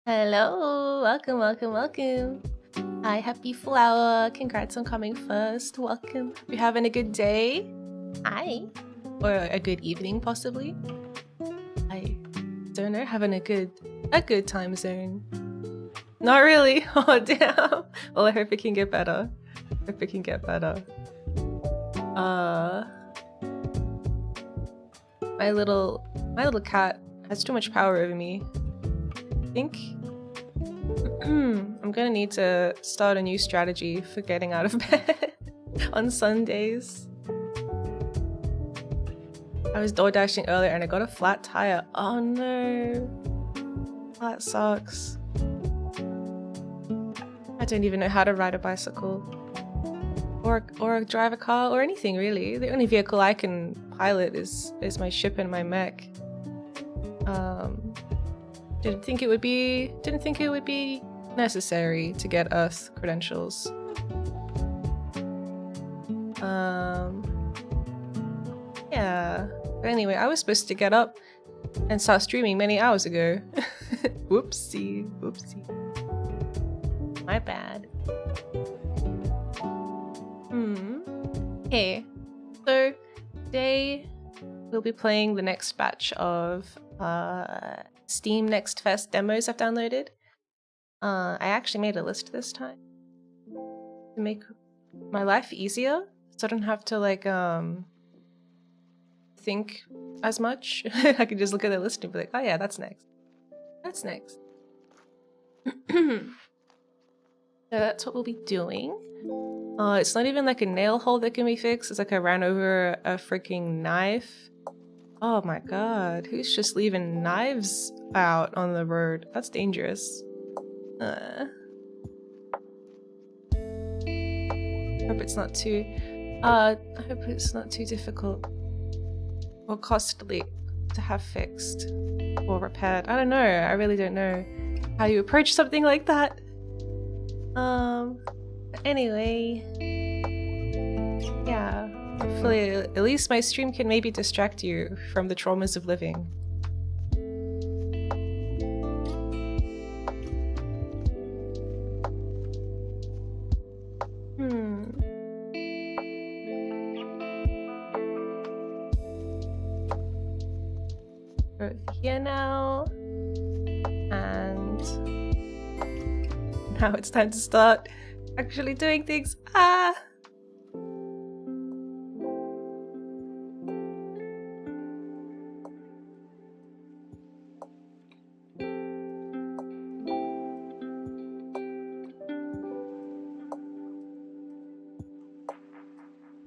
Hello, welcome, welcome, welcome. Hi, happy flower. Congrats on coming first. Welcome. You're having a good day? Hi. Or a good evening, possibly. I don't know, having a good time zone. Not really. Oh damn. Well, I hope it can get better. Hope it can get better. My little cat has too much power over me. I think I'm gonna need to start a new strategy for getting out of bed on Sundays. I was door dashing earlier and I got a flat tire. Oh no, that sucks. I don't even know how to ride a bicycle or drive a car or anything really. The only vehicle I can pilot is my ship and my mech. Didn't think it would be necessary to get Earth credentials. Yeah. But anyway, I was supposed to get up and start streaming many hours ago. Whoopsie. My bad. Okay. So today we'll be playing the next batch of Steam Next Fest demos I've downloaded. I actually made a list this time to make my life easier, so I don't have to like think as much. I can just look at the list and be like, oh yeah, that's next. That's next. So that's what we'll be doing. It's not even like a nail hole that can be fixed. It's like I ran over a freaking knife. Oh my god, who's just leaving knives out on the road? That's dangerous. I hope it's not too difficult or costly to have fixed or repaired. I don't know. I really don't know how you approach something like that. Anyway, yeah. Hopefully, at least my stream can maybe distract you from the traumas of living. We're here now, and now it's time to start actually doing things.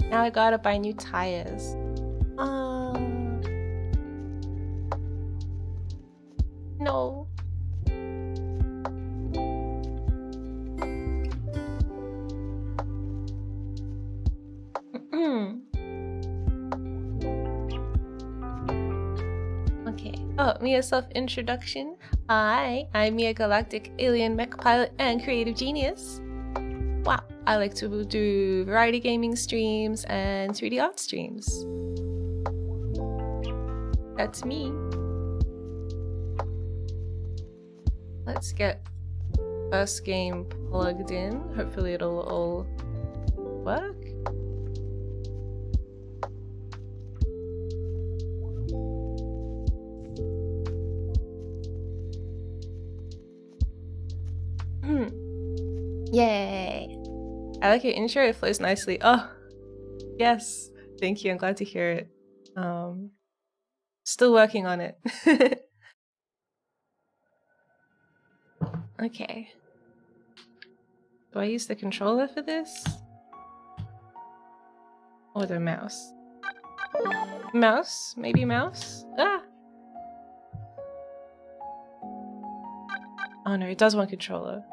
Now I gotta buy new tires. No. Okay. Oh, Miya self-introduction. Hi, I'm Miya, galactic alien mech pilot and creative genius. Wow, I like to do variety gaming streams and 3D art streams. That's me. Let's get first game plugged in. Hopefully it'll all work. Yay! I like your intro, it flows nicely. Oh, yes. Thank you, I'm glad to hear it. Still working on it. Okay. Do I use the controller for this? Or the mouse? Mouse? Maybe mouse? Ah! Oh no, it does want controller.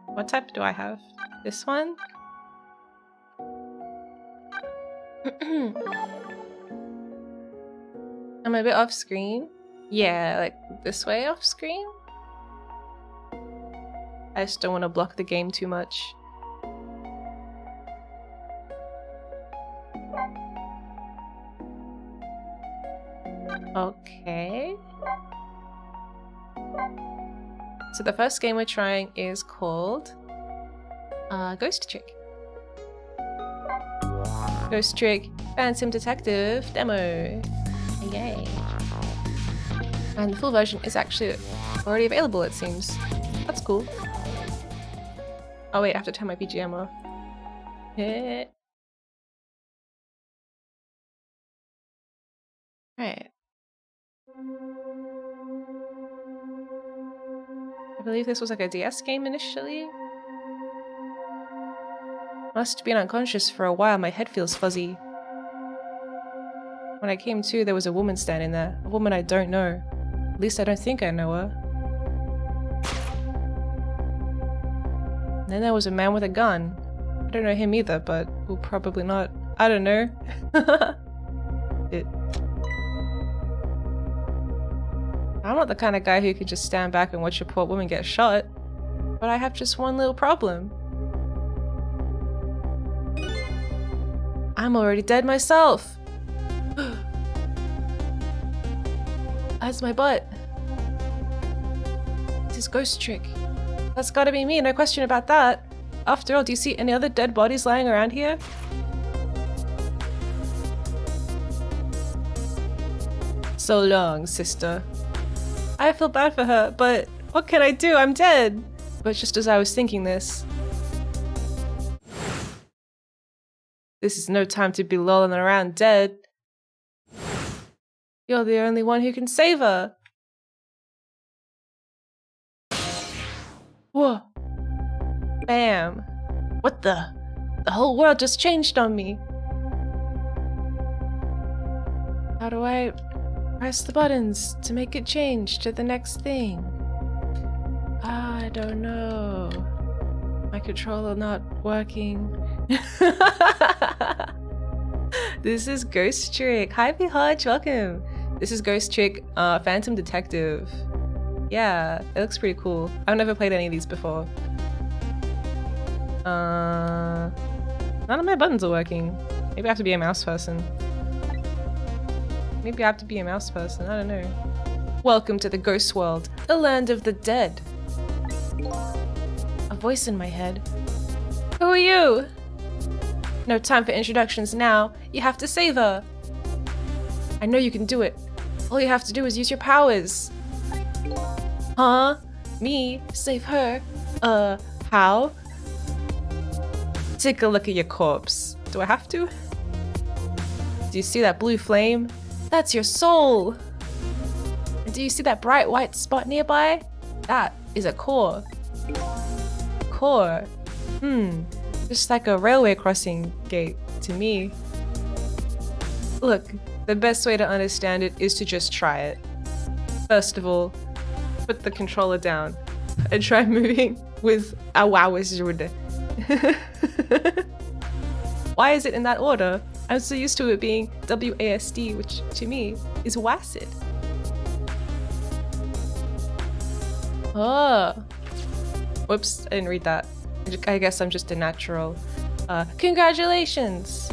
What type do I have? This one? I'm a bit off screen. Yeah, like this way off screen? I just don't want to block the game too much. Okay. So the first game we're trying is called Ghost Trick. Ghost Trick Phantom Detective Demo. Yay. And the full version is actually already available, it seems. That's cool. Oh wait, I have to turn my BGM off. Right. I believe this was like a DS game initially. Must have been unconscious for a while, my head feels fuzzy. When I came to, there was a woman standing there. A woman I don't know. At least I don't think I know her. And then there was a man with a gun. I don't know him either, but we'll probably not. I don't know. I'm not the kind of guy who could just stand back and watch a poor woman get shot. But I have just one little problem. I'm already dead myself. That's my butt. This is Ghost Trick. That's gotta be me, no question about that. After all, do you see any other dead bodies lying around here? So long, sister. I feel bad for her, but what can I do? I'm dead. But just as I was thinking this, this is no time to be lolling around dead. You're the only one who can save her. Whoa. Bam. What the? The whole world just changed on me. How do I press the buttons to make it change to the next thing? I don't know. My controller not working. This is Ghost Trick. Hi B Hodge, welcome. This is Ghost Trick Phantom Detective. Yeah, it looks pretty cool. I've never played any of these before. None of my buttons are working. Maybe I have to be a mouse person. Maybe I have to be a mouse person, I don't know. Welcome to the ghost world, the land of the dead. A voice in my head. Who are you? No time for introductions now. You have to save her. I know you can do it. All you have to do is use your powers. Huh? Me? Save her? How? Take a look at your corpse. Do I have to? Do you see that blue flame? That's your soul. And do you see that bright white spot nearby? That is a core. Core. Just like a railway crossing gate to me. Look, the best way to understand it is to just try it. First of all, put the controller down and try moving with a wowazard. Why is it in that order? I'm so used to it being WASD, which to me is WASD. Oh. Whoops, I didn't read that. I guess I'm just a natural. Congratulations!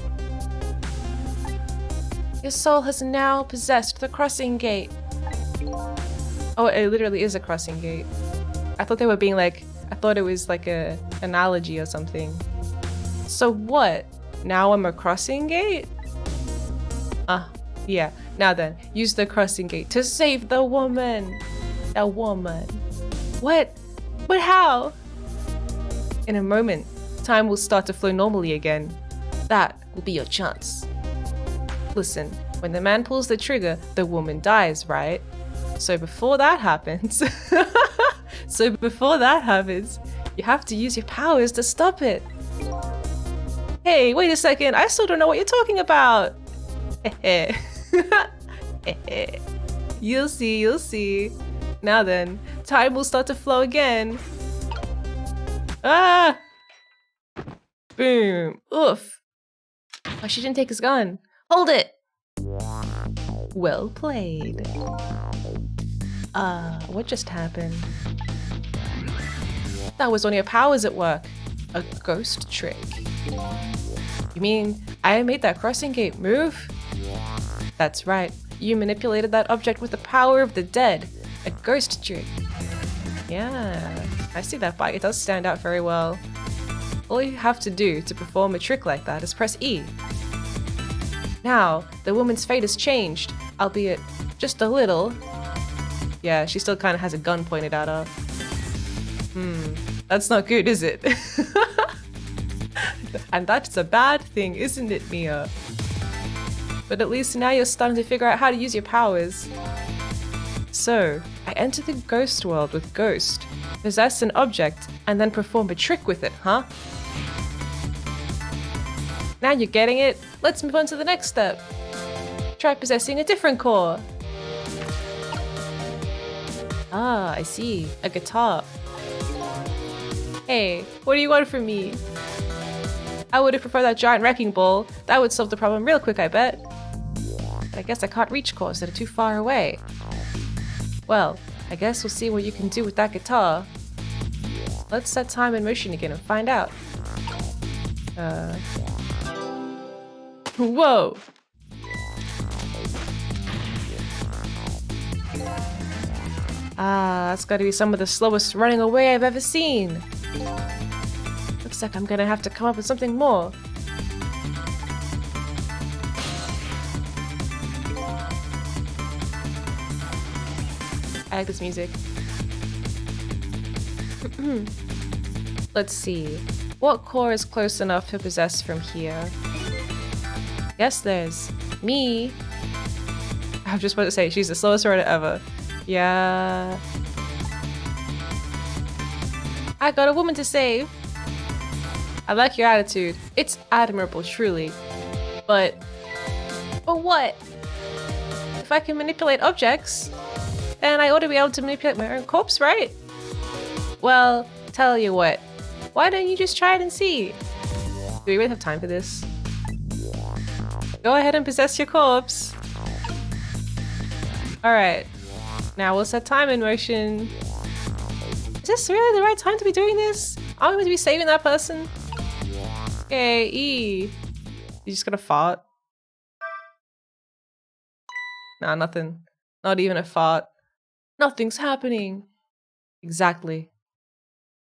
Your soul has now possessed the crossing gate. Oh, it literally is a crossing gate. I thought they were being like, I thought it was like a analogy or something. So what? Now I'm a crossing gate? Yeah. Now then, use the crossing gate to save the woman. The woman. What? But how? In a moment, time will start to flow normally again. That will be your chance. Listen, when the man pulls the trigger, the woman dies, right? So before that happens, you have to use your powers to stop it. Hey, wait a second, I still don't know what you're talking about. You'll see, you'll see. Now then, time will start to flow again. Ah! Boom. Oof. Oh, she didn't take his gun. Hold it! Well played. What just happened? That was one of your powers at work. A ghost trick. You mean I made that crossing gate move? That's right. You manipulated that object with the power of the dead. A ghost trick. Yeah, I see that bike. It does stand out very well. All you have to do to perform a trick like that is press E. Now, the woman's fate has changed, albeit just a little. Yeah, she still kind of has a gun pointed at her. That's not good, is it? And that's a bad thing, isn't it, Miya? But at least now you're starting to figure out how to use your powers. So, I enter the ghost world with Ghost, possess an object, and then perform a trick with it, huh? Now you're getting it, let's move on to the next step. Try possessing a different core. Ah, I see, a guitar. Hey, what do you want from me? I would have preferred that giant wrecking ball. That would solve the problem real quick, I bet. But I guess I can't reach cores that are too far away. Well, I guess we'll see what you can do with that guitar. Let's set time in motion again and find out. Whoa! Ah, that's gotta be some of the slowest running away I've ever seen. Looks like I'm gonna have to come up with something more. I like this music. Let's see. What core is close enough to possess from here? Guess there's me. I was just about to say, she's the slowest runner ever. Yeah. I got a woman to save. I like your attitude. It's admirable, truly. But what? If I can manipulate objects, then I ought to be able to manipulate my own corpse, right? Well, tell you what. Why don't you just try it and see? Do we really have time for this? Go ahead and possess your corpse. Alright. Now we'll set time in motion. Is this really the right time to be doing this? Are we meant to be saving that person? Okay, E. You just gonna fart? Nah, nothing. Not even a fart. Nothing's happening. Exactly.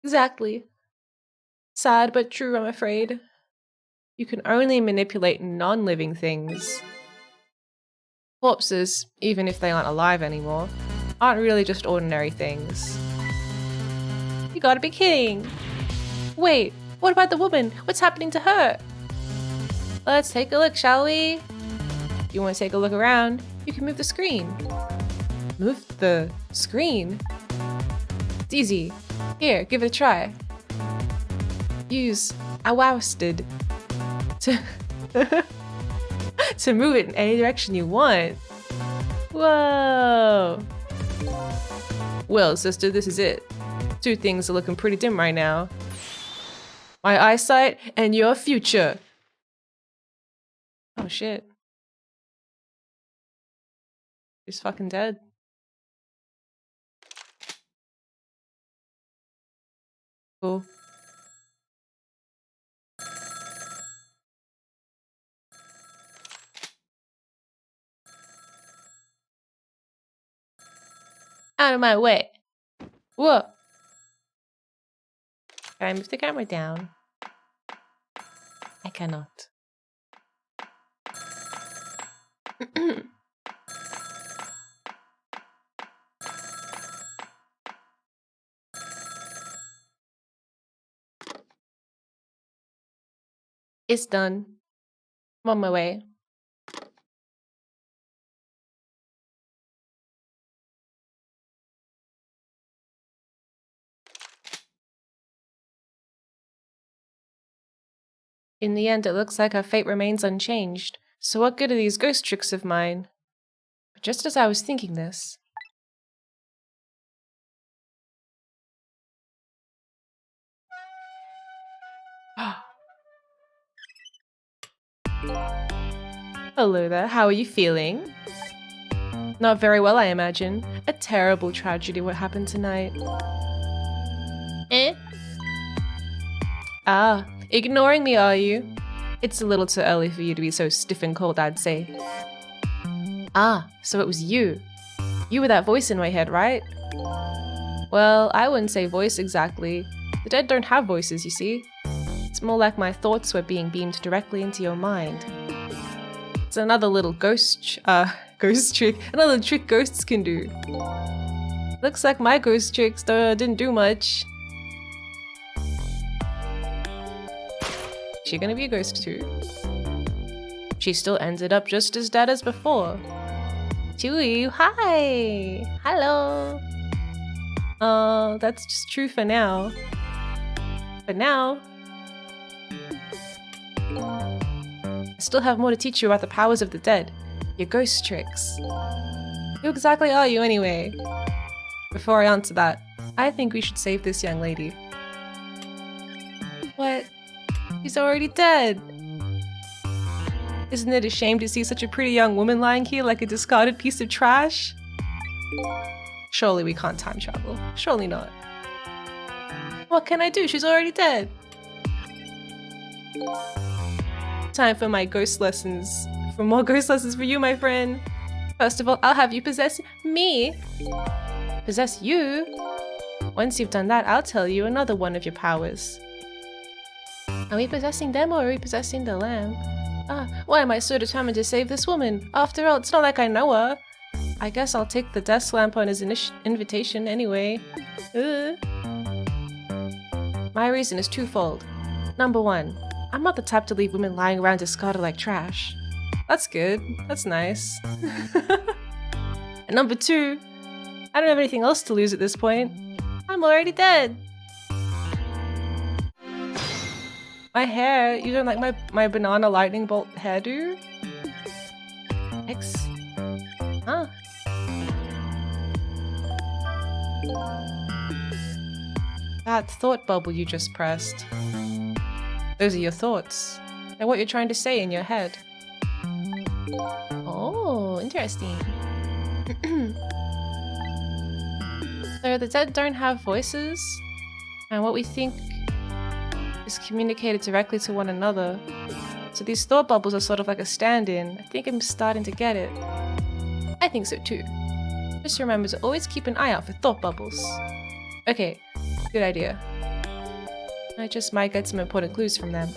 Exactly. Sad but true, I'm afraid. You can only manipulate non-living things. Corpses, even if they aren't alive anymore, aren't really just ordinary things. You gotta be kidding! Wait, what about the woman? What's happening to her? Let's take a look, shall we? If you want to take a look around, you can move the screen. Move the screen? It's easy. Here, give it a try. Use a wousted to move it in any direction you want. Whoa! Well, sister, this is it. Two things are looking pretty dim right now. My eyesight and your future. Oh shit. He's fucking dead. Cool. Out of my way. Whoa. Can I move the camera down? I cannot. It's done. I'm on my way. In the end, it looks like her fate remains unchanged. So what good are these ghost tricks of mine? But just as I was thinking this... Hello there, how are you feeling? Not very well, I imagine. A terrible tragedy what happened tonight. Eh? Ah, ignoring me, are you? It's a little too early for you to be so stiff and cold, I'd say. Ah, so it was you. You were that voice in my head, right? Well, I wouldn't say voice exactly. The dead don't have voices, you see. It's more like my thoughts were being beamed directly into your mind. It's another little ghost trick. Another trick ghosts can do. Looks like my ghost tricks didn't do much. She gonna be a ghost too? She still ended up just as dead as before. Chewie, hi! Hello! That's just true for now. For now. I still have more to teach you about the powers of the dead. Your ghost tricks. Who exactly are you anyway? Before I answer that, I think we should save this young lady. What? She's already dead! Isn't it a shame to see such a pretty young woman lying here like a discarded piece of trash? Surely we can't time travel. Surely not. What can I do? She's already dead. Time for my ghost lessons. For more ghost lessons for you, my friend. First of all, I'll have you possess me. Possess you? Once you've done that, I'll tell you another one of your powers. Are we possessing them or are we possessing the lamb? Why am I so determined to save this woman? After all, it's not like I know her. I guess I'll take the desk lamp on his invitation anyway. My reason is twofold. Number one, I'm not the type to leave women lying around discarded like trash. That's good. That's nice. And number two, I don't have anything else to lose at this point. I'm already dead. My hair, you don't like my banana lightning bolt hairdo? X? Huh? That thought bubble you just pressed. Those are your thoughts. They're what you're trying to say in your head. Oh, interesting. So the dead don't have voices, and what we think is communicated directly to one another. So these thought bubbles are sort of like a stand-in. I think I'm starting to get it. I think so too. Just remember to always keep an eye out for thought bubbles. Okay, good idea. I just might get some important clues from them.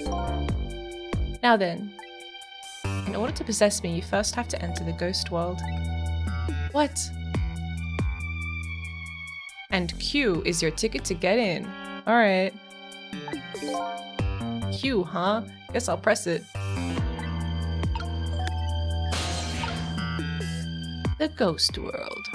Now then, in order to possess me, you first have to enter the ghost world. What? And Q is your ticket to get in. Alright. Q, huh? Guess I'll press it. The ghost world.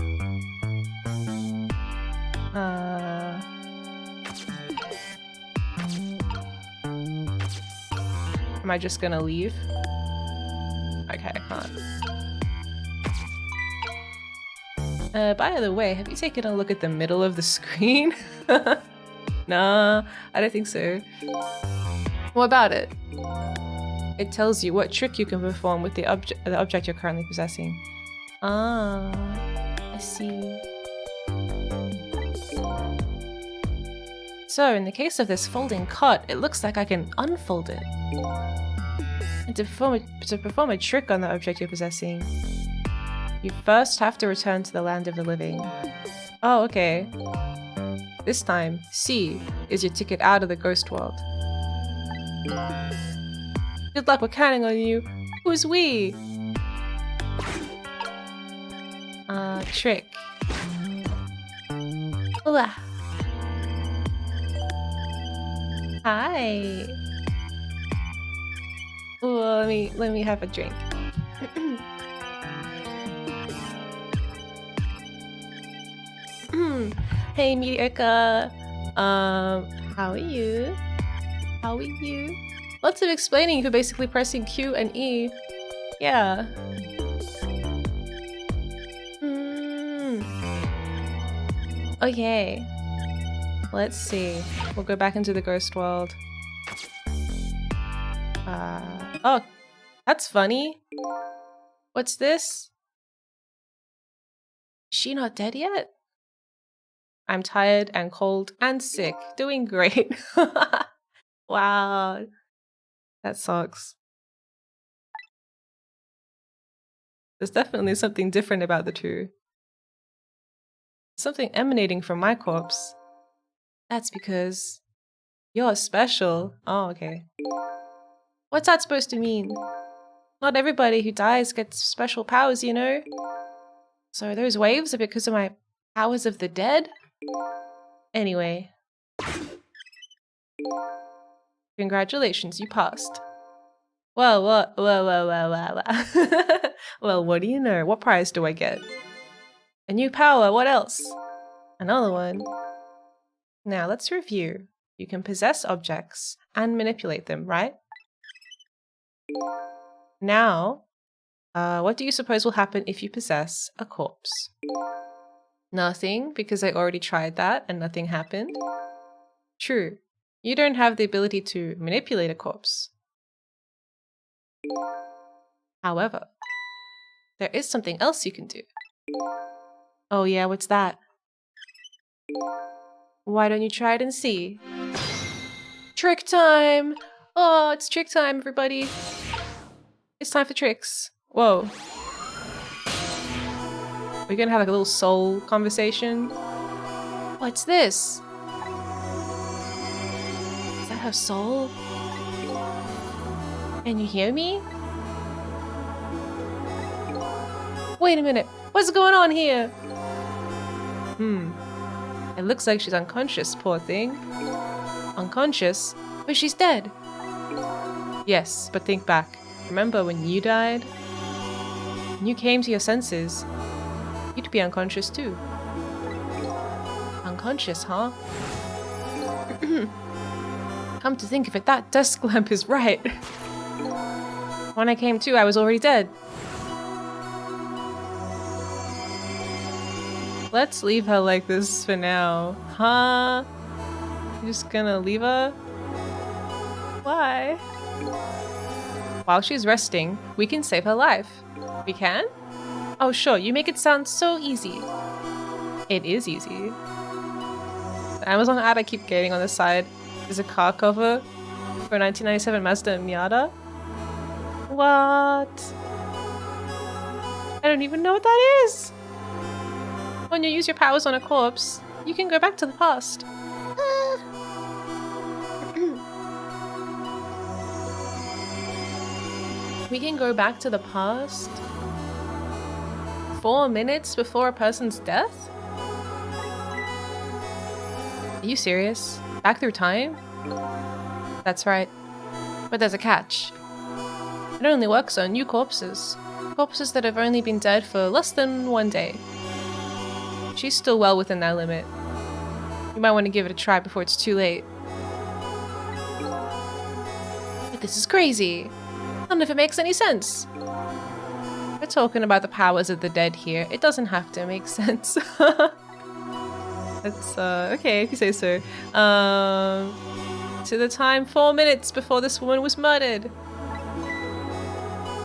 Am I just gonna leave? Okay, I can't. By the way, have you taken a look at the middle of the screen? Nah, I don't think so. What about it? It tells you what trick you can perform with the object you're currently possessing. Ah, I see. So, in the case of this folding cot, it looks like I can unfold it. And to perform a trick on the object you're possessing, you first have to return to the land of the living. Oh, okay. This time, C is your ticket out of the ghost world. Good luck, we're counting on you. Who's we? Trick. Ooh. Hi. Ooh, let me have a drink. Hey, Mediocre. How are you? How are you? Lots of explaining for basically pressing Q and E. Yeah. Okay. Let's see. We'll go back into the ghost world. Oh, that's funny. What's this? Is she not dead yet? I'm tired and cold and sick. Doing great. Wow. That sucks. There's definitely something different about the two. Something emanating from my corpse. That's because you're special. Oh, okay. What's that supposed to mean? Not everybody who dies gets special powers, you know? So those waves are because of my powers of the dead? Anyway. Congratulations, you passed. Well, what? Well. Well, what do you know? What prize do I get? A new power, what else? Another one. Now, let's review. You can possess objects and manipulate them, right? Now, what do you suppose will happen if you possess a corpse? Nothing, because I already tried that and nothing happened. True. You don't have the ability to manipulate a corpse. However, there is something else you can do. Oh yeah, what's that? Why don't you try it and see? Trick time! Oh, it's trick time, everybody. It's time for tricks. Whoa. We're gonna have like a little soul conversation. What's this? Is that her soul? Can you hear me? Wait a minute. What's going on here? It looks like she's unconscious, poor thing. Unconscious? But she's dead. Yes, but think back. Remember when you died? When you came to your senses, you'd be unconscious too. Unconscious, huh? Come to think of it, that desk lamp is right. When I came to, I was already dead. Let's leave her like this for now. Huh? You're just gonna leave her? Why? While she's resting, we can save her life. We can? Oh sure, you make it sound so easy. It is easy. The Amazon ad I keep getting on the side is a car cover for a 1997 Mazda Miata. What? I don't even know what that is! When you use your powers on a corpse, you can go back to the past. We can go back to the past? 4 minutes before a person's death? Are you serious? Back through time? That's right. But there's a catch. It only works on new corpses. Corpses that have only been dead for less than 1 day. She's still well within that limit. You might want to give it a try before it's too late. But this is crazy. None of it makes any sense. We're talking about the powers of the dead here. It doesn't have to make sense. That's, okay, if you say so. To the time 4 minutes before this woman was murdered.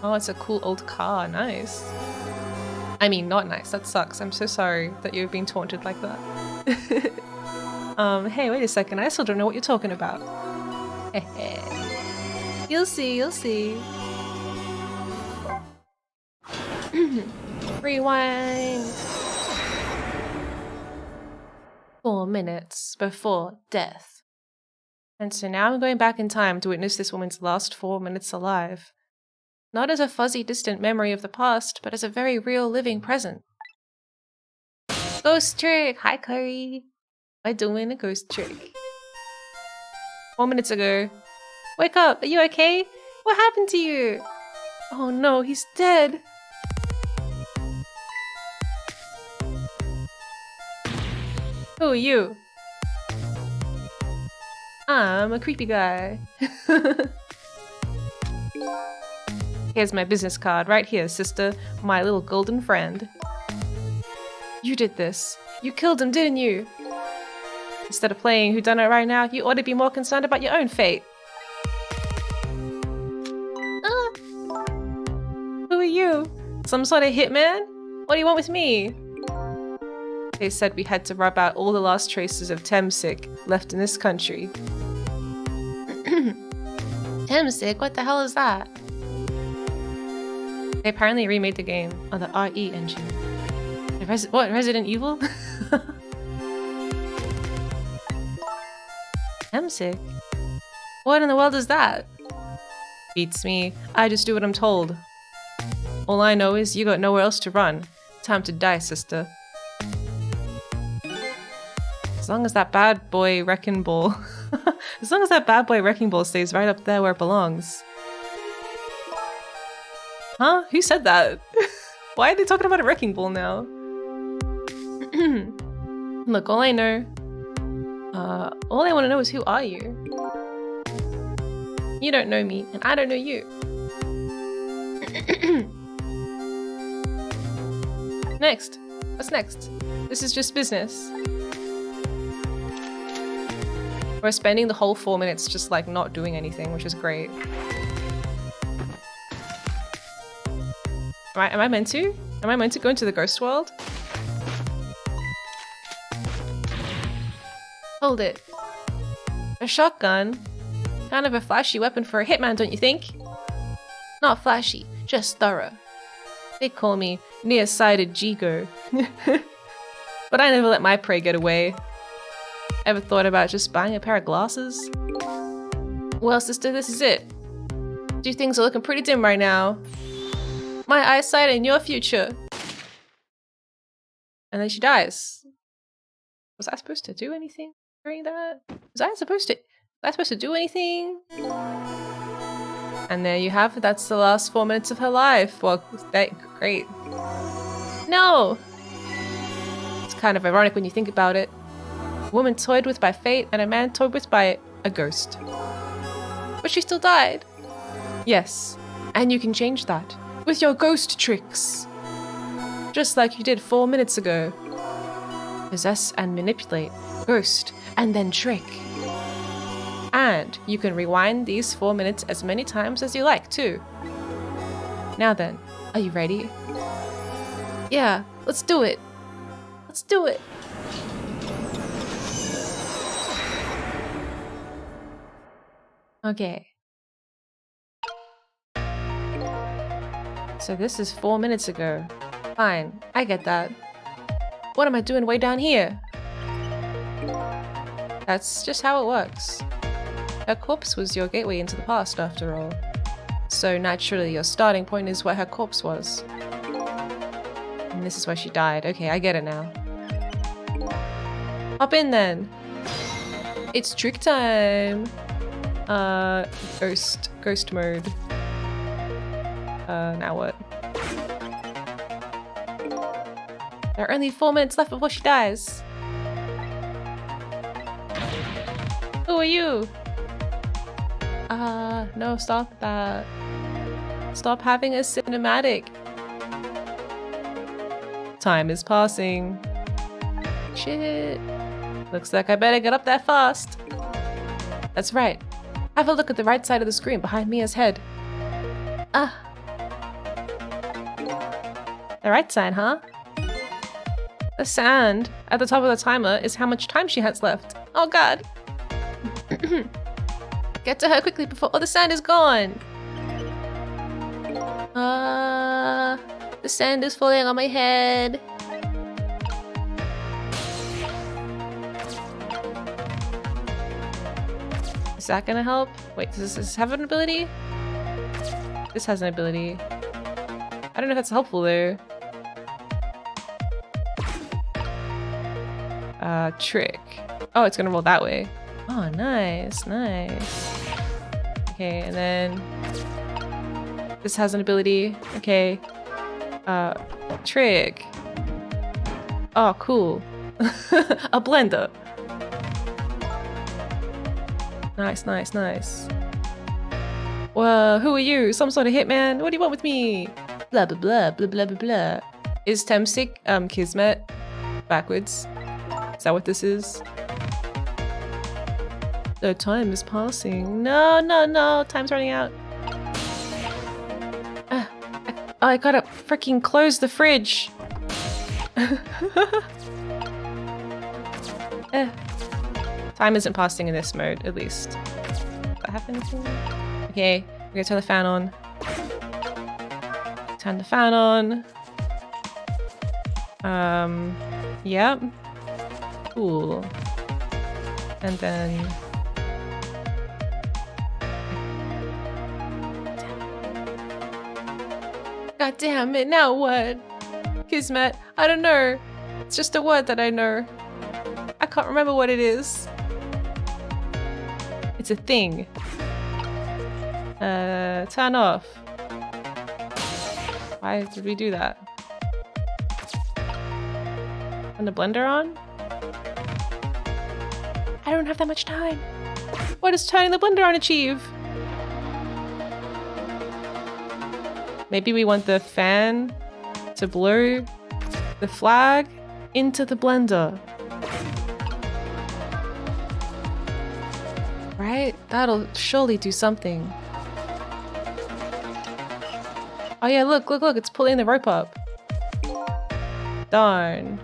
Oh, it's a cool old car. Nice. I mean, not nice. That sucks. I'm so sorry that you've been taunted like that. Hey, wait a second. I still don't know what you're talking about. You'll see, you'll see. Rewind. 4 minutes before death. And so now I'm going back in time to witness this woman's last 4 minutes alive. Not as a fuzzy, distant memory of the past, but as a very real, living present. Ghost trick! Hi, Curry! We're doing a ghost trick. 4 minutes ago. Wake up! Are you okay? What happened to you? Oh no, he's dead! Who are you? I'm a creepy guy. Here's my business card, right here, sister. My little golden friend. You did this. You killed him, didn't you? Instead of playing whodunit right now, you ought to be more concerned about your own fate. Who are you? Some sort of hitman? What do you want with me? They said we had to rub out all the last traces of Temsic left in this country. Temsic? What the hell is that? They apparently remade the game on the RE engine. The What, Resident Evil? I'm sick. What in the world is that? Beats me. I just do what I'm told. All I know is you got nowhere else to run. Time to die, sister. As long as that bad boy wrecking ball... as long as that bad boy wrecking ball stays right up there where it belongs. Huh? Who said that? Why are they talking about a wrecking ball now? Look, all I know... all I want to know is who are you? You don't know me, and I don't know you. Next. What's next? This is just business. We're spending the whole 4 minutes just like not doing anything, which is great. Am I meant to? Am I meant to go into the ghost world? Hold it. A shotgun? Kind of a flashy weapon for a hitman, don't you think? Not flashy, just thorough. They call me nearsighted Jigo. But I never let my prey get away. Ever thought about just buying a pair of glasses? Well, sister, this is it. Two things are looking pretty dim right now. My eyesight and your future. And then she dies. Was I supposed to do anything during that? Was I supposed to do anything? And there you have it. That's the last 4 minutes of her life. Well, great. No! It's kind of ironic when you think about it. A woman toyed with by fate and a man toyed with by a ghost. But she still died. Yes, and you can change that with your ghost tricks. Just like you did 4 minutes ago. Possess and manipulate, ghost, and then trick. And you can rewind these 4 minutes as many times as you like too. Now then, are you ready? Yeah, let's do it. Let's do it. Okay. So this is 4 minutes ago. Fine, I get that. What am I doing way down here? That's just how it works. Her corpse was your gateway into the past, after all. So naturally, your starting point is where her corpse was. And this is where she died. Okay, I get it now. Hop in then. It's trick time. Ghost mode. Now what? There are only 4 minutes left before she dies. Who are you? No, stop that. Stop having a cinematic. Time is passing. Shit. Looks like I better get up there fast. That's right. Have a look at the right side of the screen behind Mia's head. Ah. The right side, huh? The sand at the top of the timer is how much time she has left. Oh god. Get to her quickly before all the sand is gone. The sand is falling on my head. Is that gonna help? Wait, does this have an ability? This has an ability. I don't know if that's helpful though. Trick. Oh, it's gonna roll that way. Oh, nice, nice. Okay, and then this has an ability. Okay. Trick. Oh, cool. A blender. Nice, nice, nice. Whoa, who are you? Some sort of hitman? What do you want with me? Blah, blah, blah, blah, blah, blah, blah. Is Temsic, Kismet backwards? Is that what this is? The time is passing. No, no, no. Time's running out. I gotta freaking close the fridge. Time isn't passing in this mode, at least. Does that have anything? Okay, we're gonna turn the fan on. Turn the fan on. Yep. Cool. And then... God damn it, now what? Kismet, I don't know. It's just a word that I know. I can't remember what it is. It's a thing. Turn off. Why did we do that? Turn the blender on? I don't have that much time. What does turning the blender on achieve? Maybe we want the fan to blow the flag into the blender. Right? That'll surely do something. Oh yeah, look, look, look, it's pulling the rope up. Darn.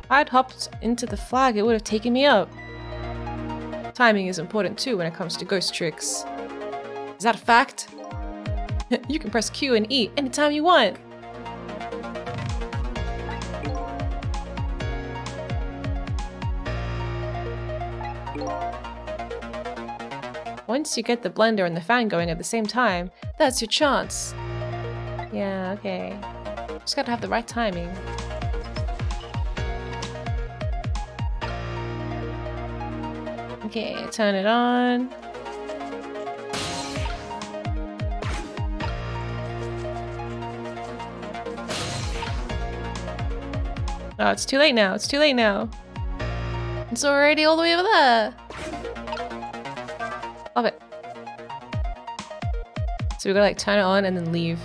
If I'd hopped into the flag, it would have taken me up. Timing is important too when it comes to ghost tricks. Is that a fact? You can press Q and E anytime you want. Once you get the blender and the fan going at the same time, that's your chance. Yeah, okay. Just gotta have the right timing. Okay, turn it on. Oh, it's too late now. It's too late now. It's already all the way over there. Love it. So we gotta like turn it on and then leave.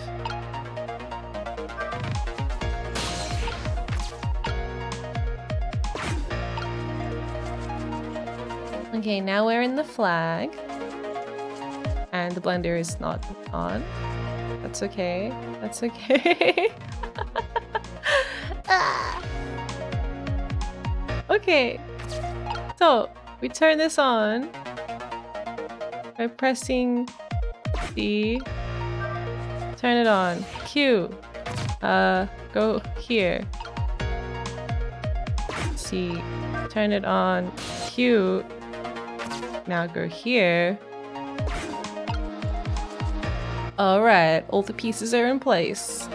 Okay, now we're in the flag. And the blender is not on. That's okay. That's okay. Okay. So, we turn this on by pressing B. Turn it on. Q. Go here. C. Turn it on. Q. Now go here. Alright, all the pieces are in place.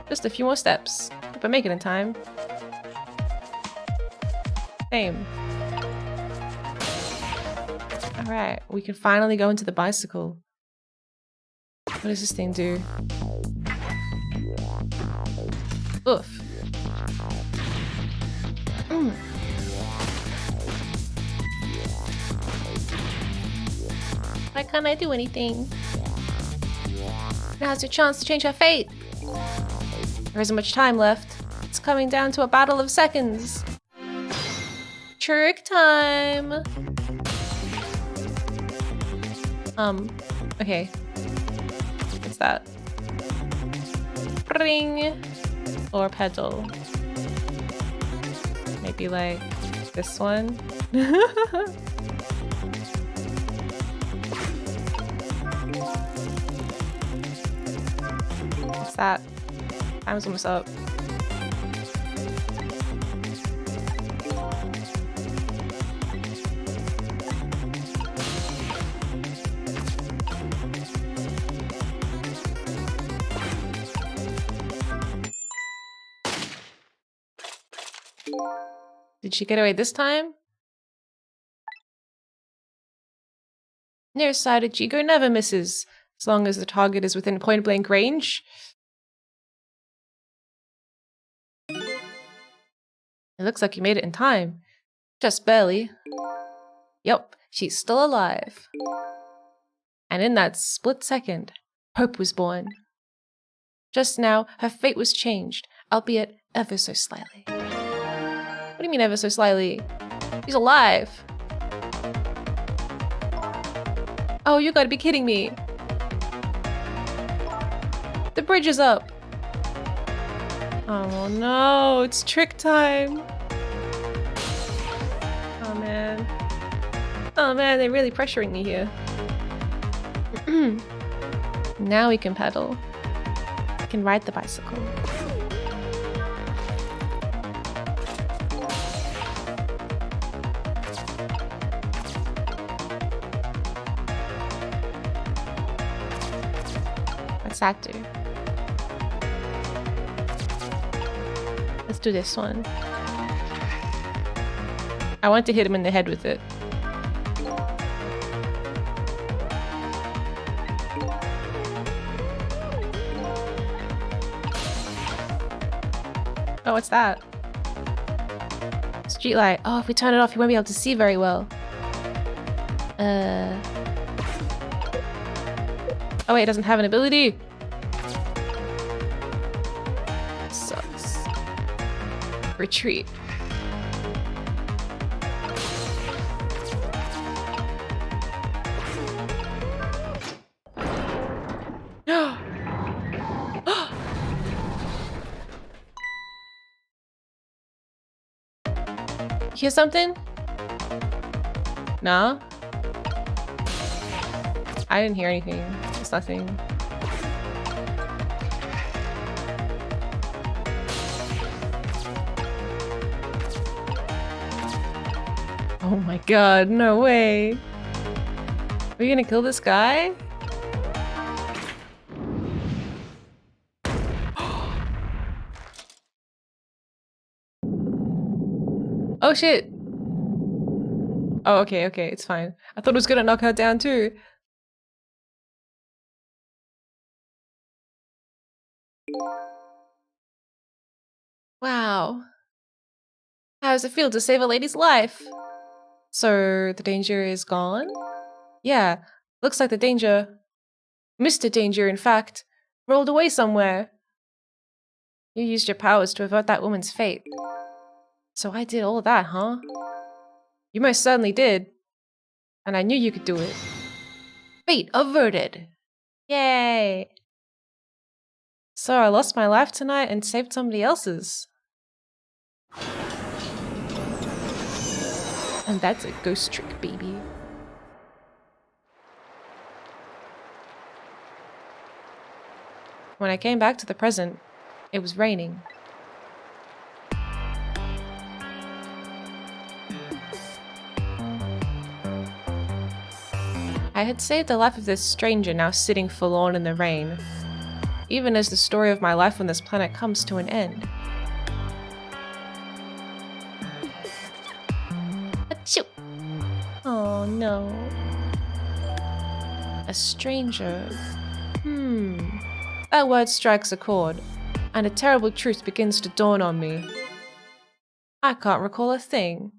Just a few more steps, but make it in time. Same. Alright, we can finally go into the bicycle. What does this thing do? Oof. Why can't I do anything? Now's your chance to change your fate. There isn't much time left. It's coming down to a battle of seconds. Trick time! Okay. What's that? Ring! Or pedal. Maybe like this one? What's that? Time's almost up. Did she get away this time? Nearsighted Jigo never misses, as long as the target is within point-blank range. It looks like you made it in time. Just barely. Yup, she's still alive. And in that split second, hope was born. Just now, her fate was changed, albeit ever so slightly. What do you mean ever so slightly? She's alive. Oh, you gotta be kidding me. The bridge is up. Oh no, it's trick time. Oh man. Oh man, they're really pressuring me here. Now we can pedal. I can ride the bicycle. What's that do? Let's do this one. I want to hit him in the head with it. Oh, what's that? Street light. Oh, if we turn it off, you won't be able to see very well. Oh wait, it doesn't have an ability. Sucks. Retreat. Hear something? No? I didn't hear anything. It's nothing. Oh my god, no way. Are we gonna kill this guy? Oh shit! Oh, okay, it's fine. I thought it was gonna knock her down too. Wow. How does it feel to save a lady's life? So, the danger is gone? Yeah, looks like the danger, Mr. Danger in fact, rolled away somewhere. You used your powers to avert that woman's fate. So I did all that, huh? You most certainly did. And I knew you could do it. Fate averted! Yay! So I lost my life tonight and saved somebody else's. And that's a ghost trick, baby. When I came back to the present, it was raining. I had saved the life of this stranger now sitting forlorn in the rain, even as the story of my life on this planet comes to an end. Achoo! Oh no. A stranger. That word strikes a chord, and a terrible truth begins to dawn on me. I can't recall a thing.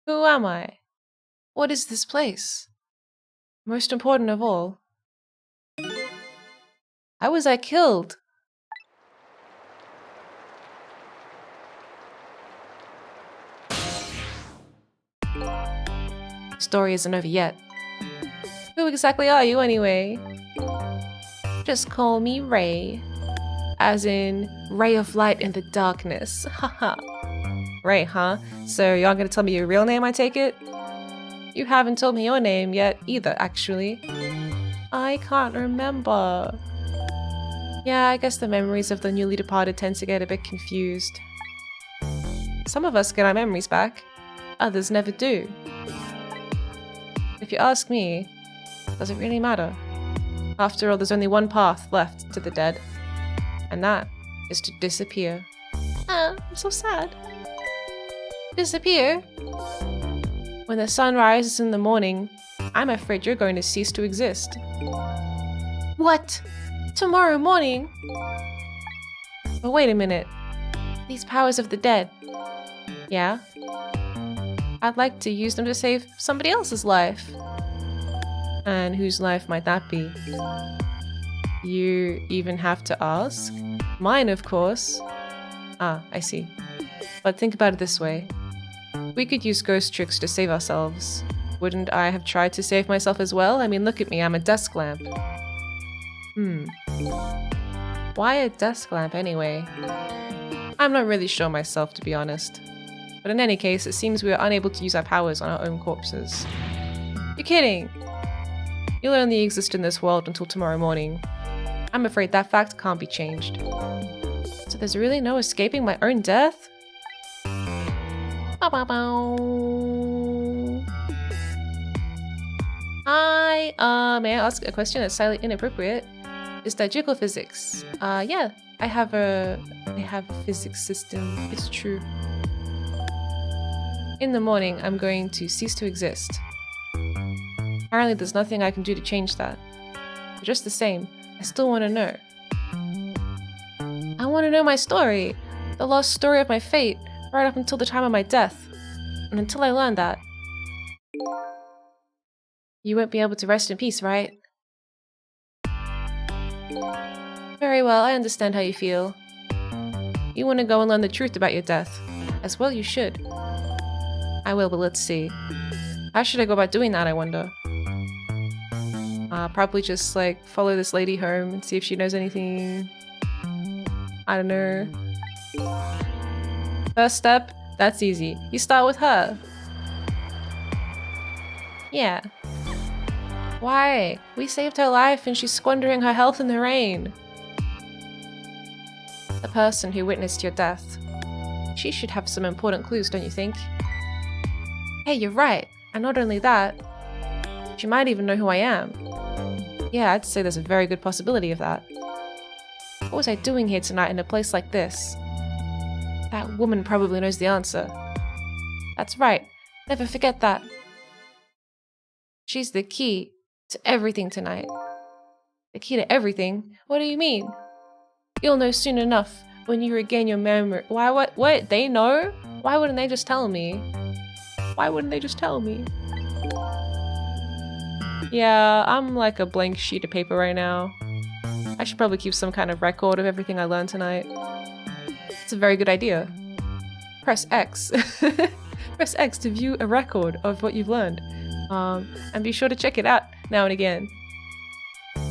Who am I? What is this place? Most important of all, how was I killed? The story isn't over yet. Who exactly are you anyway? Just call me Ray. As in, ray of light in the darkness. Haha. Ray, huh? So you aren't gonna tell me your real name, I take it? You haven't told me your name yet either, actually. I can't remember. Yeah, I guess the memories of the newly departed tend to get a bit confused. Some of us get our memories back, others never do. If you ask me, does it really matter? After all, there's only one path left to the dead, and that is to disappear. Ah, I'm so sad. Disappear? When the sun rises in the morning, I'm afraid you're going to cease to exist. What? Tomorrow morning? But wait a minute. These powers of the dead. Yeah? I'd like to use them to save somebody else's life. And whose life might that be? You even have to ask? Mine, of course. Ah, I see. But think about it this way. We could use ghost tricks to save ourselves. Wouldn't I have tried to save myself as well? I mean, look at me, I'm a desk lamp. Why a desk lamp anyway? I'm not really sure myself, to be honest. But in any case, it seems we are unable to use our powers on our own corpses. You're kidding! You'll only exist in this world until tomorrow morning. I'm afraid that fact can't be changed. So there's really no escaping my own death? Bow, bow, bow. May I ask a question that's slightly inappropriate? Is that jiggle physics? Yeah, I have a physics system, it's true. In the morning, I'm going to cease to exist. Apparently there's nothing I can do to change that. But just the same, I still want to know. I want to know my story! The lost story of my fate, right up until the time of my death. And until I learn that, you won't be able to rest in peace, right? Very well, I understand how you feel. You want to go and learn the truth about your death. As well you should. I will, but let's see. How should I go about doing that, I wonder? Probably just, like, follow this lady home and see if she knows anything. I don't know. First step, that's easy. You start with her. Yeah. Why? We saved her life and she's squandering her health in the rain. The person who witnessed your death. She should have some important clues, don't you think? Hey, you're right. And not only that, she might even know who I am. Yeah, I'd say there's a very good possibility of that. What was I doing here tonight in a place like this? That woman probably knows the answer. That's right. Never forget that. She's the key to everything tonight. The key to everything? What do you mean? You'll know soon enough when you regain your memory. Why, what? They know? Why wouldn't they just tell me? Why wouldn't they just tell me? Yeah, I'm like a blank sheet of paper right now. I should probably keep some kind of record of everything I learned tonight. It's a very good idea. Press X. Press X to view a record of what you've learned. And be sure to check it out now and again.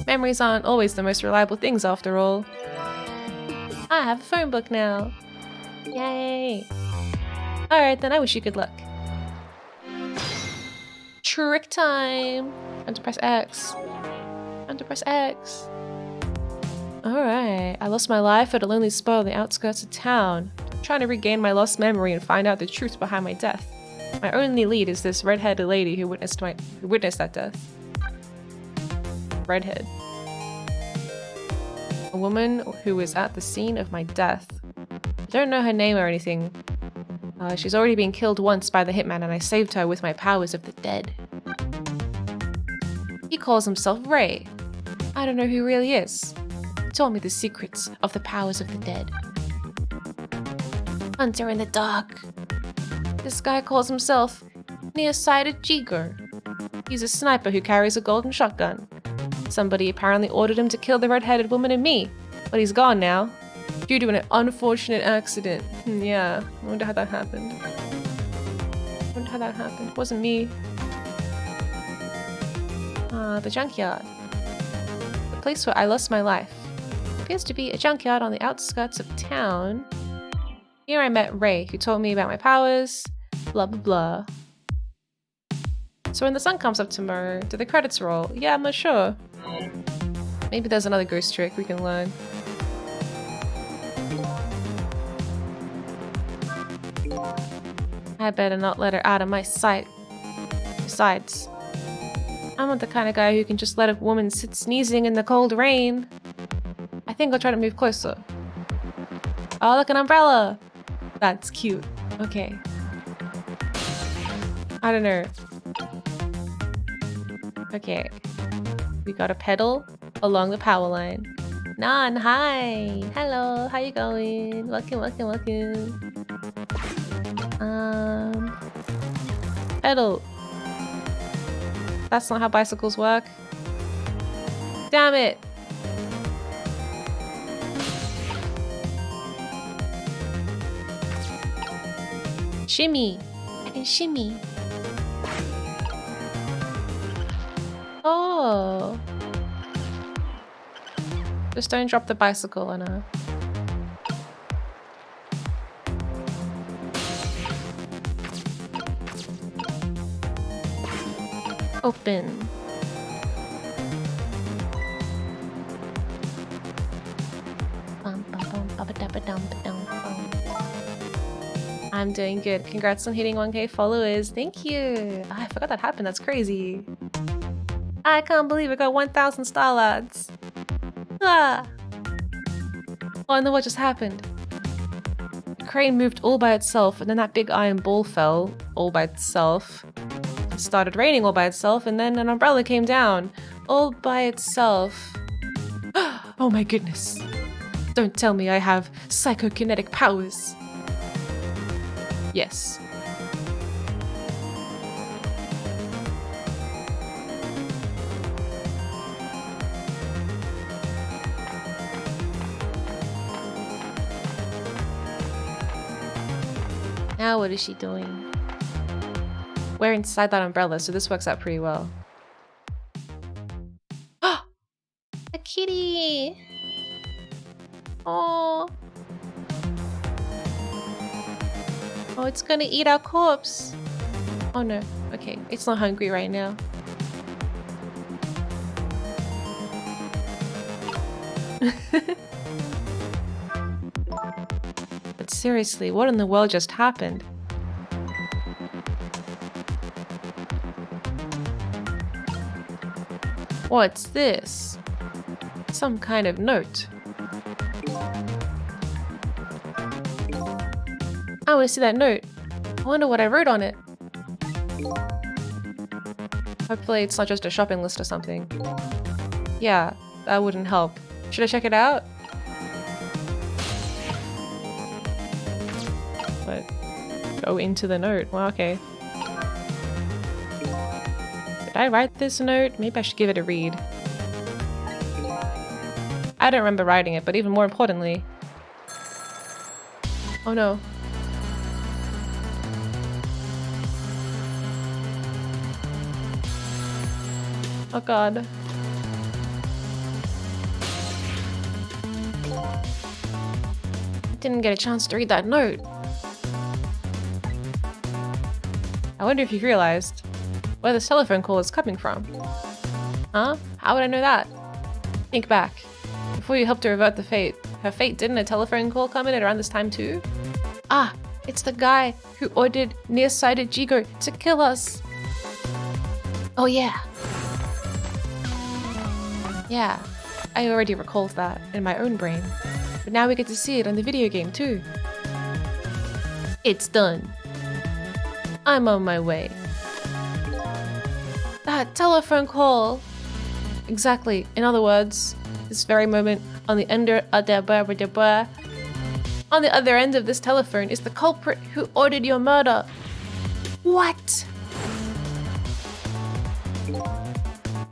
Memories aren't always the most reliable things after all. I have a phone book now. Yay! Alright, then I wish you good luck. Trick time! Time to press X. Time to press X. Alright, I lost my life at a lonely spot on the outskirts of town. I'm trying to regain my lost memory and find out the truth behind my death. My only lead is this red-headed lady who witnessed that death. Redhead. A woman who was at the scene of my death. I don't know her name or anything. She's already been killed once by the hitman and I saved her with my powers of the dead. He calls himself Ray. I don't know who he really is. He told me the secrets of the powers of the dead. Hunter in the dark. This guy calls himself Nearsighted Jigo. He's a sniper who carries a golden shotgun. Somebody apparently ordered him to kill the red-headed woman and me, but he's gone now. Due to an unfortunate accident. Yeah, I wonder how that happened. It wasn't me. The junkyard. The place where I lost my life. Appears to be a junkyard on the outskirts of town. Here I met Ray, who told me about my powers. Blah blah blah. So when the sun comes up tomorrow, do the credits roll? Yeah, I'm not sure. Maybe there's another ghost trick we can learn. I better not let her out of my sight. Besides, I'm not the kind of guy who can just let a woman sit sneezing in the cold rain. I think I'll try to move closer. Oh, look, an umbrella! That's cute. Okay. I don't know. Okay. We got a pedal along the power line. Nan, hi! Hello, how you going? Welcome. Pedal. That's not how bicycles work. Damn it! Shimmy! I can shimmy. Oh! Just don't drop the bicycle on her. Open. I'm doing good. Congrats on hitting 1K followers. Thank you. Oh, I forgot that happened. That's crazy. I can't believe I got 1,000 starlights. Ah. Oh, I know what just happened. The crane moved all by itself, and then that big iron ball fell all by itself. It started raining all by itself, and then an umbrella came down all by itself. Oh my goodness. Don't tell me I have psychokinetic powers. Yes. Now what is she doing? We're inside that umbrella, so this works out pretty well. A kitty! Oh. Oh, it's gonna eat our corpse. Oh no. Okay, it's not hungry right now. But seriously, what in the world just happened? What's this? Some kind of note. I want to see that note. I wonder what I wrote on it. Hopefully it's not just a shopping list or something. Yeah, that wouldn't help. Should I check it out? But go into the note. Well, okay. Did I write this note? Maybe I should give it a read. I don't remember writing it, but even more importantly... Oh no. Oh god. Didn't get a chance to read that note. I wonder if you realized where this telephone call is coming from. Huh? How would I know that? Think back. Before you helped her avert her fate, didn't a telephone call come in at around this time too? Ah, it's the guy who ordered nearsighted Jigo to kill us. Oh yeah. Yeah, I already recalled that in my own brain, but now we get to see it on the video game too. It's done. I'm on my way. That telephone call! Exactly, in other words, this very moment, on the other end of this telephone is the culprit who ordered your murder. What?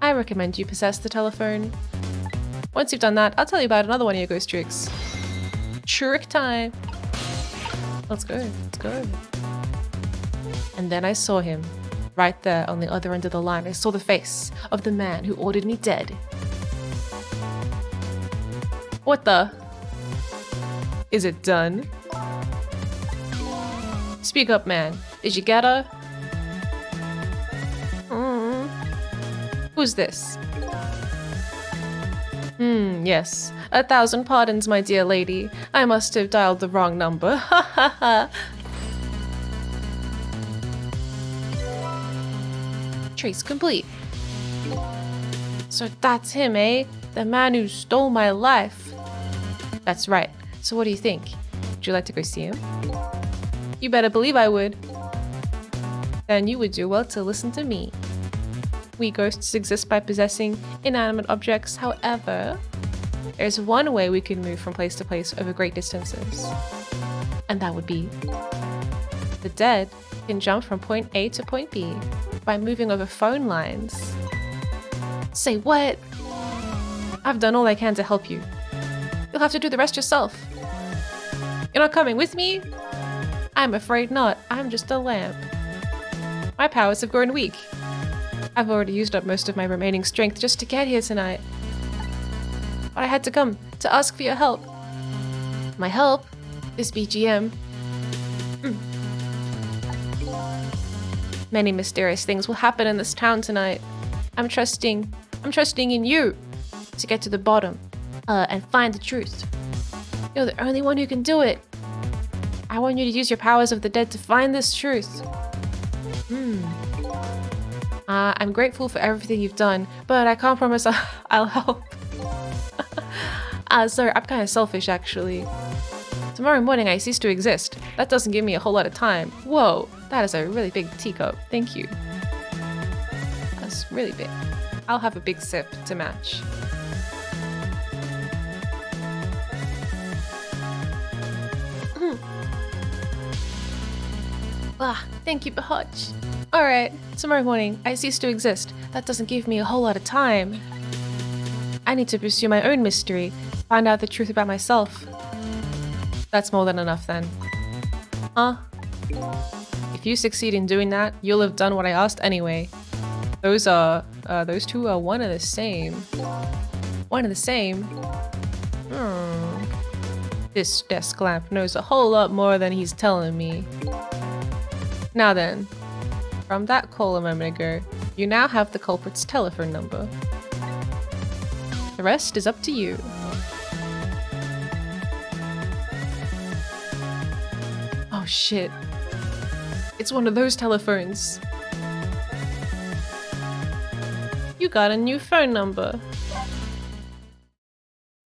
I recommend you possess the telephone. Once you've done that, I'll tell you about another one of your ghost tricks. Trick time! Let's go, let's go. And then I saw him. Right there on the other end of the line, I saw the face of the man who ordered me dead. What the? Is it done? Speak up, man. Did you get her? Who's this? Yes. 1,000 pardons, my dear lady. I must have dialed the wrong number. Ha ha ha. Trace complete. So that's him, eh? The man who stole my life. That's right. So what do you think? Would you like to go see him? You better believe I would. Then you would do well to listen to me. We ghosts exist by possessing inanimate objects. However, there's one way we can move from place to place over great distances. And that would be the dead can jump from point A to point B by moving over phone lines. Say what? I've done all I can to help you. You'll have to do the rest yourself. You're not coming with me? I'm afraid not. I'm just a lamp. My powers have grown weak. I've already used up most of my remaining strength just to get here tonight. But I had to come to ask for your help. My help? This BGM. Many mysterious things will happen in this town tonight. I'm trusting in you to get to the bottom and find the truth. You're the only one who can do it. I want you to use your powers of the dead to find this truth. I'm grateful for everything you've done, but I can't promise I'll help. Sorry, I'm kind of selfish actually. Tomorrow morning I cease to exist. That doesn't give me a whole lot of time. Whoa, that is a really big teacup. Thank you. That's really big. I'll have a big sip to match. Thank you, Bahaj. Alright, tomorrow morning, I cease to exist. That doesn't give me a whole lot of time. I need to pursue my own mystery, find out the truth about myself. That's more than enough then. If you succeed in doing that, you'll have done what I asked anyway. Those two are one and the same. One and the same? This desk lamp knows a whole lot more than he's telling me. Now then, from that call a moment ago, you now have the culprit's telephone number. The rest is up to you. Oh shit. It's one of those telephones. You got a new phone number.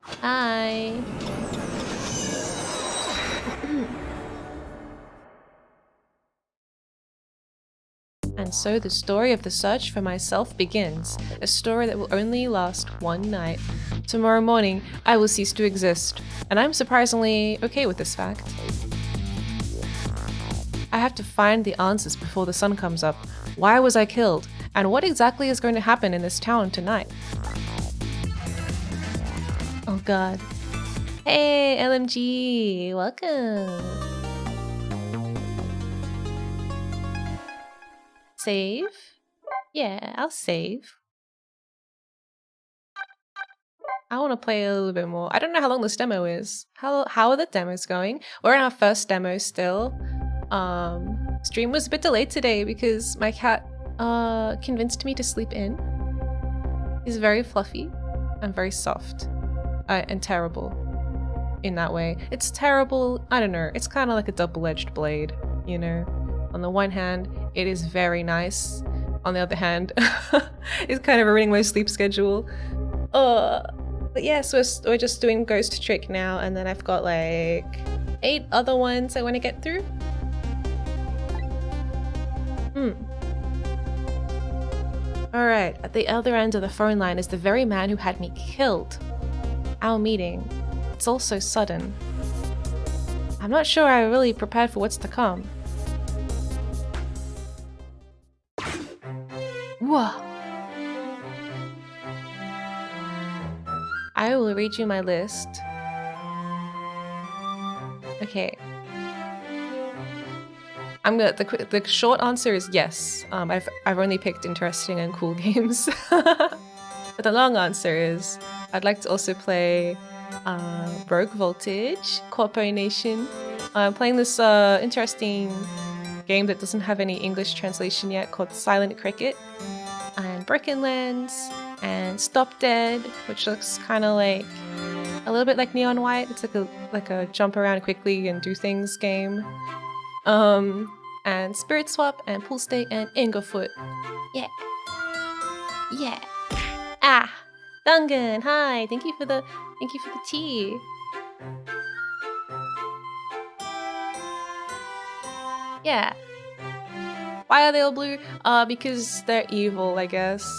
Hi. And so the story of the search for myself begins, a story that will only last one night. Tomorrow morning, I will cease to exist, and I'm surprisingly okay with this fact. I have to find the answers before the sun comes up. Why was I killed? And what exactly is going to happen in this town tonight? Oh god. Hey, LMG! Welcome! Save? Yeah, I'll save. I want to play a little bit more. I don't know how long this demo is. How are the demos going? We're in our first demo still. Stream was a bit delayed today because my cat convinced me to sleep in. He's very fluffy and very soft and terrible in that way. It's terrible, I don't know, it's kind of like a double-edged blade, you know? On the one hand, it is very nice. On the other hand, it's kind of ruining my sleep schedule. But yeah, so we're just doing Ghost Trick now, and then I've got like 8 other ones I want to get through. Alright, at the other end of the phone line is the very man who had me killed. Our meeting. It's all so sudden. I'm not sure I really prepared for what's to come. Whoa. I will read you my list. Okay. The short answer is yes. I've only picked interesting and cool games. But the long answer is I'd like to also play Rogue Voltage, Corponation. I'm playing this interesting game that doesn't have any English translation yet called Silent Cricket, and Brickenlands, and Stop Dead, which looks kind of like a little bit like Neon White. It's like a jump around quickly and do things game. And Spirit Swap, and Pool Stay, and Ingerfoot. Yeah. Yeah. Ah, Dungan, hi. Thank you for the tea. Yeah. Why are they all blue? Because they're evil, I guess.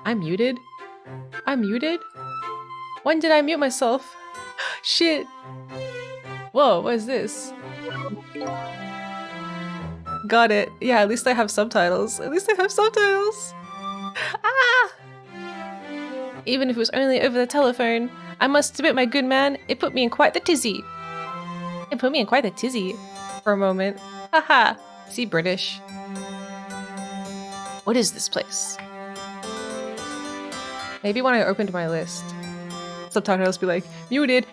I'm muted? I'm muted? When did I mute myself? Shit. Whoa, what is this? Got it. Yeah, at least I have subtitles. At least I have subtitles. Ah! Even if it was only over the telephone, I must admit, my good man, it put me in quite the tizzy. It put me in quite the tizzy for a moment. Haha. See, British. What is this place? Maybe when I opened my list, subtitles be like, muted.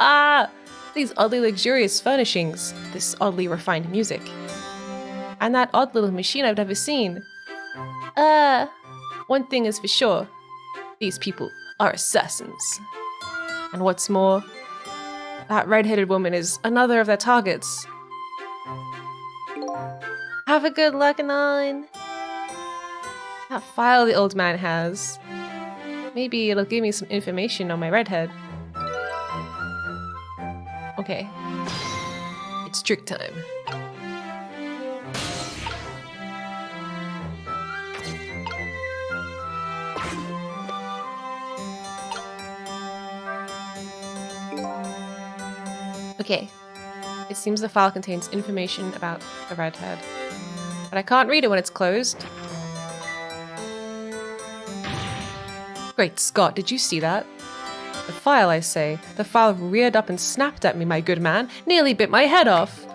Ah, these oddly luxurious furnishings, this oddly refined music, and that odd little machine I've never seen. One thing is for sure, these people are assassins. And what's more, that red-headed woman is another of their targets. Have a good luck, Anon. That file the old man has. Maybe it'll give me some information on my redhead. Okay. It's trick time. Okay. It seems the file contains information about the redhead. But I can't read it when it's closed. Great Scott, did you see that? The file, I say. The file reared up and snapped at me, my good man. Nearly bit my head off.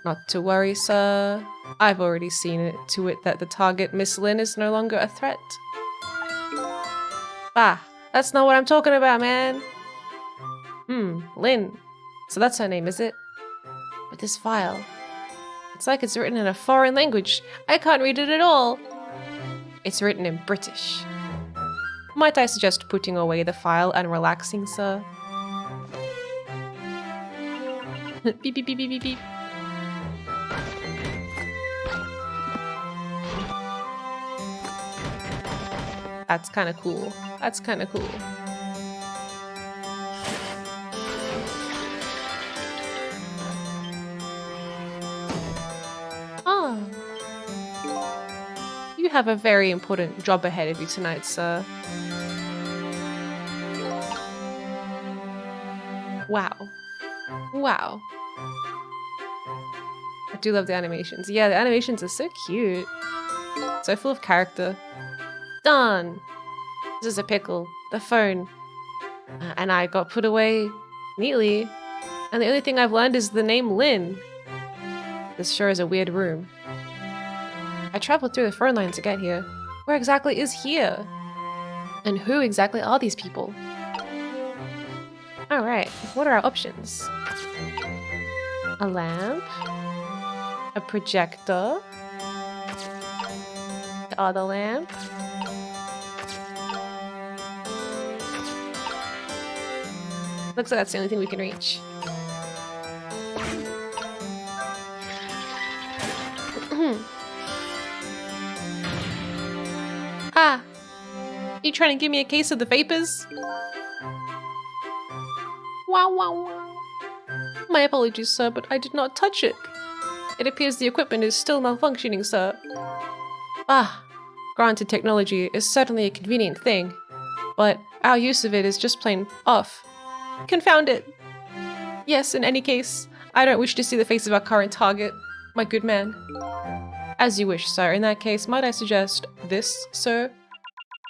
Not to worry, sir. I've already seen it to it that the target, Miss Lin, is no longer a threat. Bah, that's not what I'm talking about, man. Lin. So that's her name, is it? But this file, it's like it's written in a foreign language. I can't read it at all. It's written in British. Might I suggest putting away the file and relaxing, sir? Beep, beep, beep, beep, beep, beep. That's kind of cool. That's kind of cool. Oh. You have a very important job ahead of you tonight, sir. Wow. Wow. I do love the animations. Yeah, the animations are so cute. So full of character. Done! This is a pickle. The phone. And I got put away neatly. And the only thing I've learned is the name Lin. This sure is a weird room. I traveled through the phone line to get here. Where exactly is here? And who exactly are these people? Alright, what are our options? A lamp, a projector, the other lamp, looks like that's the only thing we can reach. Ah! You trying to give me a case of the vapors? Wow, wow, wow. My apologies, sir, but I did not touch it. It appears the equipment is still malfunctioning, sir. Ah, granted, technology is certainly a convenient thing, but our use of it is just plain off. Confound it! Yes, in any case, I don't wish to see the face of our current target, my good man. As you wish, sir. In that case, might I suggest this, sir?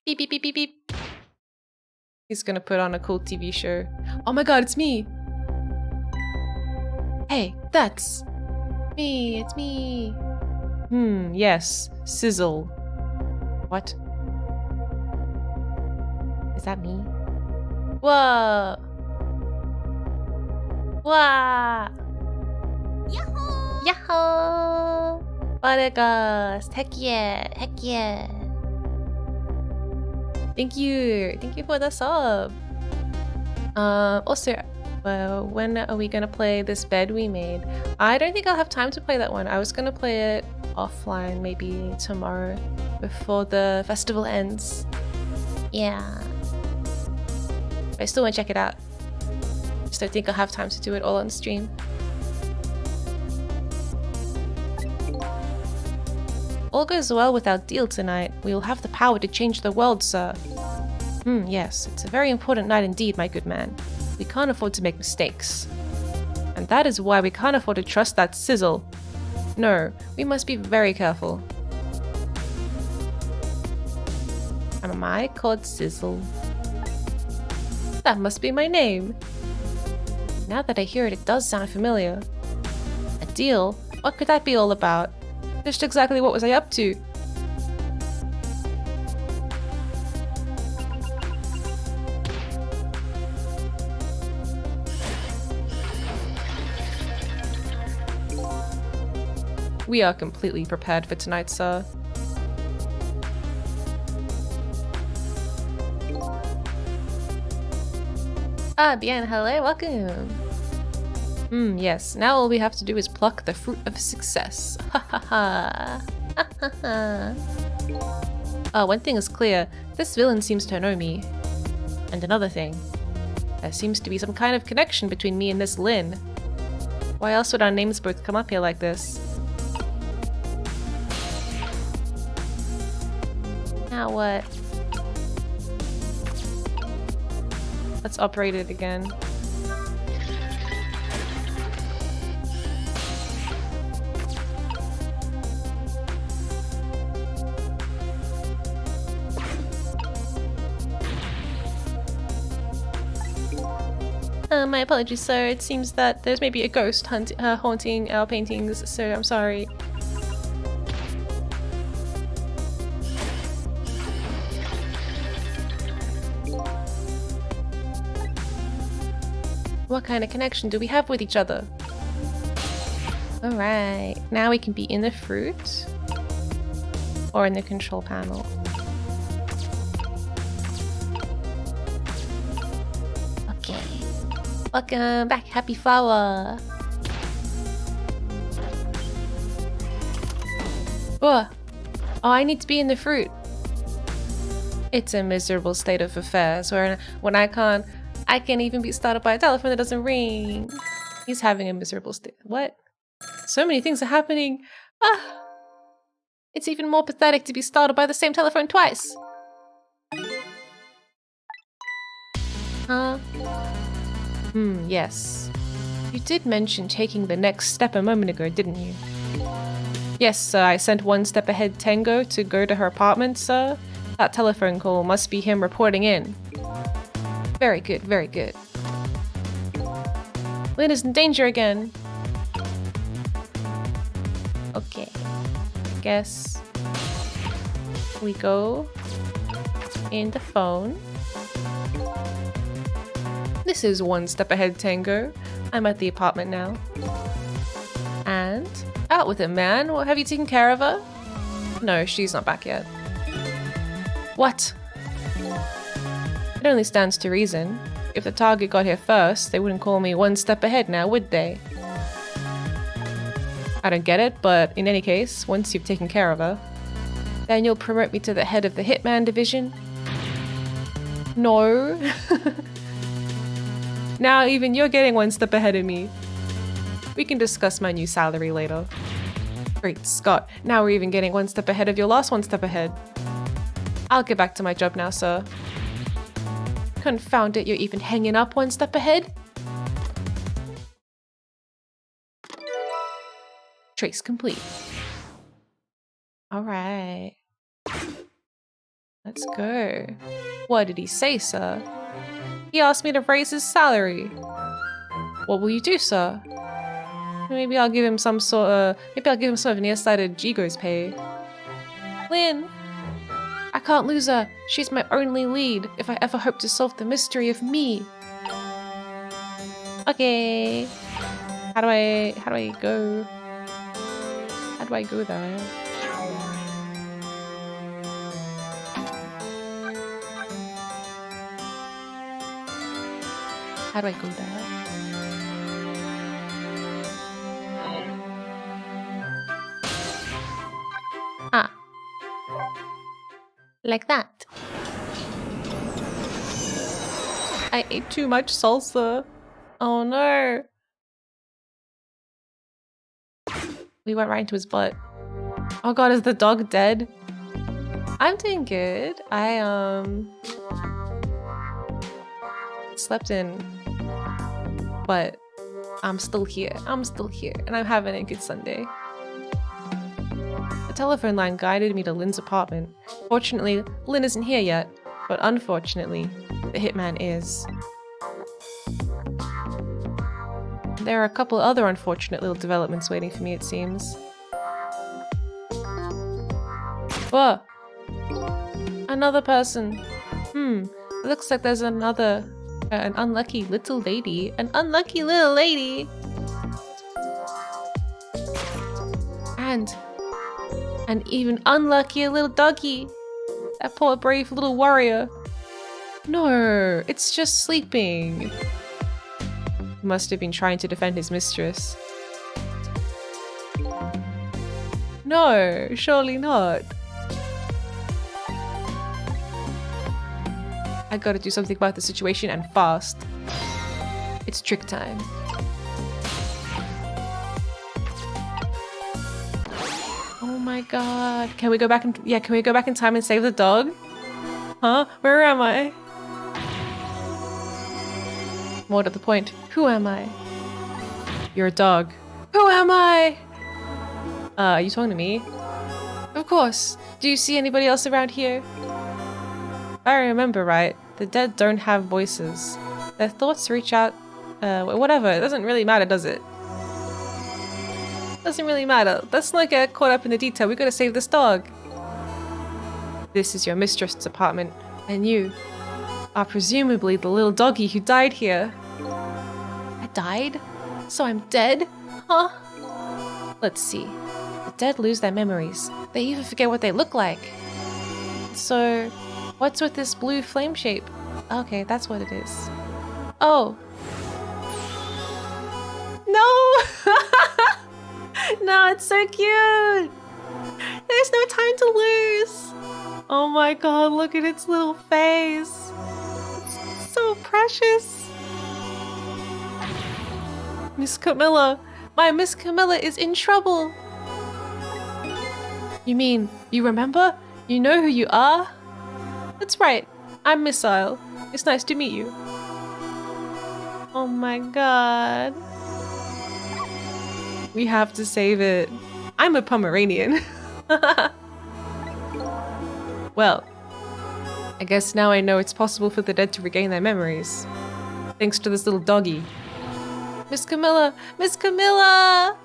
Beep, beep, beep, beep, beep. He's gonna put on a cool TV show. Oh my god, it's me! Hey, that's me, it's me. Yes, sizzle. What? Is that me? Whoa! Whoa! Yahoo! Yahoo! Buttergust! Heck yeah! Heck yeah! Thank you for the sub. Also, when are we gonna play this bed we made? I don't think I'll have time to play that one. I was gonna play it offline, maybe tomorrow, before the festival ends. Yeah. But I still want to check it out. Just don't think I'll have time to do it all on stream. All goes well with our deal tonight. We will have the power to change the world, sir. Yes, it's a very important night indeed, my good man. We can't afford to make mistakes. And that is why we can't afford to trust that sizzle. No, we must be very careful. Am I called Sizzle? That must be my name. Now that I hear it, it does sound familiar. A deal? What could that be all about? Just exactly what was I up to? We are completely prepared for tonight, sir. Bien, hello, welcome. Yes, now all we have to do is pluck the fruit of success. Ha ha ha. Ha ha ha. One thing is clear, this villain seems to know me. And another thing, there seems to be some kind of connection between me and this Lin. Why else would our names both come up here like this? Now what? Let's operate it again. My apologies, sir. It seems that there's maybe a ghost haunting our paintings, so I'm sorry. What kind of connection do we have with each other? Alright, now we can be in the fruit or in the control panel. Okay. Welcome back, happy flower. Oh, I need to be in the fruit. It's a miserable state of affairs where when I can't even be started by a telephone that doesn't ring. He's having a miserable state. What? So many things are happening. It's even more pathetic to be startled by the same telephone twice. Huh? Yes. You did mention taking the next step a moment ago, didn't you? Yes, sir, I sent one step ahead Tango to go to her apartment, sir. That telephone call must be him reporting in. Very good, very good. Lin is in danger again. Okay. Guess we go in the phone. This is one step ahead Tango. I'm at the apartment now. And out with it, man. What, have you taken care of her? No, she's not back yet. What? It only stands to reason. If the target got here first, they wouldn't call me one step ahead now, would they? I don't get it, but in any case, once you've taken care of her, then you'll promote me to the head of the Hitman division? No. Now even you're getting one step ahead of me. We can discuss my new salary later. Great Scott, now we're even getting one step ahead of your last one step ahead. I'll get back to my job now, sir. Confound it, you're even hanging up one step ahead? Trace complete. Alright. Let's go. What did he say, sir? He asked me to raise his salary. What will you do, sir? Maybe I'll give him some sort of nearsighted Jigo's pay. Lin! I can't lose her. She's my only lead if I ever hope to solve the mystery of me. Okay. How do I go? How do I go there? How do I go there? Ah. Like that. I ate too much salsa. Oh no. We went right into his butt. Oh god, is the dog dead? I'm doing good. I slept in, but I'm still here. I'm still here, and I'm having a good Sunday. The telephone line guided me to Lynn's apartment. Fortunately, Lynn isn't here yet, but unfortunately, the hitman is. There are a couple other unfortunate little developments waiting for me, it seems. Whoa! Another person. It looks like there's another... an unlucky little lady. An unlucky little lady! And... an even unluckier little doggy. That poor brave little warrior. No, it's just sleeping. He must have been trying to defend his mistress. No, surely not. I gotta do something about the situation and fast. It's trick time. Oh my god. Can we go back and can we go back in time and save the dog? Huh? Where am I? More to the point, who am I? You're a dog. Who am I? Are you talking to me? Of course. Do you see anybody else around here? If I remember right, the dead don't have voices. Their thoughts reach out, whatever, it doesn't really matter, does it? Doesn't really matter. Let's not get caught up in the detail, we gotta save this dog. This is your mistress's apartment, and you are presumably the little doggy who died here. I died? So I'm dead? Huh? Let's see. The dead lose their memories. They even forget what they look like. So... what's with this blue flame shape? Okay, that's what it is. Oh. No! No, it's so cute! There's no time to lose! Oh my god, look at its little face! It's so precious! Miss Camilla! My Miss Camilla is in trouble! You mean, you remember? You know who you are? That's right, I'm Missile. It's nice to meet you. Oh my god. We have to save it. I'm a Pomeranian. Well, I guess now I know it's possible for the dead to regain their memories. Thanks to this little doggy. Miss Camilla! Miss Camilla!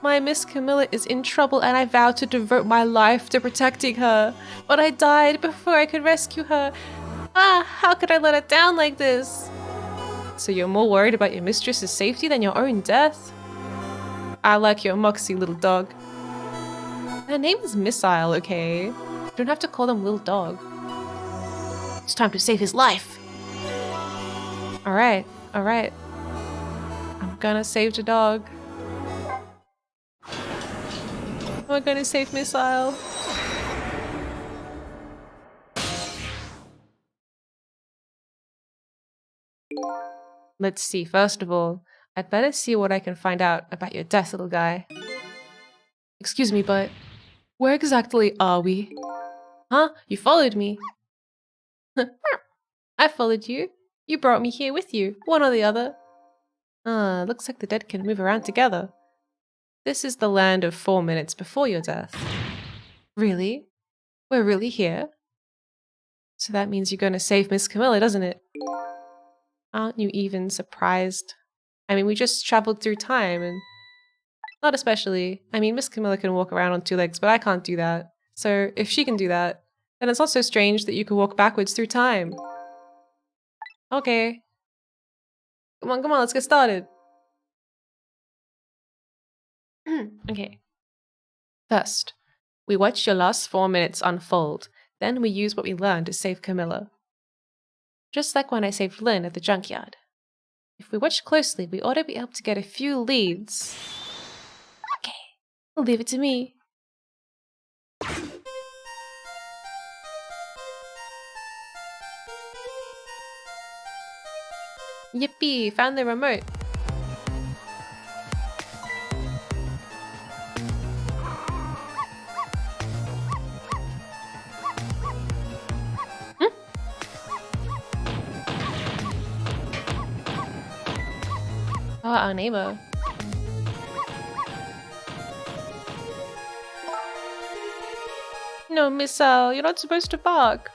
My Miss Camilla is in trouble and I vow to devote my life to protecting her. But I died before I could rescue her. Ah, how could I let her down like this? So you're more worried about your mistress's safety than your own death? I like your moxie, little dog. Her name is Missile, okay? You don't have to call them little dog. It's time to save his life. Alright, alright. I'm gonna save the dog. We're gonna save Missile. Let's see, first of all, I'd better see what I can find out about your death, little guy. Excuse me, but where exactly are we? Huh? You followed me? I followed you. You brought me here with you, one or the other. Looks like the dead can move around together. This is the land of 4 minutes before your death. Really? We're really here? So that means you're gonna save Miss Camilla, doesn't it? Aren't you even surprised? I mean, we just traveled through time and... not especially. I mean, Miss Camilla can walk around on 2 legs, but I can't do that. So if she can do that, then it's not so strange that you could walk backwards through time. Okay. Come on, let's get started. Okay. First, we watch your last 4 minutes unfold, then we use what we learned to save Camilla. Just like when I saved Lynn at the junkyard. If we watch closely, we ought to be able to get a few leads. Okay, leave it to me. Yippee, found the remote. Oh, our neighbor. No, Miss Al, you're not supposed to bark.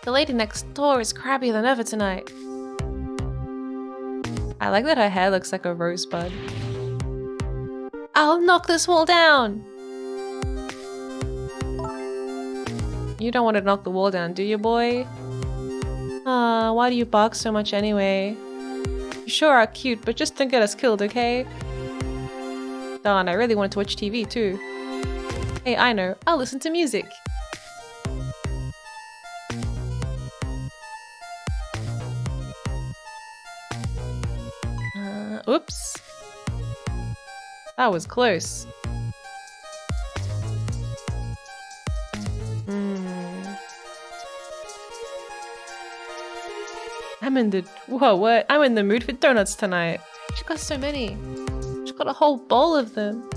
The lady next door is crabbier than ever tonight. I like that her hair looks like a rosebud. I'll knock this wall down! You don't want to knock the wall down, do you, boy? Why do you bark so much anyway? You sure are cute, but just don't get us killed, okay? Darn, I really wanted to watch TV too. Hey, I know, I'll listen to music. Oops. That was close. I'm in the... Whoa, what? I'm in the mood for donuts tonight. She's got so many. She's got a whole bowl of them.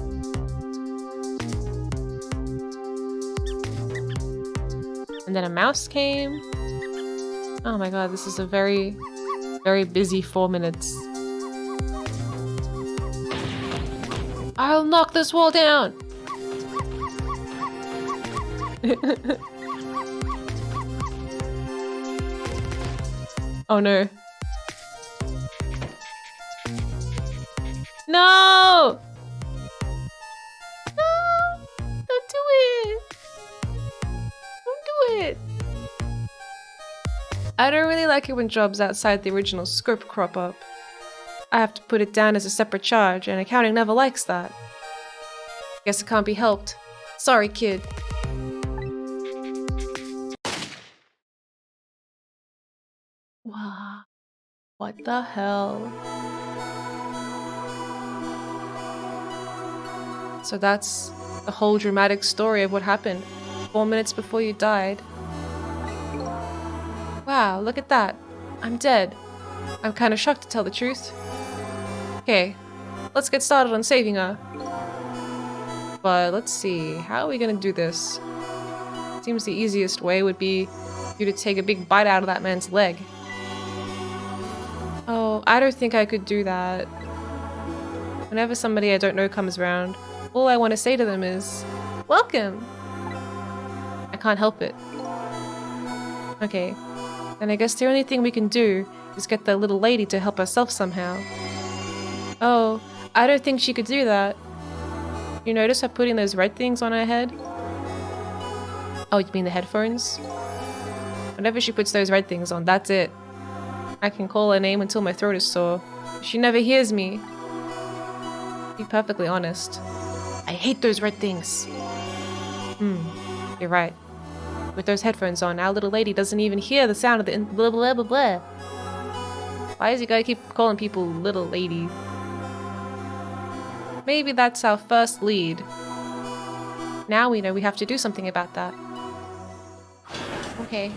And then a mouse came. Oh my god, this is a very, very busy 4 minutes. I'll knock this wall down! Oh no. No! No! Don't do it! Don't do it! I don't really like it when jobs outside the original scope crop up. I have to put it down as a separate charge, and accounting never likes that. Guess it can't be helped. Sorry, kid. Wow. What the hell? So that's the whole dramatic story of what happened 4 minutes before you died. Wow, look at that. I'm dead. I'm kind of shocked to tell the truth. Okay, let's get started on saving her. But let's see, how are we gonna do this? Seems the easiest way would be you to take a big bite out of that man's leg. Oh, I don't think I could do that. Whenever somebody I don't know comes around, all I want to say to them is, welcome! I can't help it. Okay, then I guess the only thing we can do is get the little lady to help herself somehow. Oh, I don't think she could do that. You notice her putting those red things on her head? Oh, you mean the headphones? Whenever she puts those red things on, that's it. I can call her name until my throat is sore. She never hears me. To be perfectly honest, I hate those red things. You're right. With those headphones on, our little lady doesn't even hear the sound of the blah blah blah blah. Why is he gotta keep calling people little lady? Maybe that's our first lead. Now we know we have to do something about that. Okay.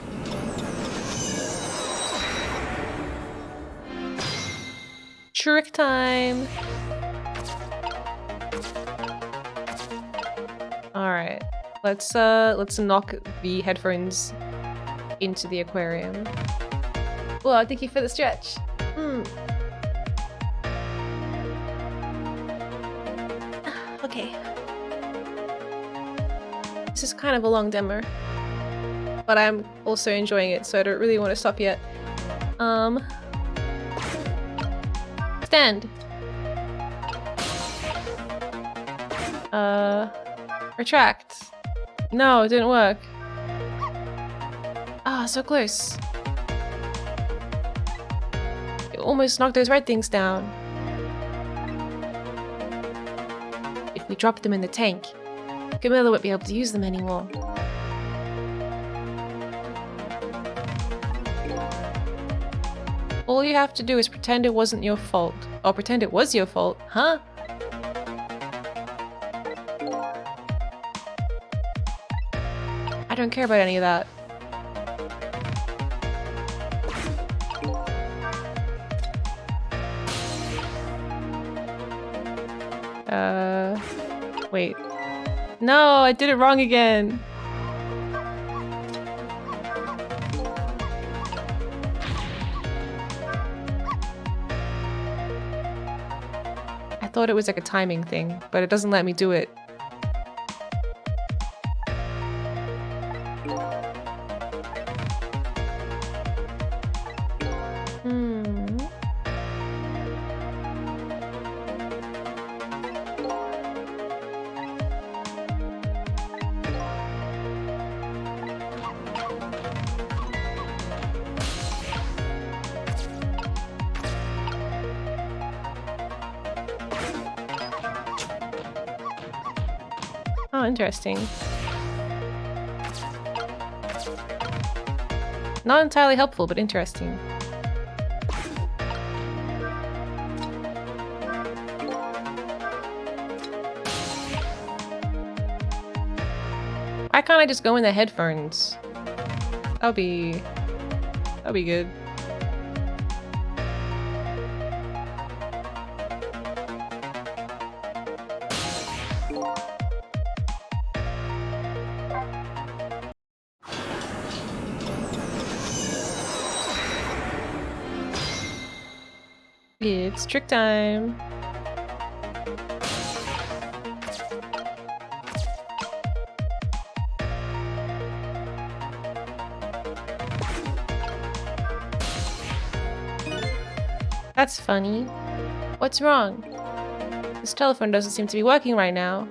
Trick time! Alright. Let's knock the headphones into the aquarium. Well, thank you for the stretch. Okay. This is kind of a long demo, but I'm also enjoying it, so I don't really want to stop yet. Stand. Retract. No, it didn't work. Ah, so close. You almost knocked those red things down. If we drop them in the tank, Camilla won't be able to use them anymore. All you have to do is pretend it wasn't your fault. Or pretend it was your fault, huh? I don't care about any of that. Wait. No, I did it wrong again. thought it was like a timing thing, but it doesn't let me do it. Oh, interesting. Not entirely helpful, but interesting. Why can't I just go in the headphones? That'll be good. It's trick time. That's funny. What's wrong? This telephone doesn't seem to be working right now.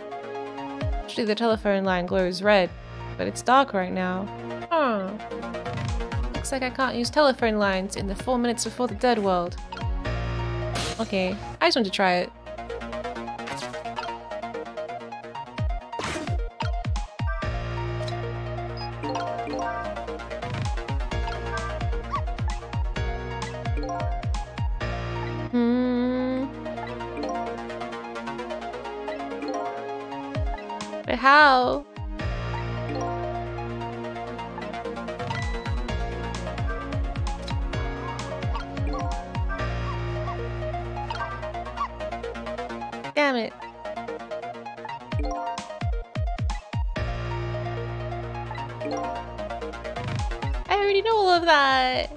Actually, the telephone line glows red, but it's dark right now. Huh. Looks like I can't use telephone lines in the 4 minutes before the dead world. Okay, I just want to try it. But how? Damn it. I already know all of that.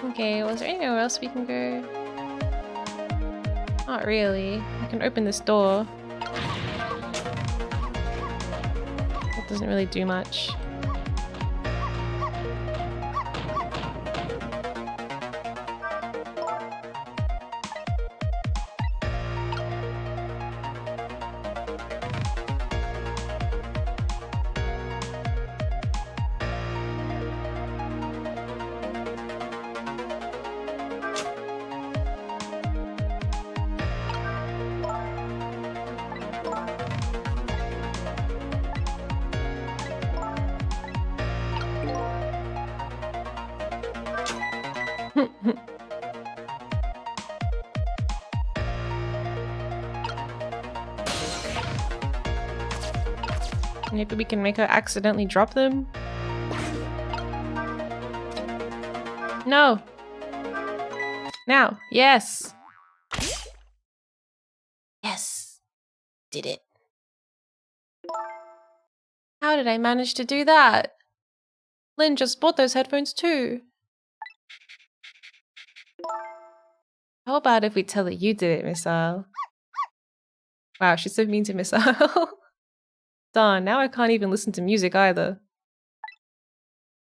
Okay, was there anywhere else we can go? Not really. I can open this door. That doesn't really do much. Maybe we can make her accidentally drop them? No! Now! Yes! Yes! Did it. How did I manage to do that? Lynn just bought those headphones too. How about if we tell her you did it, Missile? Wow, she's so mean to Missile. Darn, now I can't even listen to music either.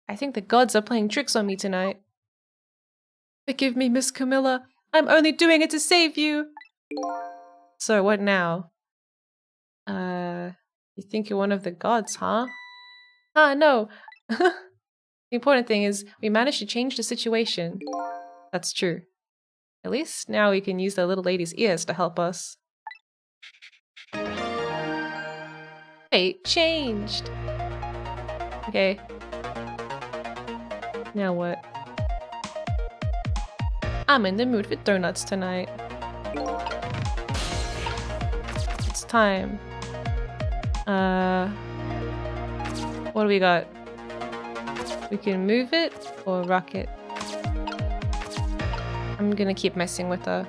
I think the gods are playing tricks on me tonight. Forgive me, Miss Camilla. I'm only doing it to save you. So what now? You think you're one of the gods, huh? Ah, no. The important thing is we managed to change the situation. That's true. At least now we can use the little lady's ears to help us. Fate changed. Okay. Now what? I'm in the mood for donuts tonight. It's time. What do we got? We can move it or rock it. I'm gonna keep messing with her.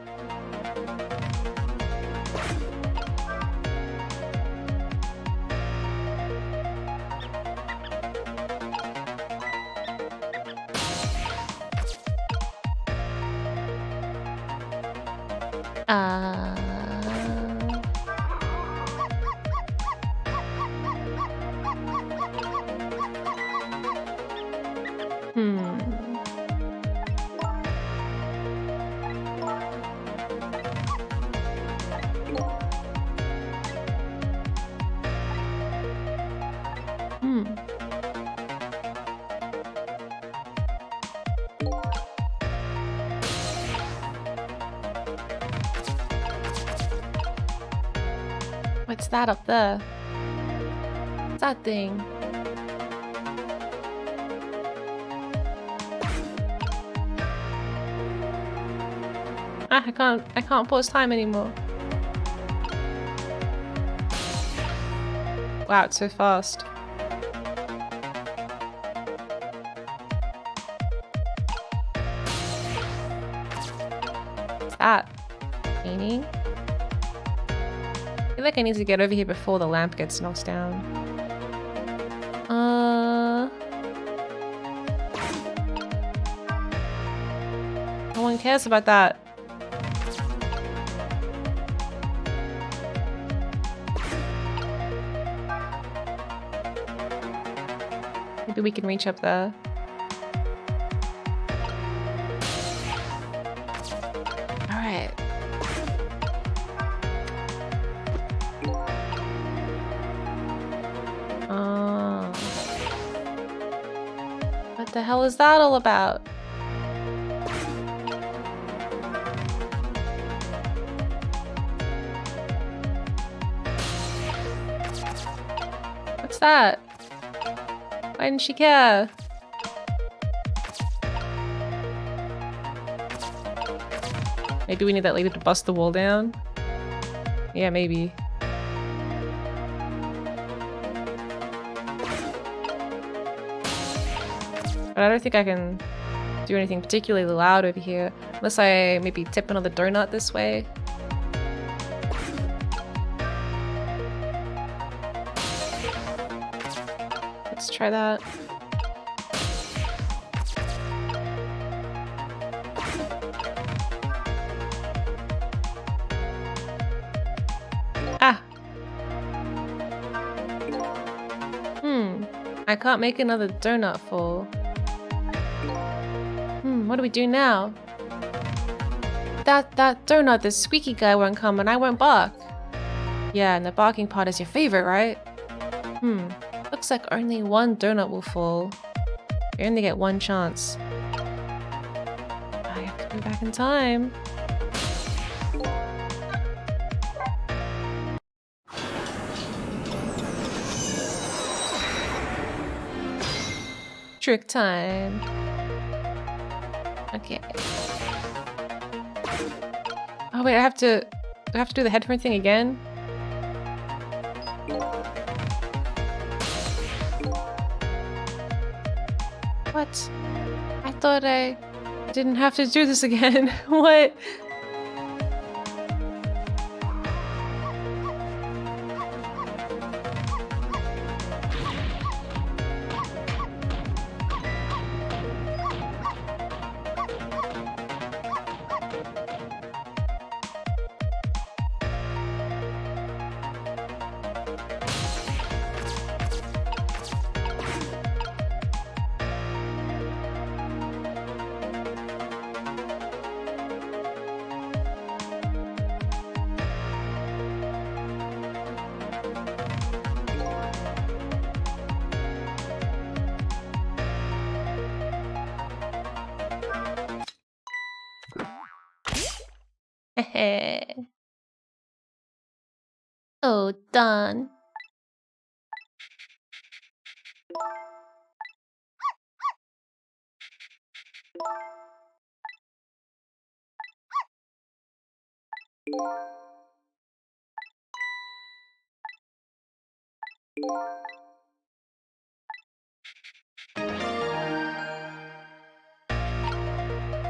What's that up there? What's that thing? Ah, I can't pause time anymore. Wow, it's so fast. What's that? Painting? I feel like I need to get over here before the lamp gets knocked down. No one cares about that. Maybe we can reach up there. Alright. What the hell is that all about? What's that? Why didn't she care? Maybe we need that lady to bust the wall down? Yeah, maybe. But I don't think I can do anything particularly loud over here. Unless I maybe tip another donut this way. Let's try that. Ah! I can't make another donut fall. What do we do now? That donut, the squeaky guy won't come and I won't bark. Yeah, and the barking part is your favorite, right? Looks like only one donut will fall. You only get one chance. I have to go back in time. Trick time. Okay. Oh wait, do I have to do the headphone thing again? What? I thought I didn't have to do this again. What? Oh, done.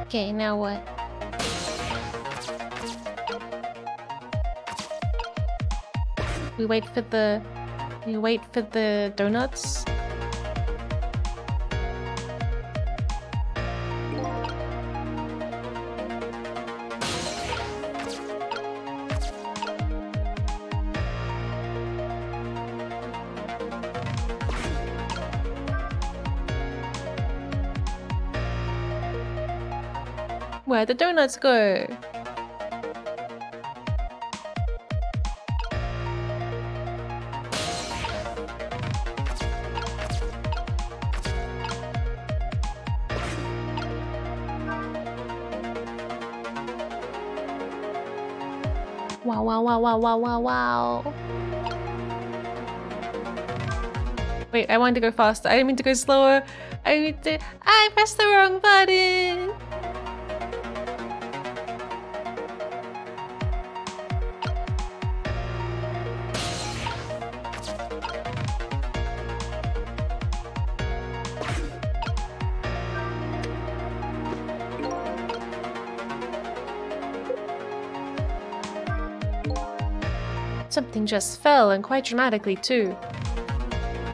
Okay, now what? We wait for the donuts. Where'd the donuts go? Wow, wow, wow, wow, wow, wow, wow. Wait, I wanted to go faster. I didn't mean to go slower. I pressed the wrong button. Something just fell, and quite dramatically too.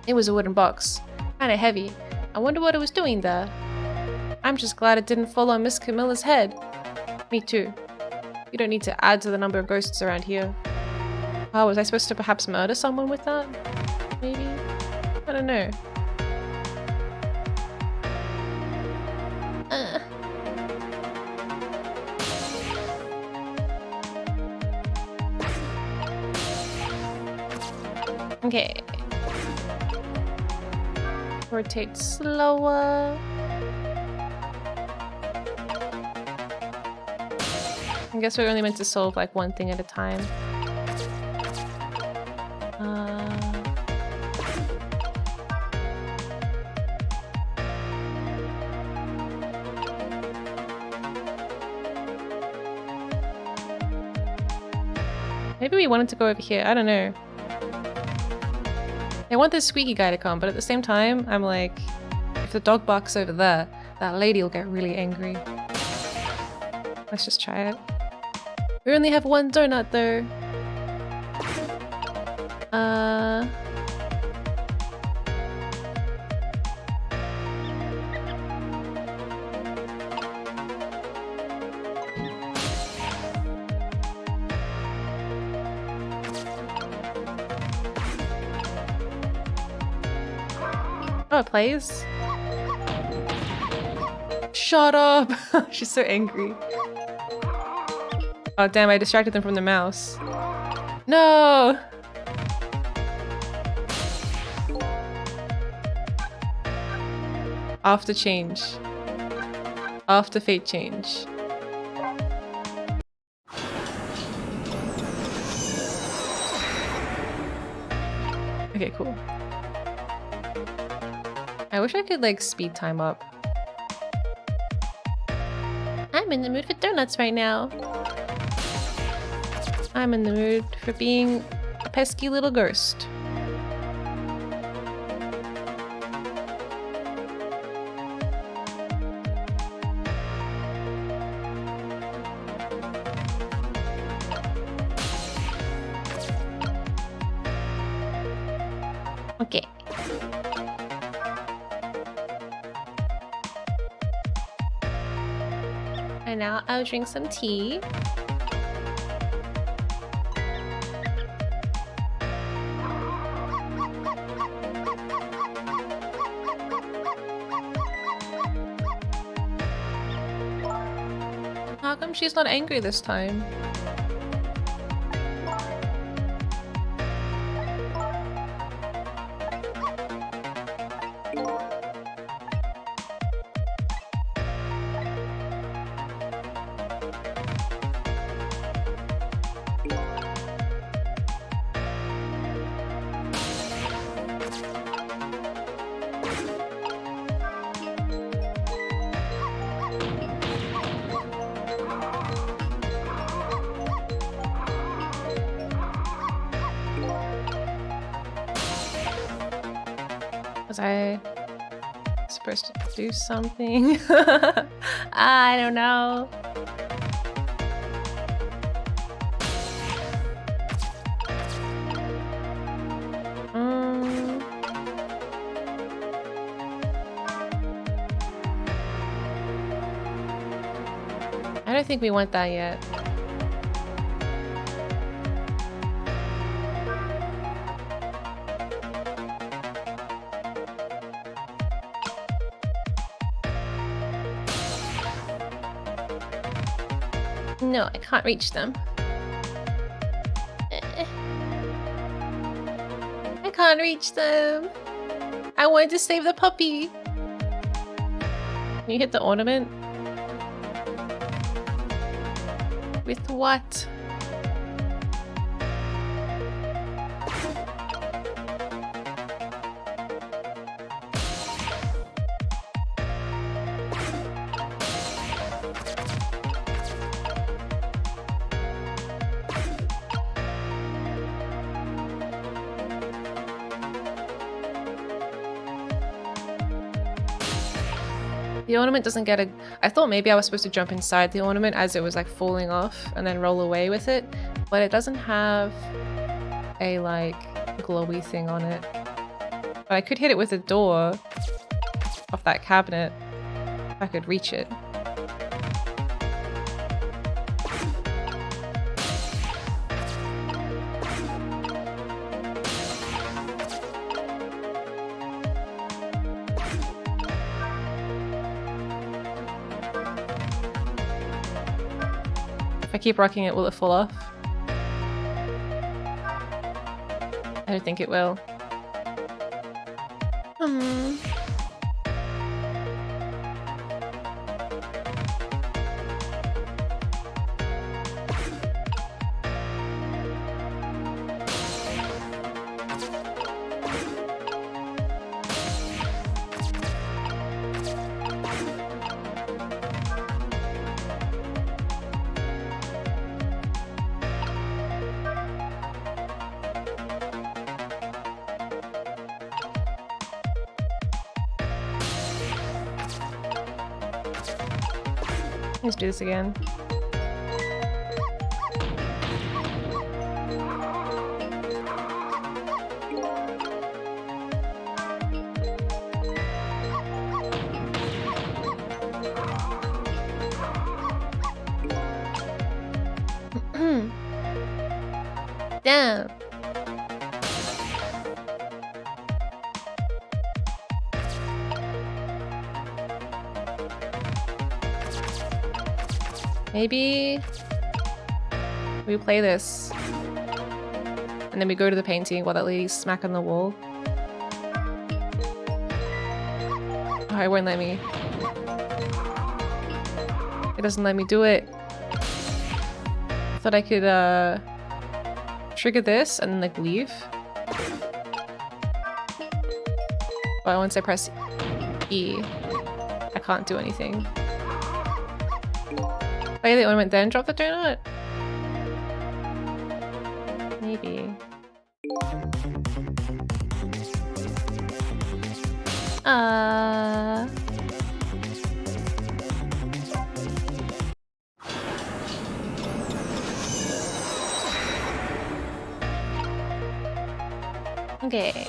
It was a wooden box, kinda heavy. I wonder what it was doing there. I'm just glad it didn't fall on Miss Camilla's head. Me too. You don't need to add to the number of ghosts around here. Oh, was I supposed to perhaps murder someone with that? Maybe? I don't know. Okay. Rotate slower. I guess we're only meant to solve like one thing at a time. Maybe we wanted to go over here. I don't know. I want this squeaky guy to come, but at the same time, I'm like, if the dog barks over there, that lady will get really angry. Let's just try it. We only have one donut though. Oh, it plays. Shut up! She's so angry. Oh damn, I distracted them from the mouse. No! After change. After fate change. Okay, cool. I wish I could like speed time up. I'm in the mood for donuts right now. I'm in the mood for being a pesky little ghost. Okay. And now I'll drink some tea. How come she's not angry this time? Was I supposed to do something? I don't know. I don't think we want that yet. No, I can't reach them. I can't reach them. I wanted to save the puppy. Can you hit the ornament? With what? The ornament doesn't get a... I thought maybe I was supposed to jump inside the ornament as it was like falling off and then roll away with it, but it doesn't have a like glowy thing on it. But I could hit it with a door off that cabinet if I could reach it. If I keep rocking it, will it fall off? I don't think it will. Let's do this again. Damn. Maybe we play this and then we go to the painting while that lady's smacking the wall. Oh, it won't let me. It doesn't let me do it. I thought I could trigger this and then like leave. But once I press E, I can't do anything. Play the ornament then drop the donut? Maybe. Okay.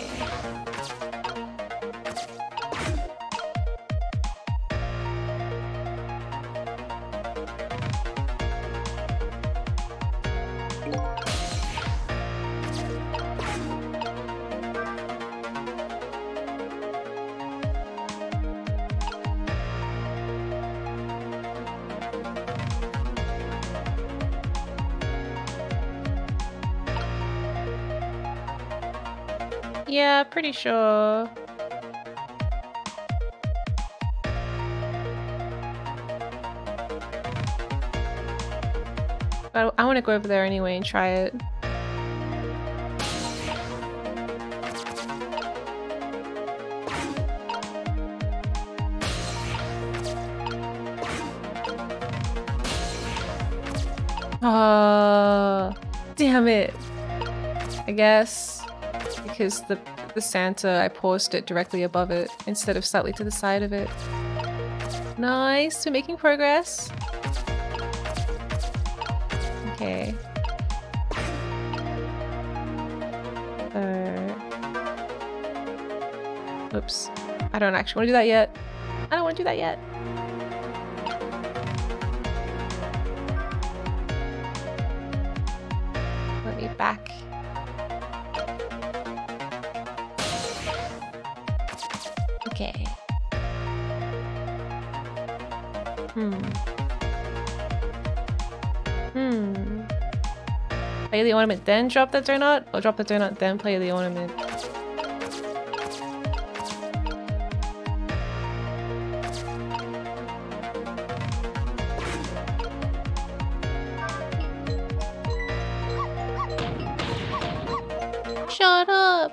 Yeah, pretty sure. But I want to go over there anyway and try it. Damn it. I guess because the Santa, I paused it directly above it instead of slightly to the side of it. Nice, we're making progress. Okay. Oops. I don't actually want to do that yet. I don't want to do that yet. Let me back. Okay. Play the ornament, then drop the donut? Or drop the donut, then play the ornament? Shut up!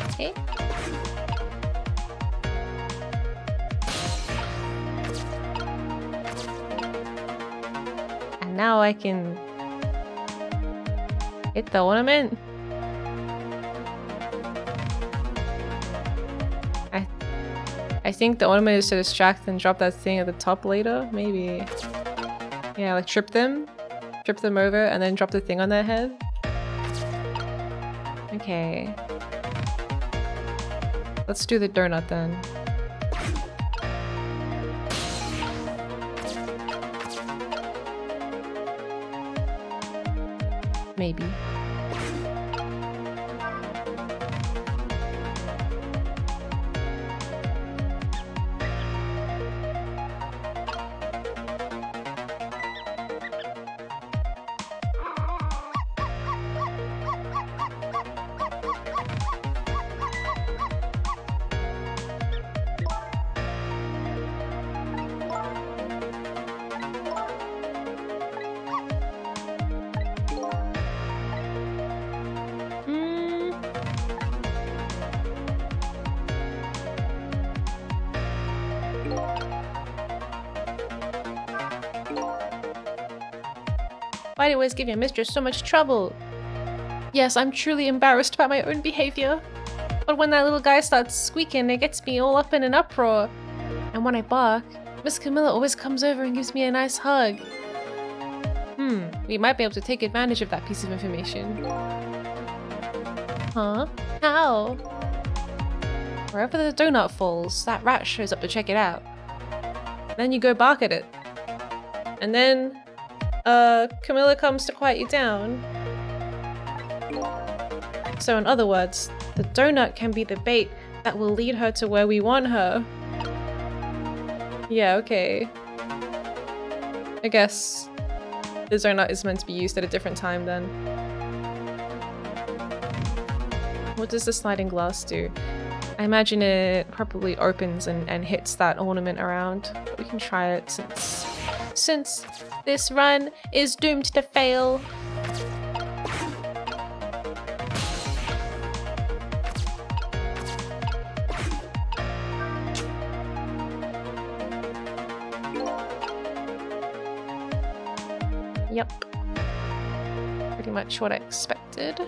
Okay. And now I can hit the ornament. I think the ornament is to distract and drop that thing at the top later, maybe. Yeah, like trip them over, and then drop the thing on their head. Okay. Let's do the donut then. Maybe. Why do you always give your mistress so much trouble? Yes, I'm truly embarrassed about my own behavior. But when that little guy starts squeaking, it gets me all up in an uproar. And when I bark, Miss Camilla always comes over and gives me a nice hug. We might be able to take advantage of that piece of information. Huh? How? Wherever the donut falls, that rat shows up to check it out. Then you go bark at it. And then Camilla comes to quiet you down. So in other words, the donut can be the bait that will lead her to where we want her. Yeah, okay. I guess the donut is meant to be used at a different time then. What does the sliding glass do? I imagine it probably opens and hits that ornament around. But we can try it since this run is doomed to fail. Yep. Pretty much what I expected.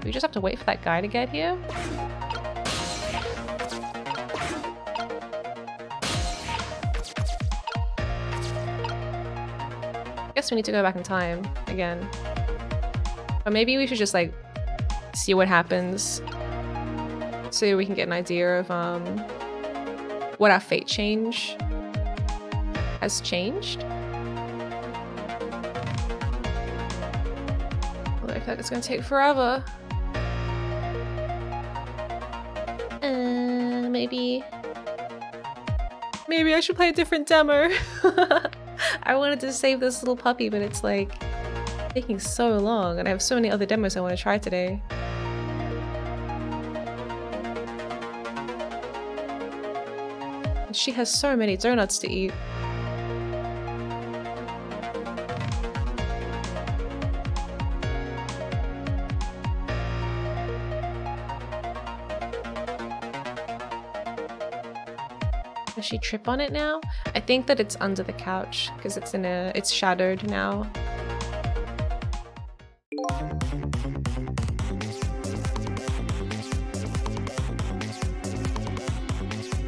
We just have to wait for that guy to get here. Guess we need to go back in time again. Or maybe we should just like see what happens so we can get an idea of what our fate change has changed. Although I feel like it's gonna take forever. Maybe I should play a different demo. I wanted to save this little puppy, but it's like taking so long, and I have so many other demos I want to try today. She has so many donuts to eat. Does she trip on it now? I think that it's under the couch because it's shadowed now.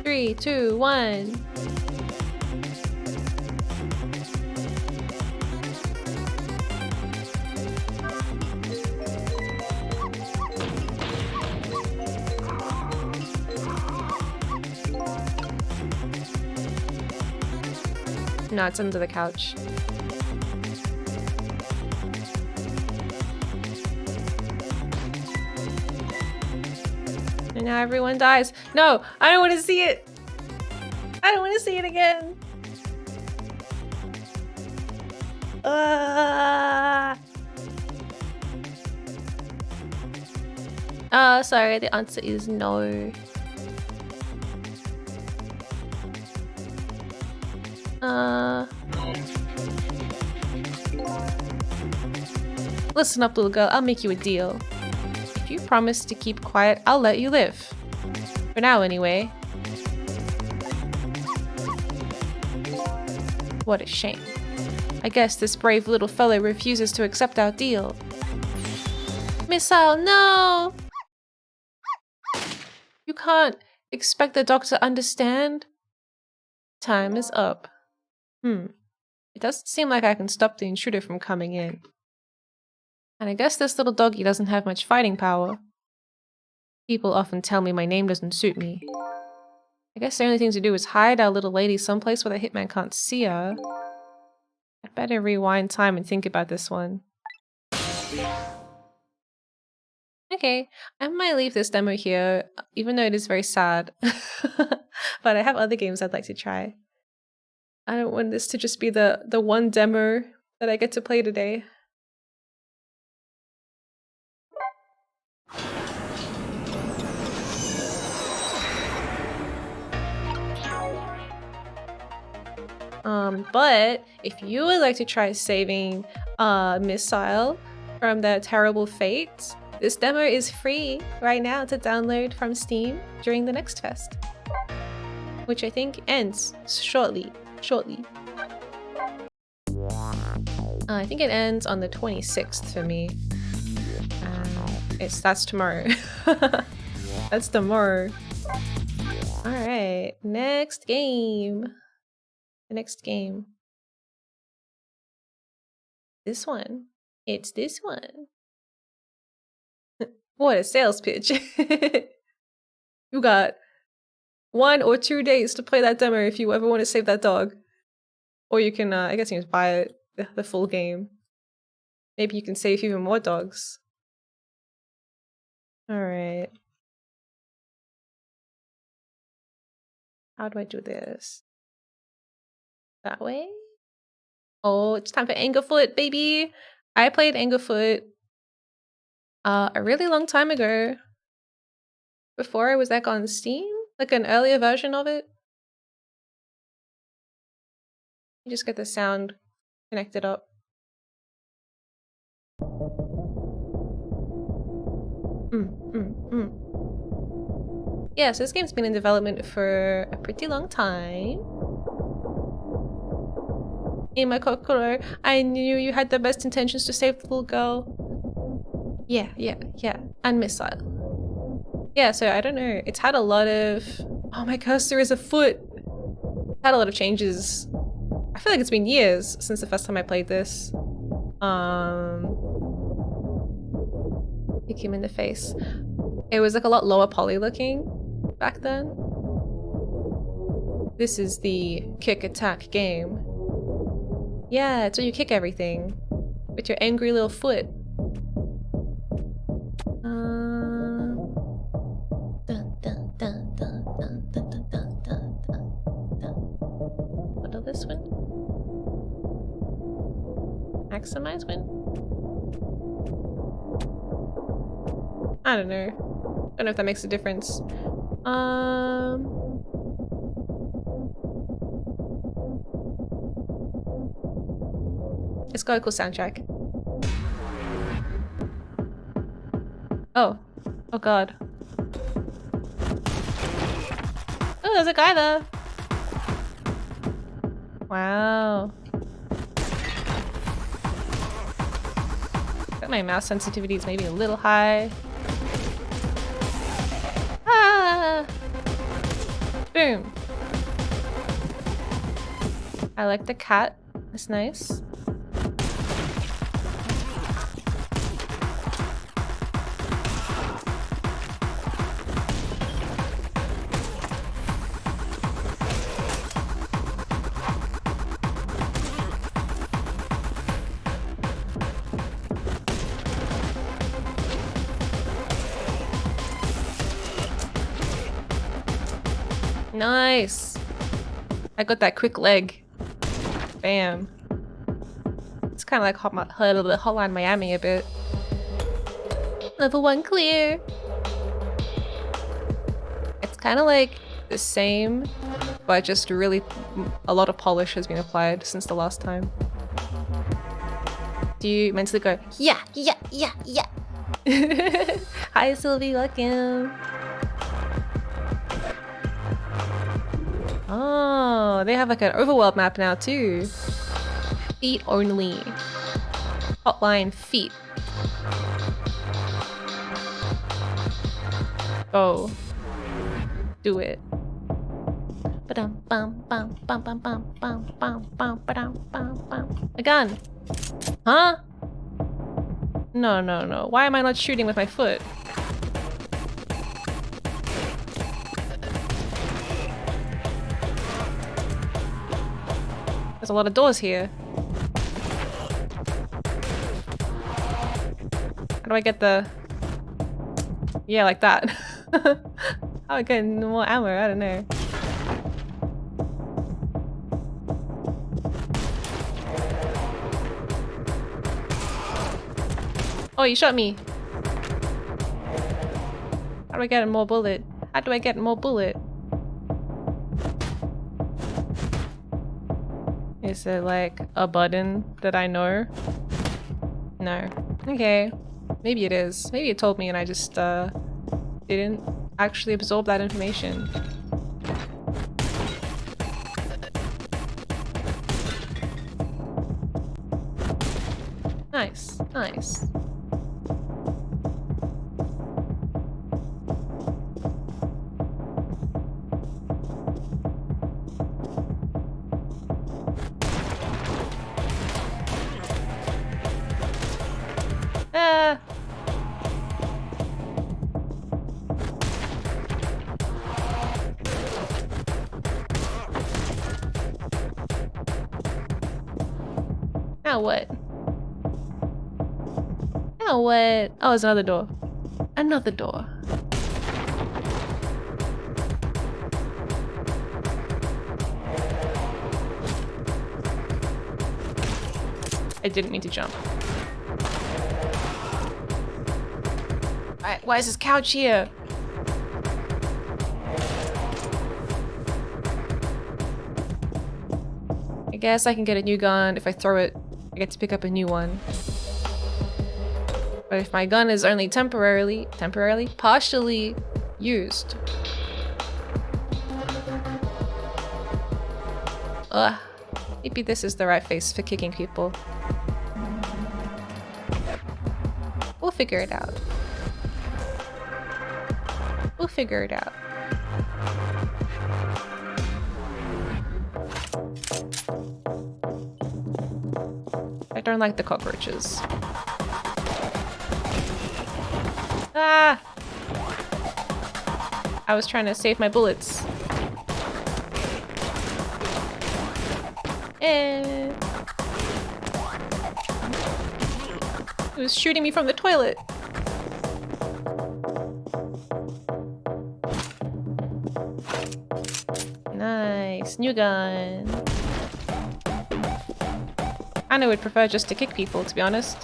Three, two, one. No, it's under the couch. And now everyone dies. No, I don't want to see it. I don't want to see it again. Sorry, the answer is no. Listen up, little girl, I'll make you a deal. If you promise to keep quiet, I'll let you live. For now, anyway. What a shame. I guess this brave little fellow refuses to accept our deal. Missile, no! You can't expect the dog to understand. Time is up. It doesn't seem like I can stop the intruder from coming in. And I guess this little doggy doesn't have much fighting power. People often tell me my name doesn't suit me. I guess the only thing to do is hide our little lady someplace where the hitman can't see her. I'd better rewind time and think about this one. Okay, I might leave this demo here, even though it is very sad. But I have other games I'd like to try. I don't want this to just be the one demo that I get to play today. But if you would like to try saving Missile from their terrible fate, this demo is free right now to download from Steam during the next fest, which I think ends shortly. I think it ends on the 26th for me. That's tomorrow. That's tomorrow. All right, next game. The next game. This one. It's this one. What a sales pitch. You got 1 or 2 days to play that demo if you ever want to save that dog. Or you can, I guess you can buy it, the full game. Maybe you can save even more dogs. Alright. How do I do this? That way? Oh, it's time for Angerfoot, baby! I played Angerfoot a really long time ago. Before it was like on Steam? Like an earlier version of it. You just get the sound connected up. Yeah, so this game's been in development for a pretty long time. In my kokoro, I knew you had the best intentions to save the little girl. Yeah. And Missile. Yeah, so I don't know. It's had a lot of... Oh, my cursor is a foot! It's had a lot of changes. I feel like it's been years since the first time I played this. Kick him in the face. It was like a lot lower poly looking back then. This is the kick attack game. Yeah, it's where you kick everything with your angry little foot. What of this one? Maximize win? I don't know. I don't know if that makes a difference. It's got a cool soundtrack. Oh. Oh god. Oh, there's a guy there. Wow. I think my mouse sensitivity is maybe a little high. Ah! Boom. I like the cat. It's nice. Nice. I got that quick leg. Bam. It's kind of like Hotline Miami a bit. Level 1 clear. It's kind of like the same, but just really a lot of polish has been applied since the last time. Do you mentally go, yeah, yeah, yeah, yeah? Hi, Sylvie, welcome. Oh, they have like an overworld map now too. Feet only. Hotline feet. Go. Do it. A gun. Huh? No, no, no. Why am I not shooting with my foot? There's a lot of doors here. How do I get the... Yeah, like that. How do I get more ammo? I don't know. Oh, you shot me. How do I get more bullet? How do I get more bullet? Is it like a button that I know? No. Okay. Maybe it is. Maybe it told me and I just didn't actually absorb that information. Nice. Nice. Ah. Now what? Now what? Oh, there's another door. Another door. I didn't mean to jump. Why is this couch here? I guess I can get a new gun. If I throw it, I get to pick up a new one. But if my gun is only partially used. Ugh. Maybe this is the right face for kicking people. We'll figure it out. We'll figure it out. I don't like the cockroaches. Ah! I was trying to save my bullets. It was shooting me from the toilet. Nice. New gun. I would prefer just to kick people, to be honest.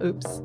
Oops.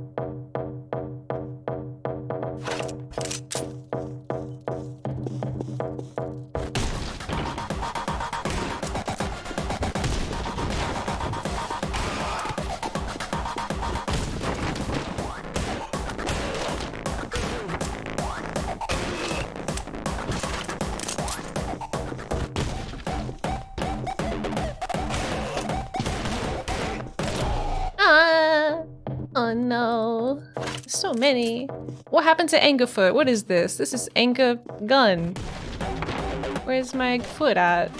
Oh no. So many. What happened to anger foot? What is this? This is anger gun. Where's my foot at?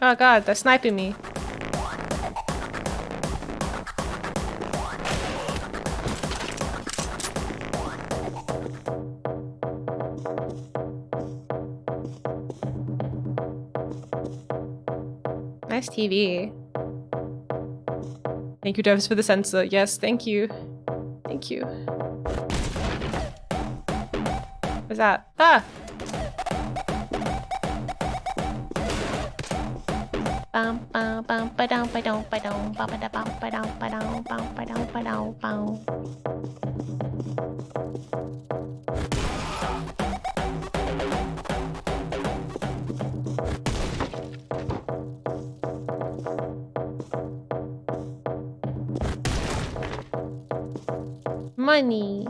Oh god, they're sniping me. Nice TV. Thank you, devs, for the sensor. Yes, thank you. Thank you. What's that? Ah! Money.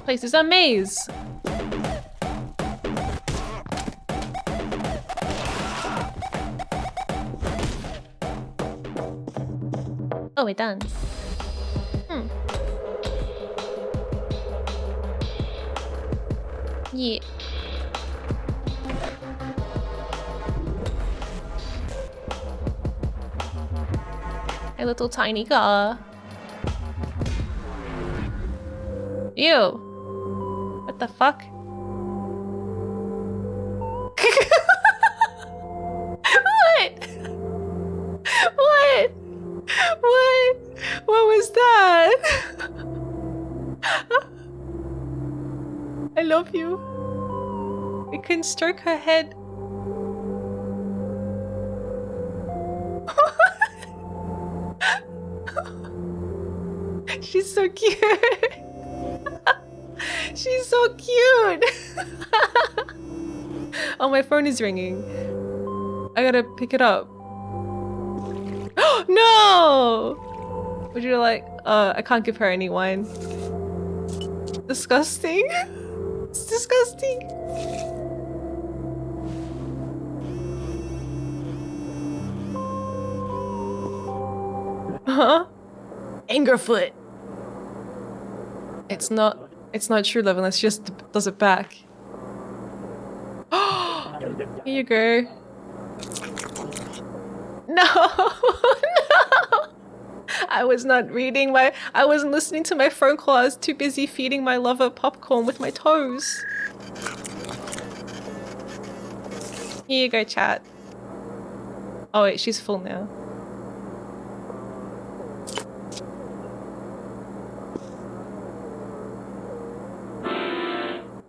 Place is a maze. Oh, we're done. Yeah. A little tiny car. Ew. What the fuck? What? What? What? What was that? I love you. I couldn't stroke her head. She's so cute. She's so cute. Oh, my phone is ringing. I gotta pick it up. No! Would you like... I can't give her any wine. Disgusting. It's disgusting. Huh? Angerfoot. It's not true love unless she just does it back. Here you go. No. No. I wasn't listening to my phone call. I was too busy feeding my lover popcorn with my toes. Here you go, chat. Oh wait, she's full now.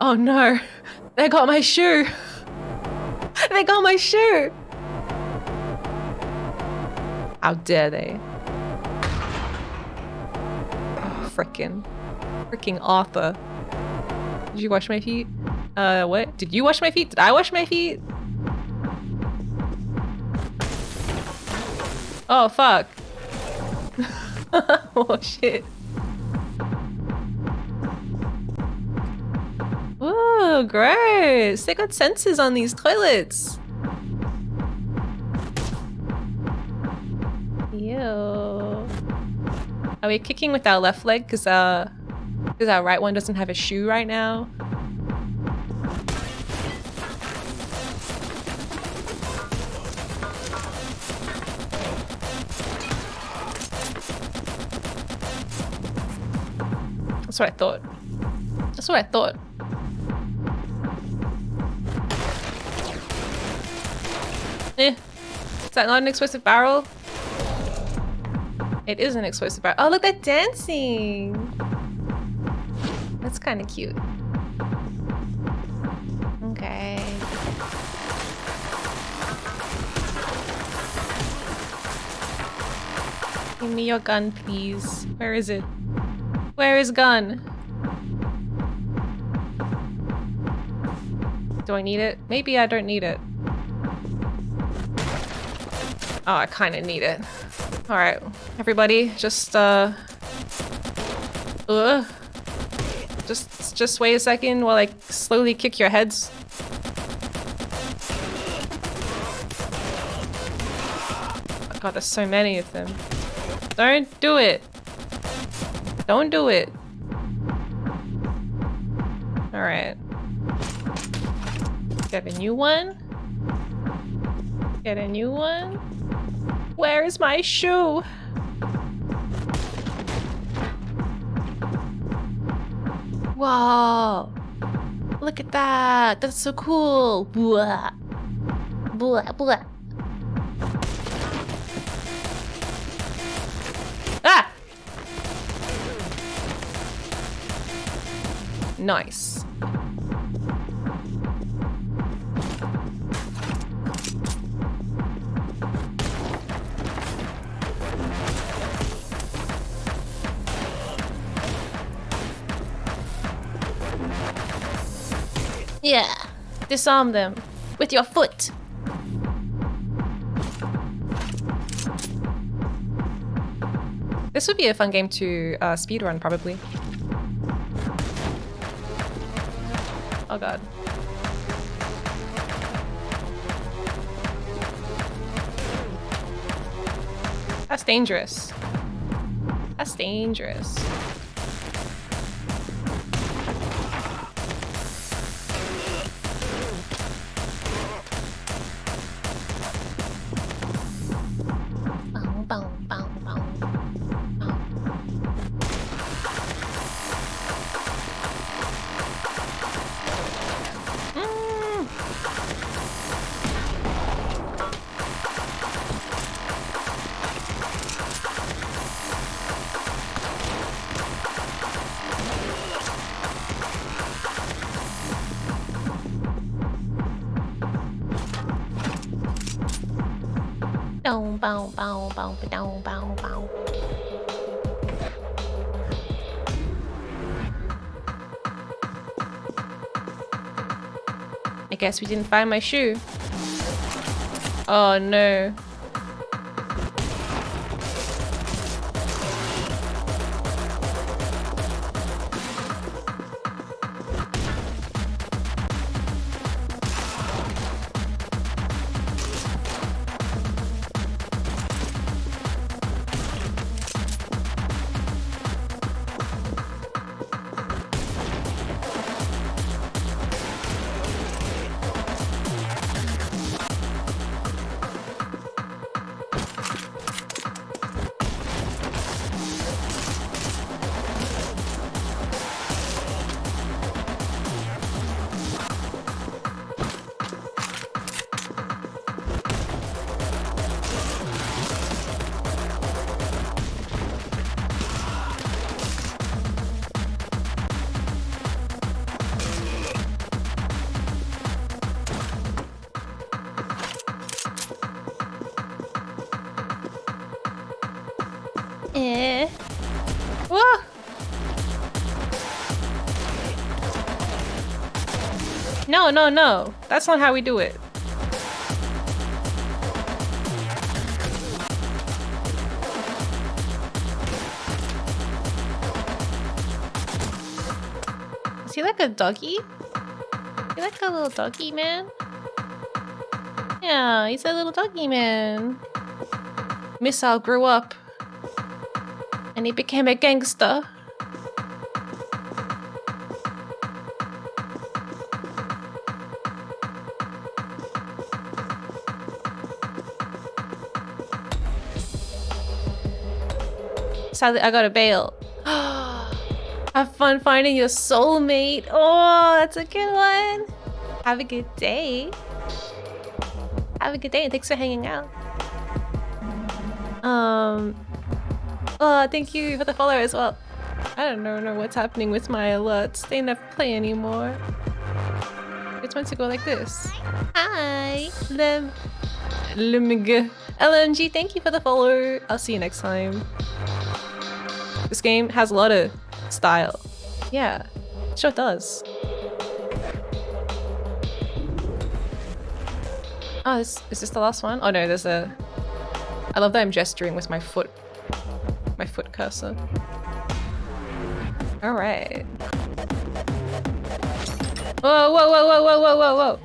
Oh no, they got my shoe. They got my shoe. How dare they? Oh, frickin' Arthur. Did you wash my feet? What? Did you wash my feet? Did I wash my feet? Oh, fuck. Oh, shit. Oh, gross. They got sensors on these toilets. Ew. Are we kicking with our left leg because our right one doesn't have a shoe right now? That's what I thought. That's what I thought. Eh. Is that not an explosive barrel? It is an explosive barrel. Oh, look, they're dancing. That's kind of cute. Okay. Give me your gun, please. Where is it? Where is gun? Do I need it? Maybe I don't need it. Oh, I kind of need it. All right, everybody, just wait a second while I slowly kick your heads. God, there's so many of them. Don't do it. Don't do it. Alright. Get a new one. Get a new one. Where is my shoe? Whoa. Look at that. That's so cool. Blah. Blah, blah. Ah! Nice. Yeah, disarm them with your foot. This would be a fun game to speedrun, probably. Oh god. That's dangerous. That's dangerous. Bow, bow, bow, bow, bow, bow. I guess we didn't find my shoe. Oh no. Whoa! No, no, no. That's not how we do it. Is he like a doggy? Is he like a little doggy man? Yeah, he's a little doggy man. Missile grew up. And he became a gangster. Sadly, I gotta bail. Have fun finding your soulmate. Oh, that's a good one. Have a good day. Have a good day and thanks for hanging out. Oh, thank you for the follow as well. I don't know what's happening with my alerts. They never play anymore. It's meant to go like this. Hi, LMG, thank you for the follow. I'll see you next time. This game has a lot of style. Yeah, it sure does. Oh, is this the last one? Oh no, there's a... I love that I'm gesturing with my foot cursor. All right. Whoa, whoa, whoa, whoa, whoa, whoa, whoa, whoa.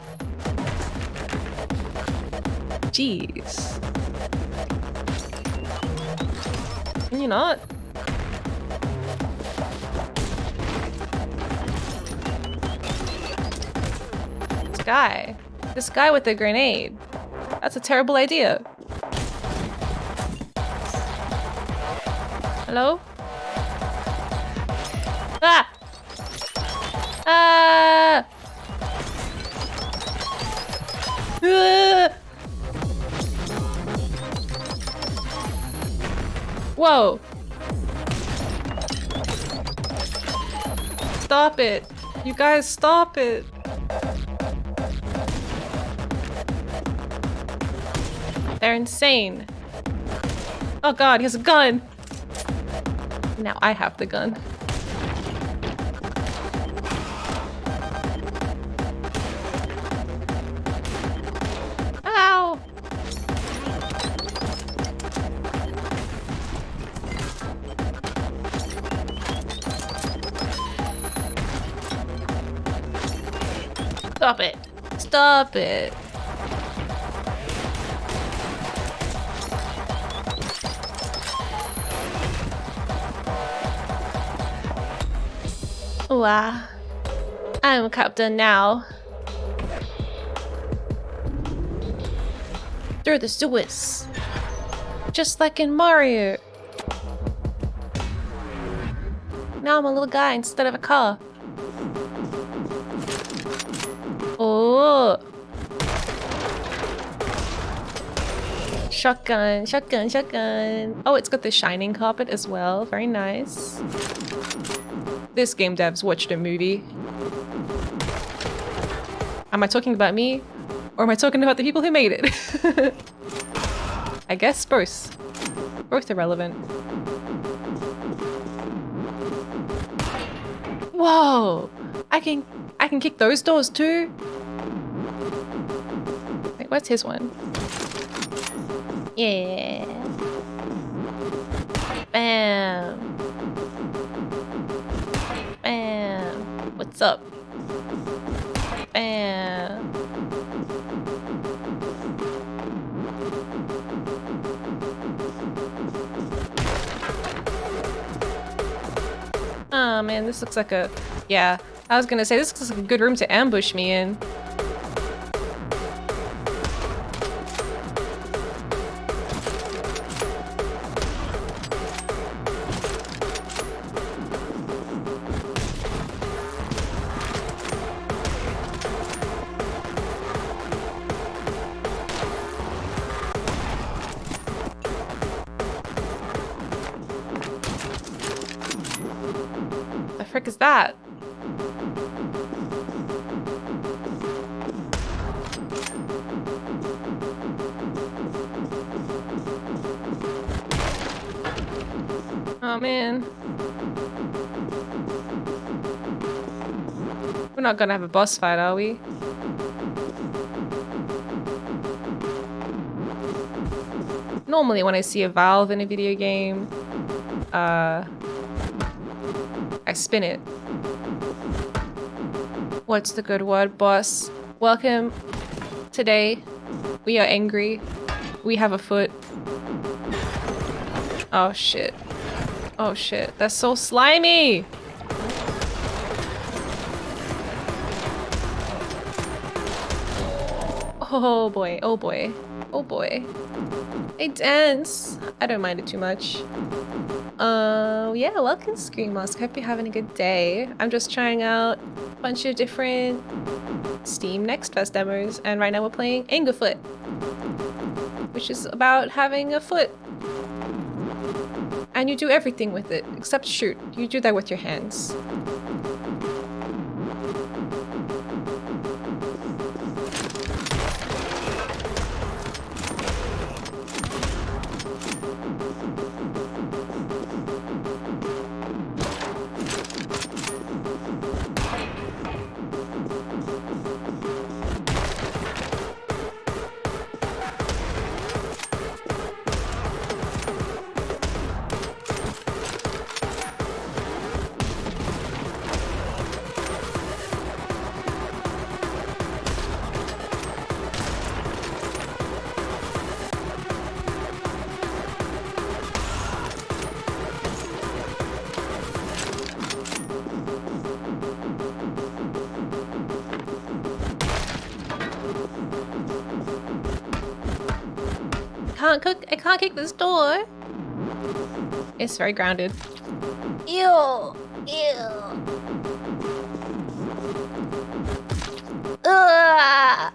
Jeez. Can you not? This guy with the grenade. That's a terrible idea. Hello? Ah! Ah! Whoa! Stop it! You guys, stop it! They're insane. Oh god, he has a gun! Now I have the gun. Ow! Stop it! Stop it! Wow. I'm Captain now. Through the sewers. Just like in Mario. Now I'm a little guy instead of a car. Oh. Shotgun, shotgun, shotgun. Oh, it's got the shining carpet as well. Very nice. This game devs watched a movie. Am I talking about me? Or am I talking about the people who made it? I guess both. Both are relevant. Whoa! I can kick those doors too? Wait, what's his one? Yeah. Bam. Bam. What's up? Bam. Oh man, this looks like a... Yeah, I was gonna say this looks like a good room to ambush me in. The frick is that? Oh man. We're not gonna have a boss fight, are we? Normally when I see a valve in a video game, I spin it. What's the good word, boss? Welcome. Today, we are angry. We have a foot. Oh shit. Oh shit. That's so slimy! Oh boy. Oh boy. Oh boy. They dance. I don't mind it too much. Yeah, welcome Scream Mask. Hope you're having a good day. I'm just trying out a bunch of different Steam Next Fest demos, and right now we're playing Angerfoot, which is about having a foot. And you do everything with it, except shoot. You do that with your hands. I can't kick this door. It's very grounded. Ew. Ugh.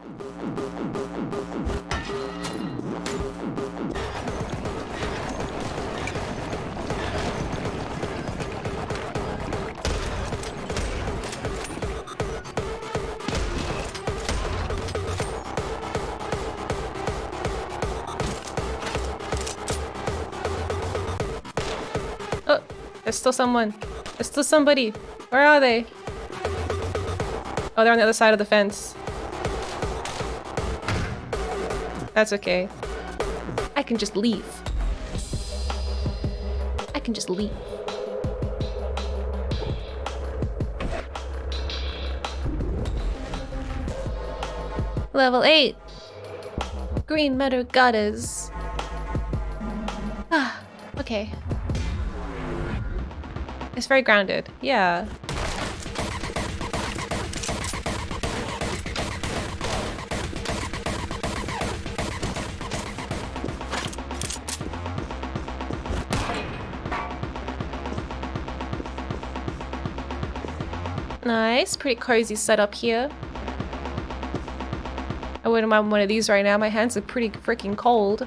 Oh, there's still someone. There's still somebody. Where are they? Oh, they're on the other side of the fence. That's okay. I can just leave. I can just leave. Level 8. Green Meadow Goddess. Ah, okay. It's very grounded. Yeah. Nice, pretty cozy setup here. I wouldn't mind one of these right now. My hands are pretty freaking cold.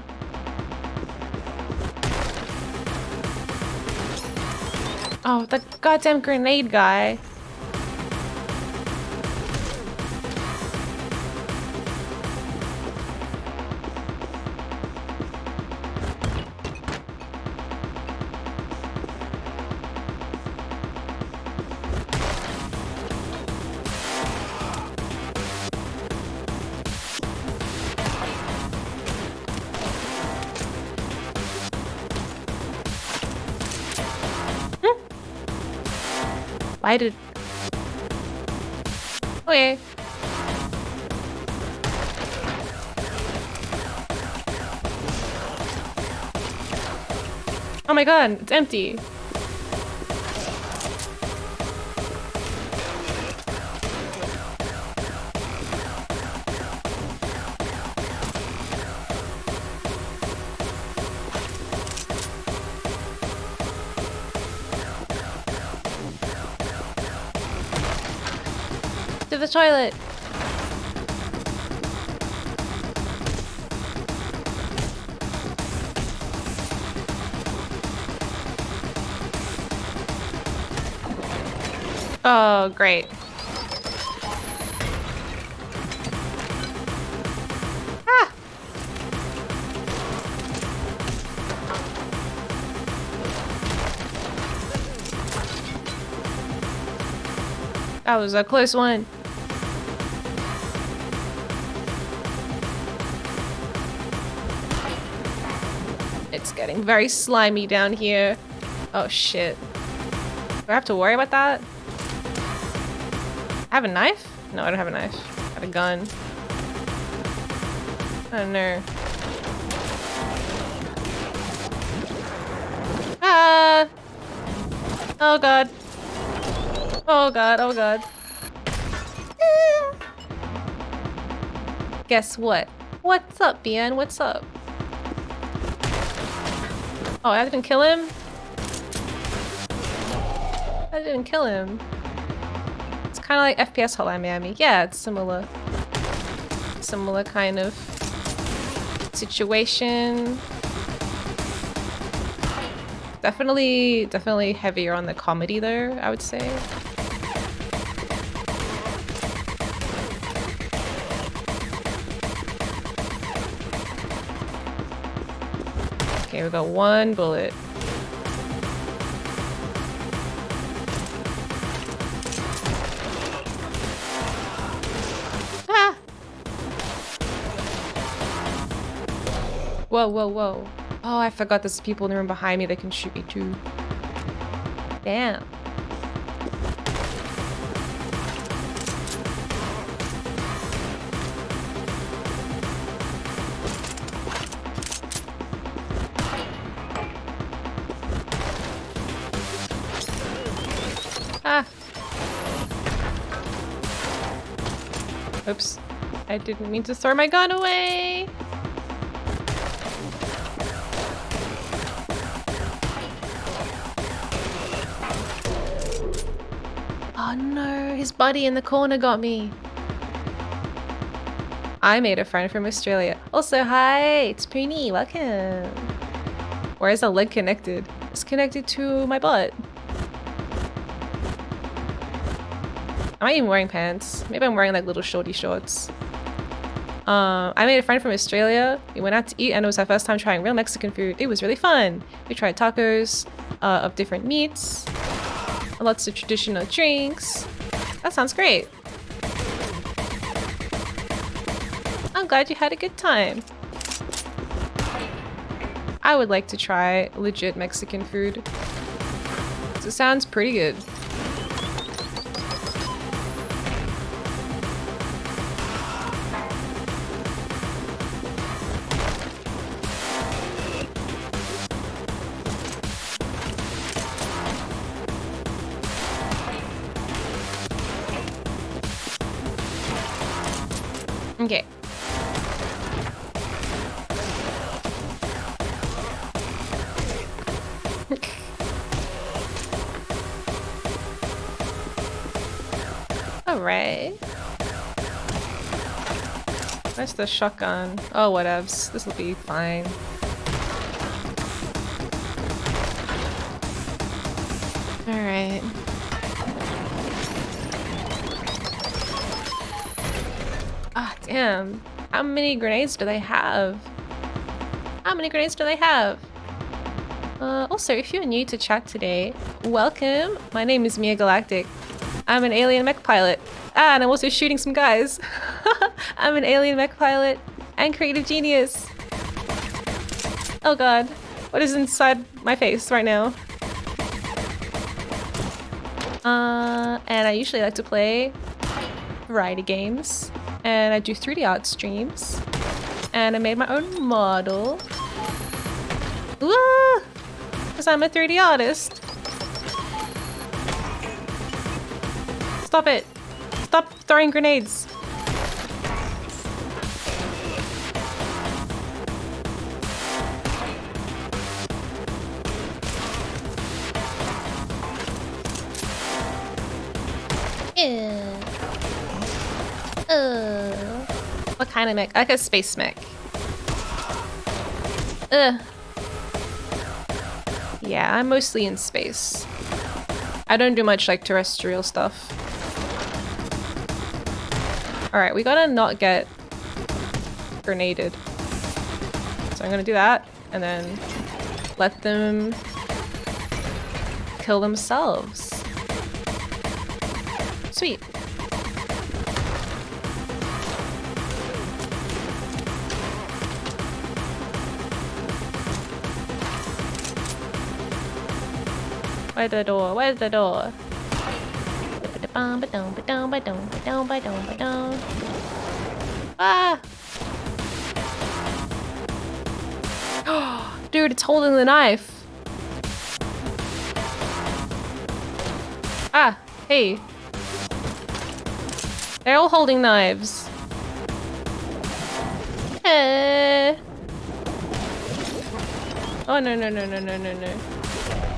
Oh, the goddamn grenade guy. Why did... Okay. Oh my god, it's empty. To the toilet. Oh, great. Ah! That was a close one. It's getting very slimy down here. Oh shit. Do I have to worry about that? I have a knife? No, I don't have a knife. I have a gun. Oh no. Ah! Oh god. Oh god, oh god. Guess what? What's up, Bien? What's up? Oh, I didn't kill him? I didn't kill him. It's kind of like FPS Hotline Miami. Yeah, it's similar. Similar kind of situation. Definitely heavier on the comedy there, I would say. Okay, we got one bullet. Ah! Whoa, whoa, whoa. Oh, I forgot there's people in the room behind me that can shoot me too. Damn. Ah. Oops. I didn't mean to throw my gun away. Oh no, his buddy in the corner got me. I made a friend from Australia. Also, hi, it's Preeny, welcome. Where is the leg connected? It's connected to my butt. Am I even wearing pants? Maybe I'm wearing like little shorty shorts. I made a friend from Australia. We went out to eat and it was our first time trying real Mexican food. It was really fun. We tried tacos of different meats, lots of traditional drinks. That sounds great. I'm glad you had a good time. I would like to try legit Mexican food. It sounds pretty good. Okay. Alright. Where's the shotgun? Oh, whatevs. This will be fine. Alright. Ah, damn. How many grenades do they have? How many grenades do they have? Also, if you're new to chat today, welcome. My name is Miya Galactic. I'm an alien mech pilot. Ah, and I'm also shooting some guys. I'm an alien mech pilot and creative genius. Oh god. What is inside my face right now? And I usually like to play variety games. And I do 3D art streams. And I made my own model. Ooh! Because I'm a 3D artist. Stop it! Stop throwing grenades! What kind of mech? I like a space mech. Yeah, I'm mostly in space. I don't do much like terrestrial stuff. Alright, we gotta not get grenaded. So I'm gonna do that and then let them kill themselves. Sweet. Where's the door? Where's the door? Ah! Dude, it's holding the knife. Ah, hey. They're all holding knives. Oh no no no no no no no.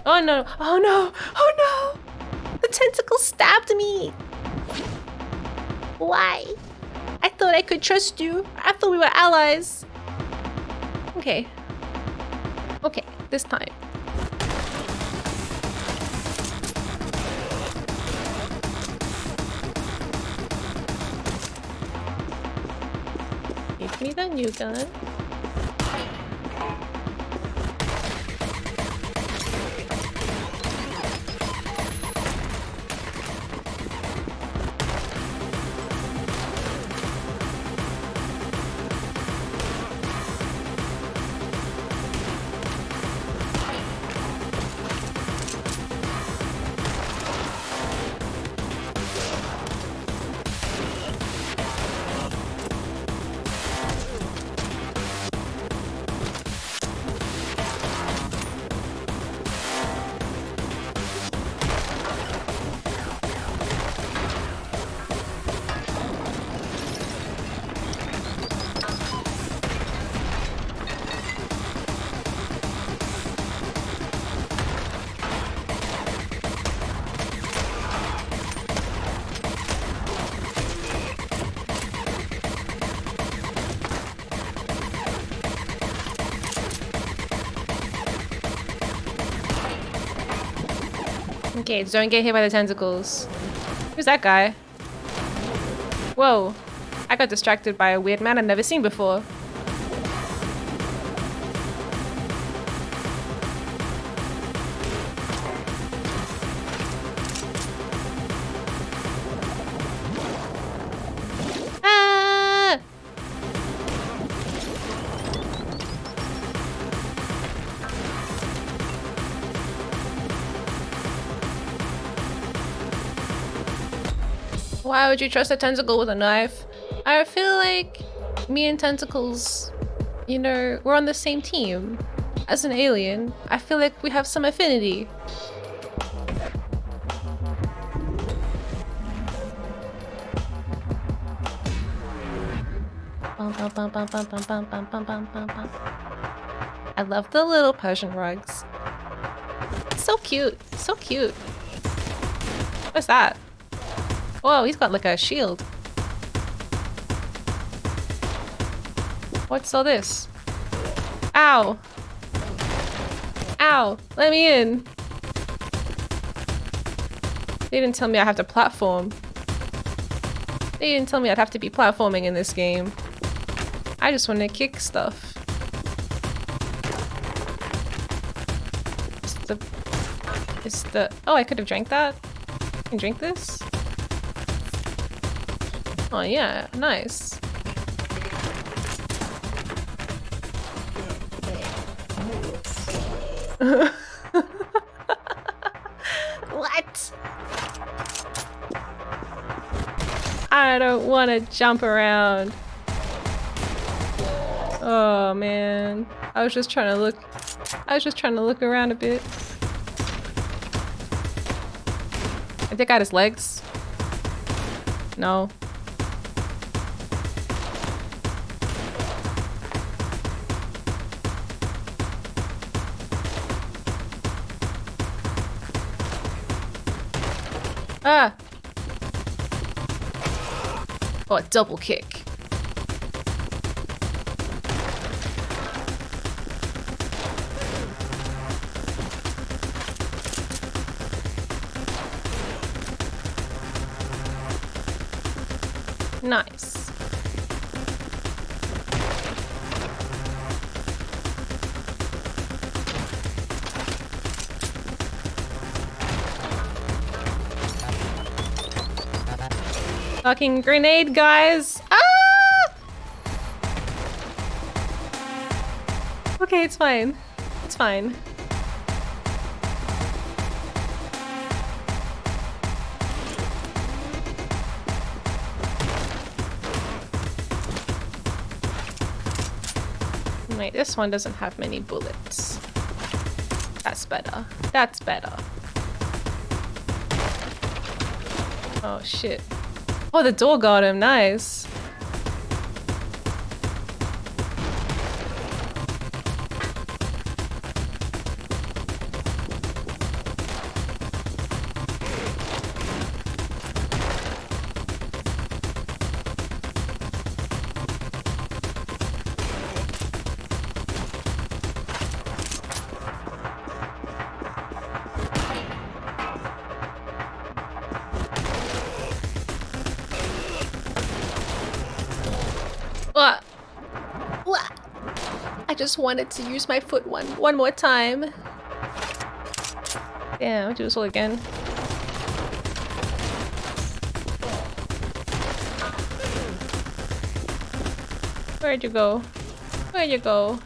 Oh no! Oh no! Oh no! The tentacle stabbed me! Why? I thought I could trust you. I thought we were allies. Okay. Okay, this time. Give me the new gun. Okay, don't get hit by the tentacles. Who's that guy? Whoa. I got distracted by a weird man I'd never seen before. Ah! Why would you trust a tentacle with a knife? I feel like me and tentacles, you know, we're on the same team. As an alien, I feel like we have some affinity. I love the little Persian rugs. So cute, so cute. What's that? Whoa, he's got like a shield. What's all this? Ow! Ow! Let me in! They didn't tell me I have to platform. They didn't tell me I'd have to be platforming in this game. I just want to kick stuff. Oh, I could have drank that? I can drink this? Oh yeah, nice. What? I don't want to jump around. Oh man, I was just trying to look around a bit. I think I got his legs. No. Ah! Oh, a double kick. Nice. Fucking grenade, guys! Ah! Okay, it's fine. It's fine. Wait, this one doesn't have many bullets. That's better. That's better. Oh shit. Oh, the door got him. Nice. What? I just wanted to use my foot one more time. Damn, I'll do this all again. Where'd you go? Where'd you go?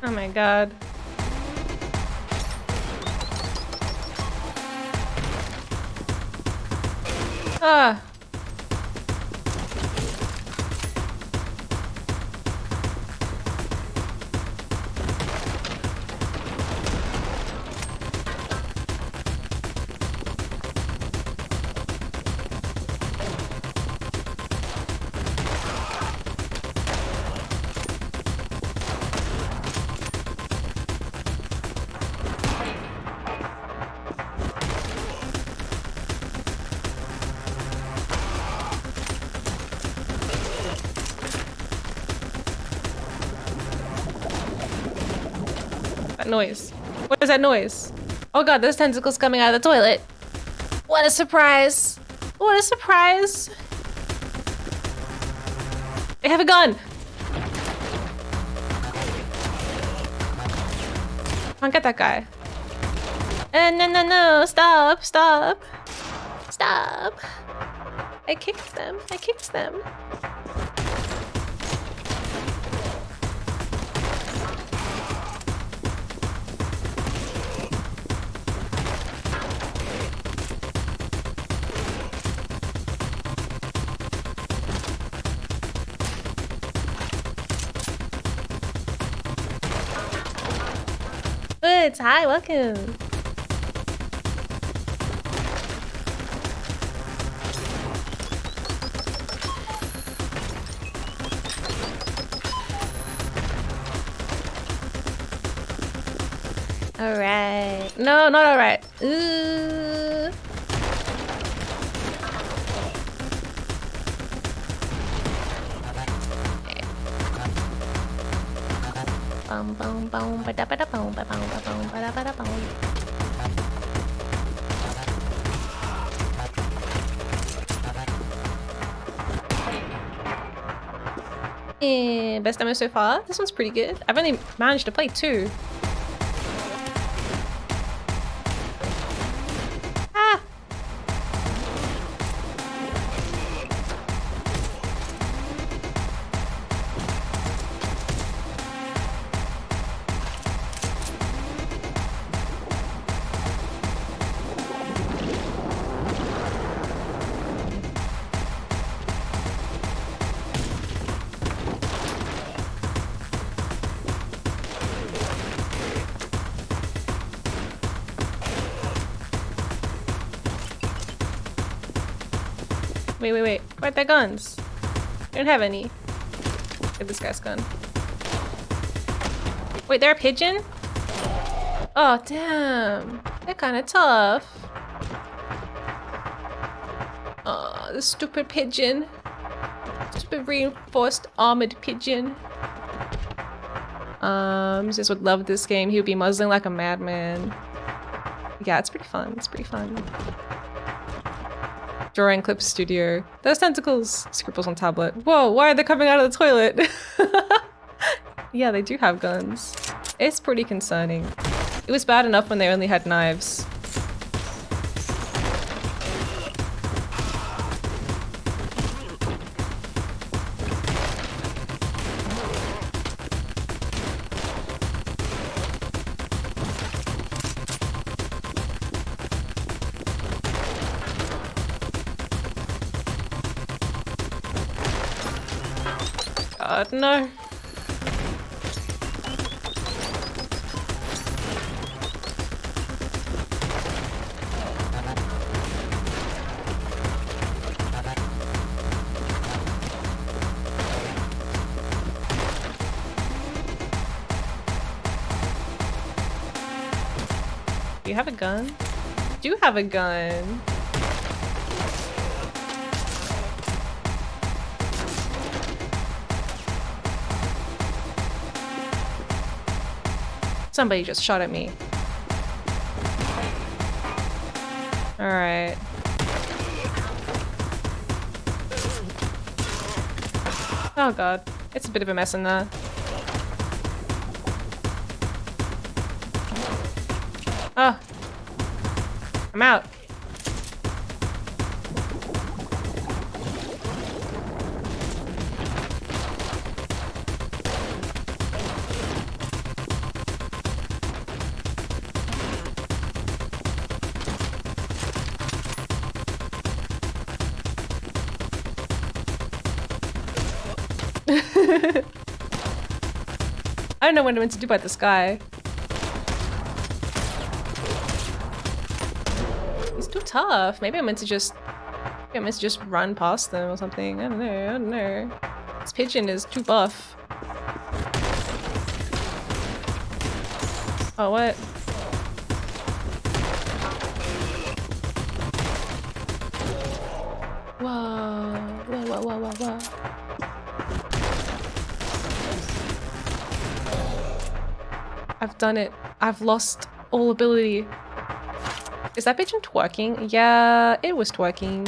Oh my god. Ah. That noise. What is that noise? Oh god, there's tentacles coming out of the toilet. What a surprise. What a surprise. They have a gun. Come on, get that guy. No, stop, stop. Stop. I kicked them. I kicked them. Good. Hi, welcome. All right. No, not all right. Ooh. Boom, boom, boom, ba da ba da boom, ba boom, ba boom, ba da ba da boom. Best demo so far. This one's pretty good. I've only managed to play 2. Wait. Where'd their guns? I don't have any. Get this guy's gun. Wait, they're a pigeon? Oh, damn. They're kind of tough. Oh, the stupid pigeon. Stupid reinforced armored pigeon. Just would love this game. He would be muzzling like a madman. Yeah, it's pretty fun. It's pretty fun. Drawing Clip Studio. Those tentacles. Scribbles on tablet. Whoa, why are they coming out of the toilet? Yeah, they do have guns. It's pretty concerning. It was bad enough when they only had knives. God, no. Do you have a gun? Do you have a gun? Somebody just shot at me. Alright. Oh god. It's a bit of a mess in there. Oh. I'm out. I don't know what I meant to do about this guy. He's too tough. Maybe I meant to just run past them or something. I don't know. This pigeon is too buff. Oh, what? Whoa. I've done it. I've lost all ability. Is that pigeon twerking? Yeah, it was twerking.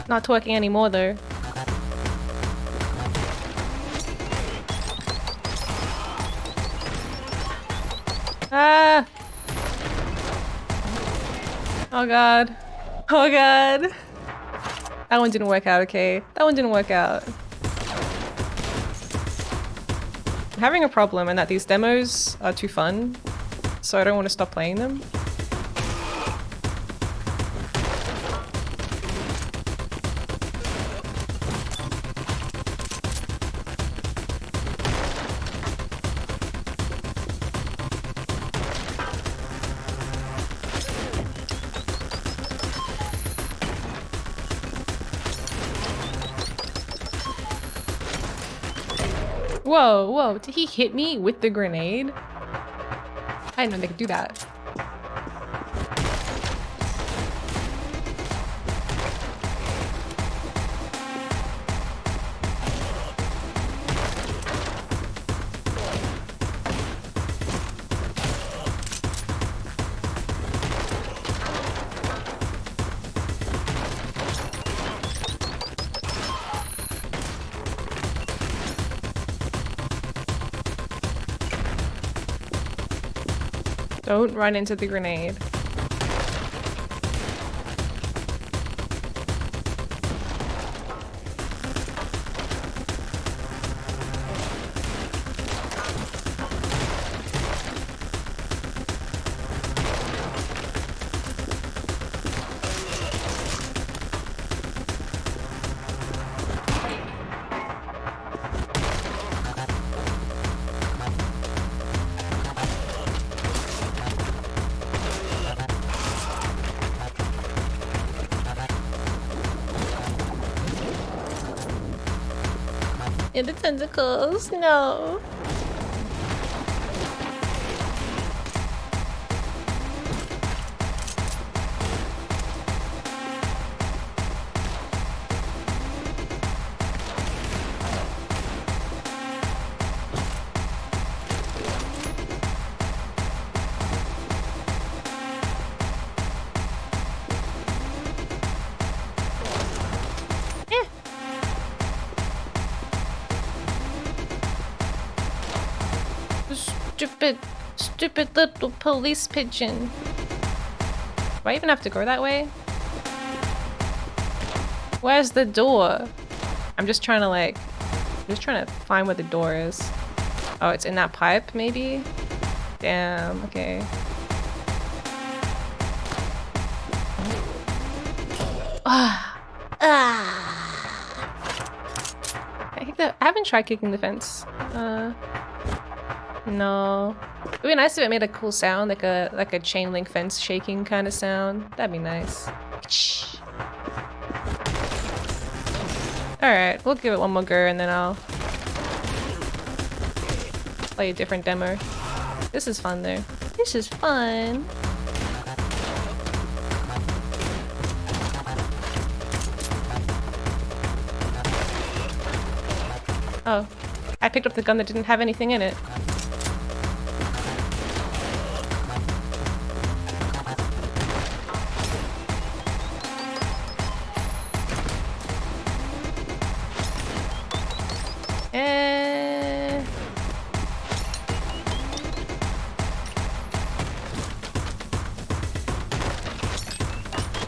Not twerking anymore though. Ah! Oh god. Oh god. That one didn't work out, okay? That one didn't work out. I'm having a problem in that these demos are too fun, so I don't want to stop playing them. Whoa, whoa, did he hit me with the grenade? I didn't know they could do that. Don't run into the grenade. In the tentacles, no. Stupid little police pigeon. Do I even have to go that way? Where's the door? I'm just trying to find where the door is. Oh, it's in that pipe, maybe? Damn, okay. I haven't tried kicking the fence. No. It'd be nice if it made a cool sound, like a chain link fence shaking kind of sound. That'd be nice. Alright, we'll give it one more go and then I'll play a different demo. This is fun though. This is fun. Oh, I picked up the gun that didn't have anything in it.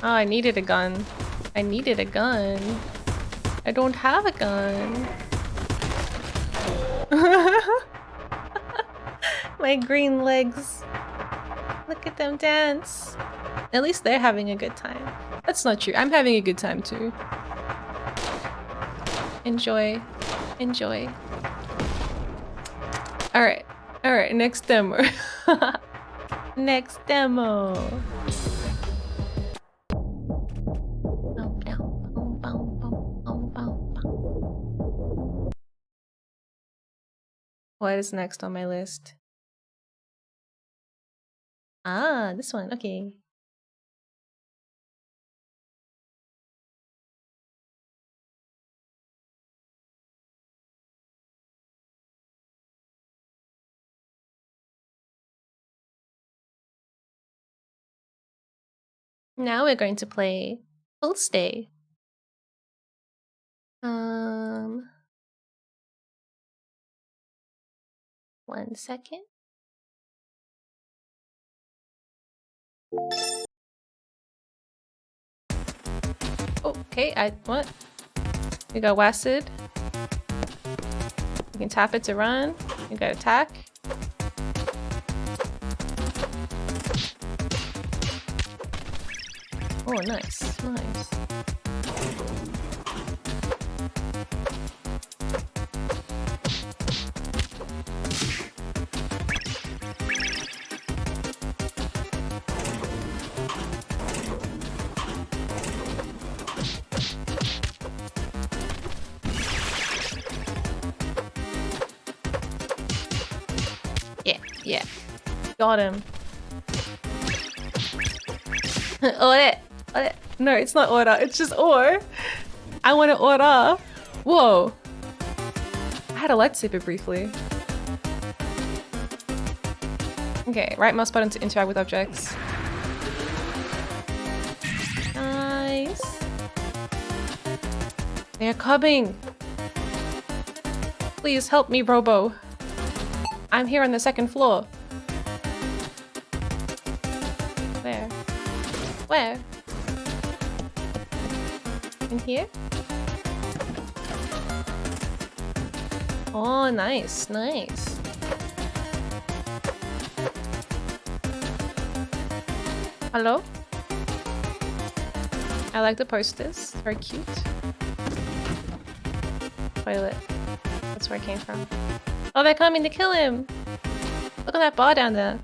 Oh, I needed a gun. I needed a gun. I don't have a gun. My green legs. Look at them dance. At least they're having a good time. That's not true. I'm having a good time too. Enjoy. Enjoy. Alright. Alright, next demo. Next demo. What is next on my list? Ah, this one. Okay. Now we're going to play Full Stay. 1 second. Okay, what? We got Wasted. You can tap it to run. You got attack. Oh, nice, nice. Yeah. Got him. Order. No, it's not order. It's just or. I want to order. Whoa. I had a lightsaber briefly. Okay, right mouse button to interact with objects. Nice. They're coming. Please help me, Robo. I'm here on the 2nd floor. Where? In here? Oh, nice. Hello? I like the posters. Very cute. Toilet. That's where I came from. Oh, they're coming to kill him! Look at that bar down there.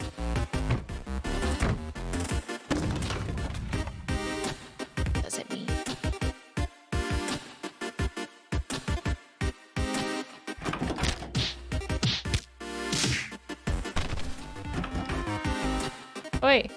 What does it mean? Oi!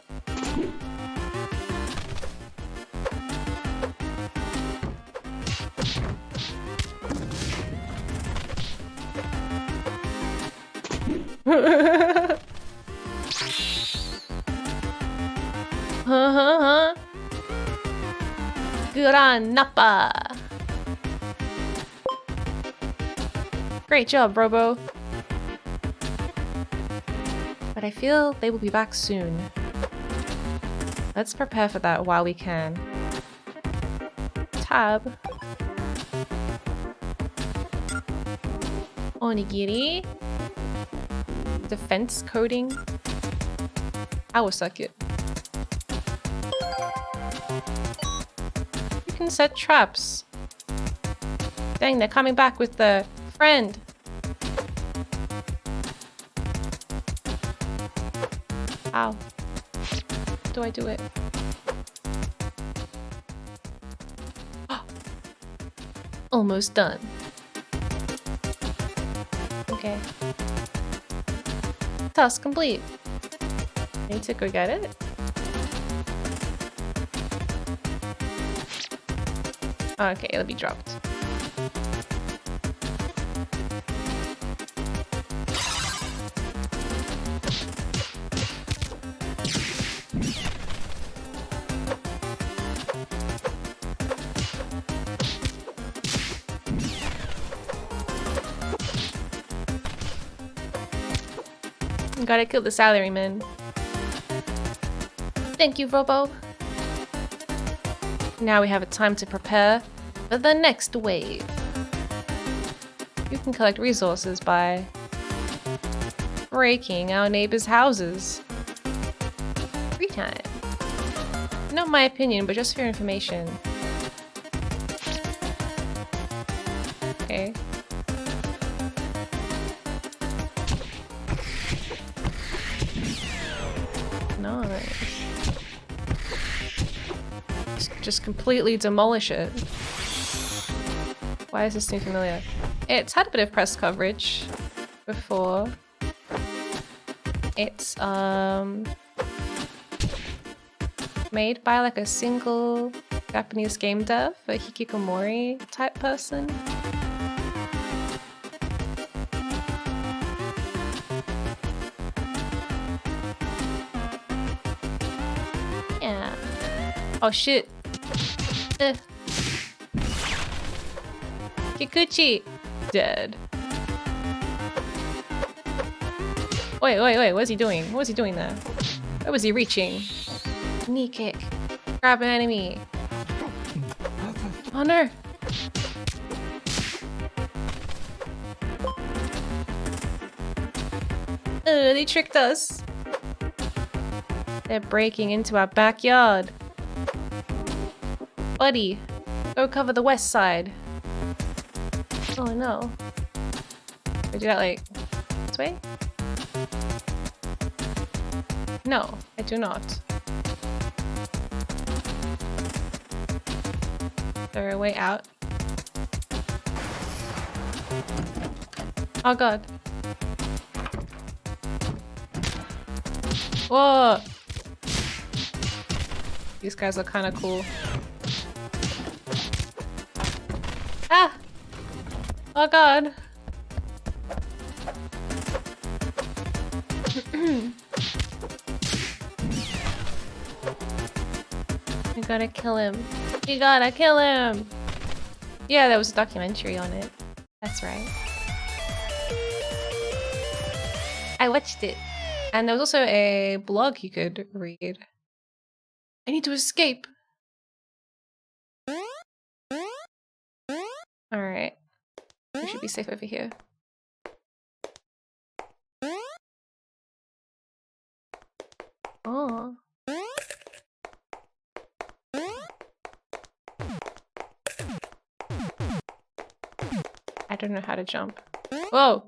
Granappa. Great job, Robo. But I feel they will be back soon. Let's prepare for that while we can. Tab. Onigiri. Defense coding. I will suck it. You can set traps. Dang, they're coming back with the friend. How do I do it? Almost done. Okay. Task complete. I need to go get it. Okay, it'll be dropped. Gotta kill the salaryman. Thank you, Robo. Now we have a time to prepare for the next wave. You can collect resources by breaking our neighbors' houses. Free time. Not my opinion, but just for your information. Okay. Nice. Just completely demolish it. Why does this seem familiar? It's had a bit of press coverage. before. It's made by like a single Japanese game dev, a hikikomori type person. Yeah. Oh shit. Kikuchi dead. Wait, what's he doing? What was he doing there? Where was he reaching? Knee kick. Grab an enemy. Oh no! They tricked us. They're breaking into our backyard. Buddy, go cover the west side. Oh no. We do that like this way? No, I do not. Is there a way out? Oh god. Whoa! These guys are kind of cool. Ah! Oh god. You gotta kill him. You gotta kill him! Yeah, there was a documentary on it. That's right. I watched it. And there was also a blog you could read. I need to escape! Alright. We should be safe over here. Oh. I don't know how to jump. Whoa!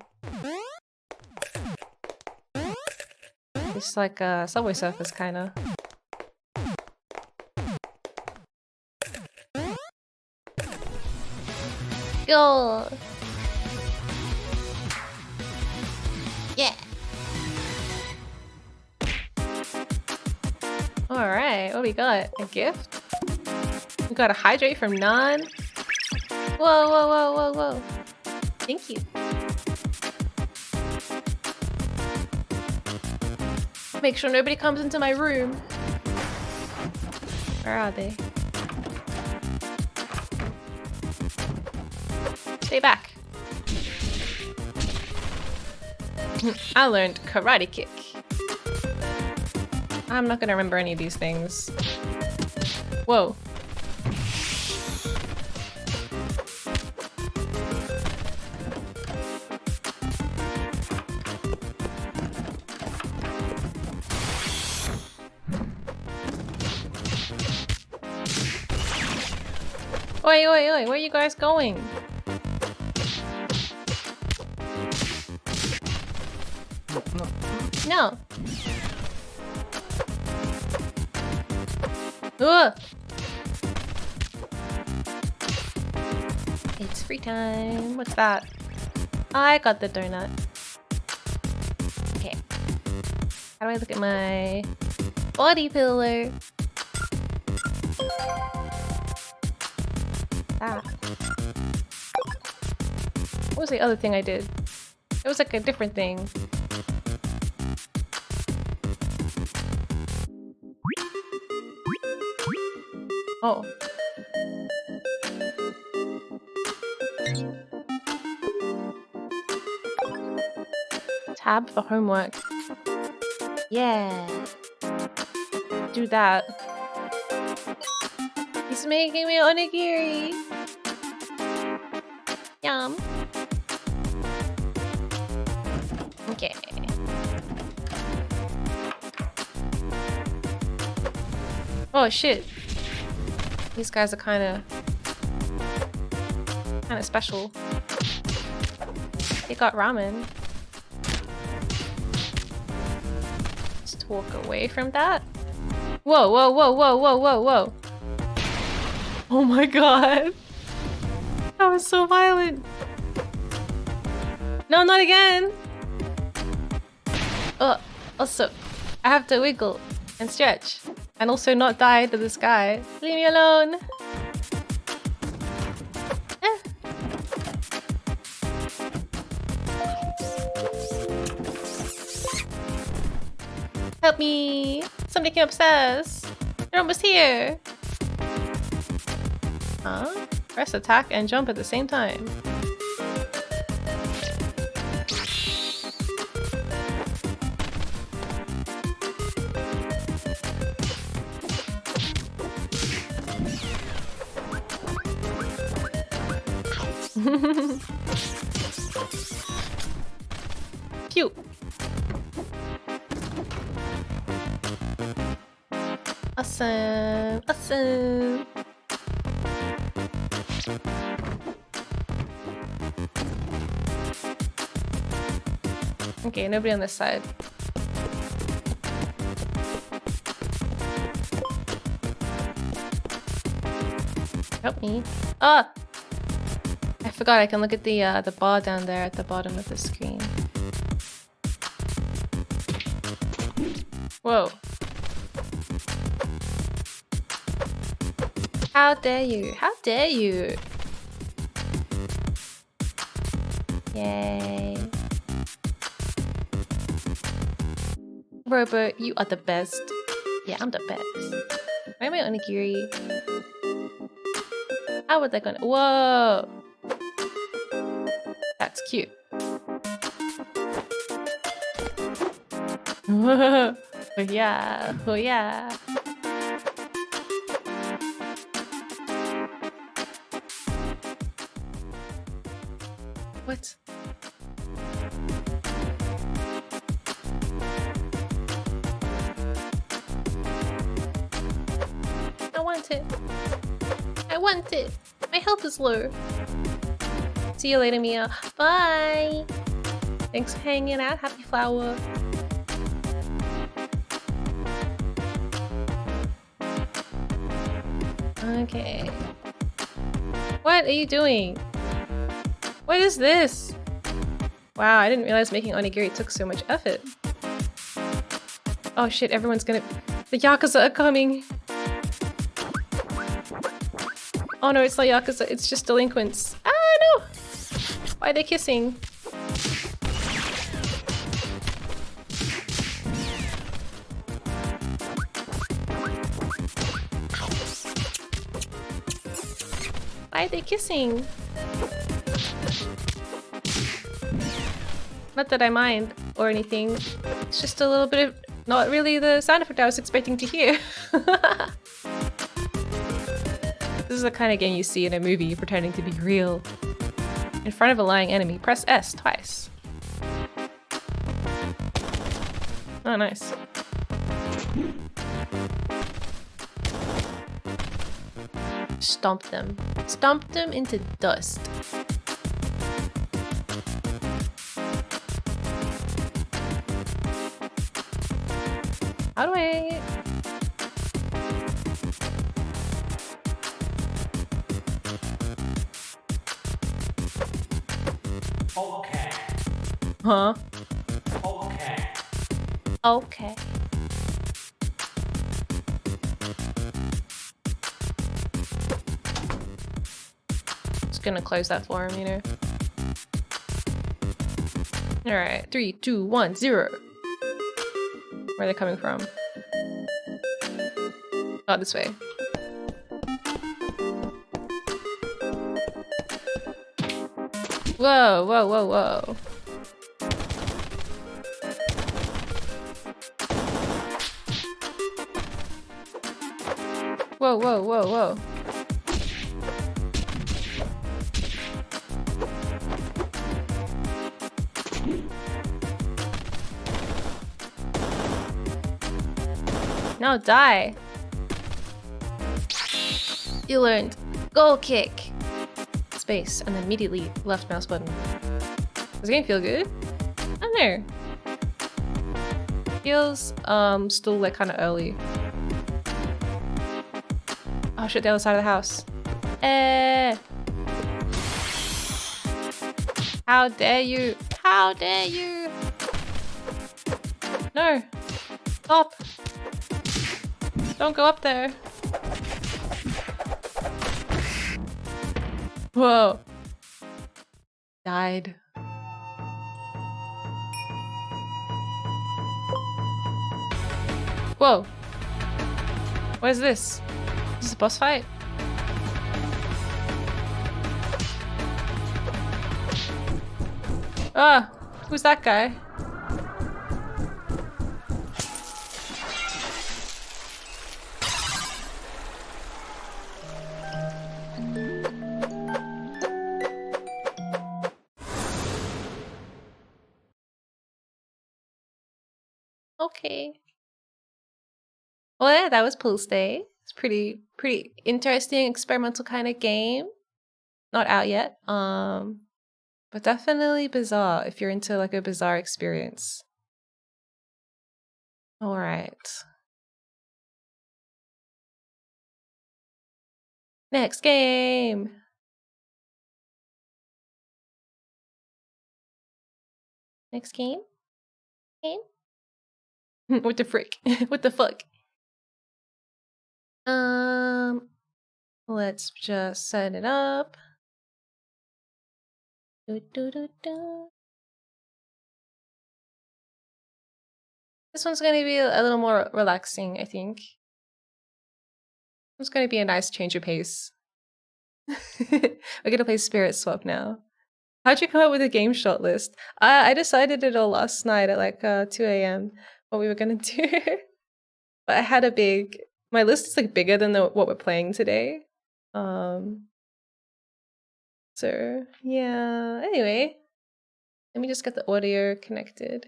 It's like a Subway Surfers, kinda. Go! Yeah! Alright, what we got? A gift? We got a hydrate from Nan. Whoa. Thank you. Make sure nobody comes into my room. Where are they? Stay back. I learned karate kick. I'm not gonna remember any of these things. Whoa. Oi, where are you guys going? No. Ugh. It's free time. What's that? I got the donut. Okay. How do I look at my body pillar? Ah. What was the other thing I did? It was like a different thing. Oh. Tab for homework. Yeah. Do that. He's making me onigiri. Yum. Okay. Oh shit. These guys are kind of special. They got ramen. Let's walk away from that. Whoa. Oh my god. That was so violent. No, not again. Oh, also, I have to wiggle and stretch and also not die to this guy. Leave me alone. Help me! Somebody came upstairs. They're almost here. Huh? Press attack and jump at the same time. Cute. Awesome. Awesome. Okay, nobody on this side. Help me. Ah! I forgot I can look at the bar down there at the bottom of the screen. Whoa. How dare you? How dare you? Yay. Robo, you are the best. Yeah, I'm the best. Why am I onigiri? How would that go? Whoa! That's cute. Oh yeah, oh yeah. What? I want it. I want it. My health is low. See you later, Miya. Bye. Thanks for hanging out. Happy flower. Okay. What are you doing? What is this? Wow, I didn't realize making onigiri took so much effort. Oh shit, everyone's gonna... The Yakuza are coming! Oh no, it's not Yakuza, it's just delinquents. Ah, no! Why are they kissing? Why are they kissing? Not that I mind or anything. It's just a little bit of not really the sound effect I was expecting to hear. This is the kind of game you see in a movie pretending to be real. In front of a lying enemy, press S twice. Oh, nice. Stomp them. Stomp them into dust. How do I... Okay. Huh? Okay. Okay. Just gonna close that for him, you know? Alright, 3, 2, 1, 0. Where are they coming from? Oh, this way. Whoa, whoa, whoa, whoa. Whoa, whoa, whoa, whoa. Now die. You learned goal kick. Space and then immediately left mouse button. Does the game feel good? I don't know. Feels still like kind of early. Oh shit, the other side of the house. How dare you? How dare you? No! Stop! Don't go up there! Whoa! Died. Whoa! What is this? Is this a boss fight? Ah! Who's that guy? Okay. Well, yeah, that was Pulse Day. It's pretty interesting experimental kind of game. Not out yet. But definitely bizarre if you're into like a bizarre experience. All right. Next game. Next game. What the frick? What the fuck? Let's just set it up. This one's going to be a little more relaxing, I think. It's going to be a nice change of pace. We're going to play Spirit Swap now. How'd you come up with a game short list? I decided it all last night at like 2 a.m. what we were going to do. But I had my list is like bigger than what we're playing today. So yeah, anyway, let me just get the audio connected.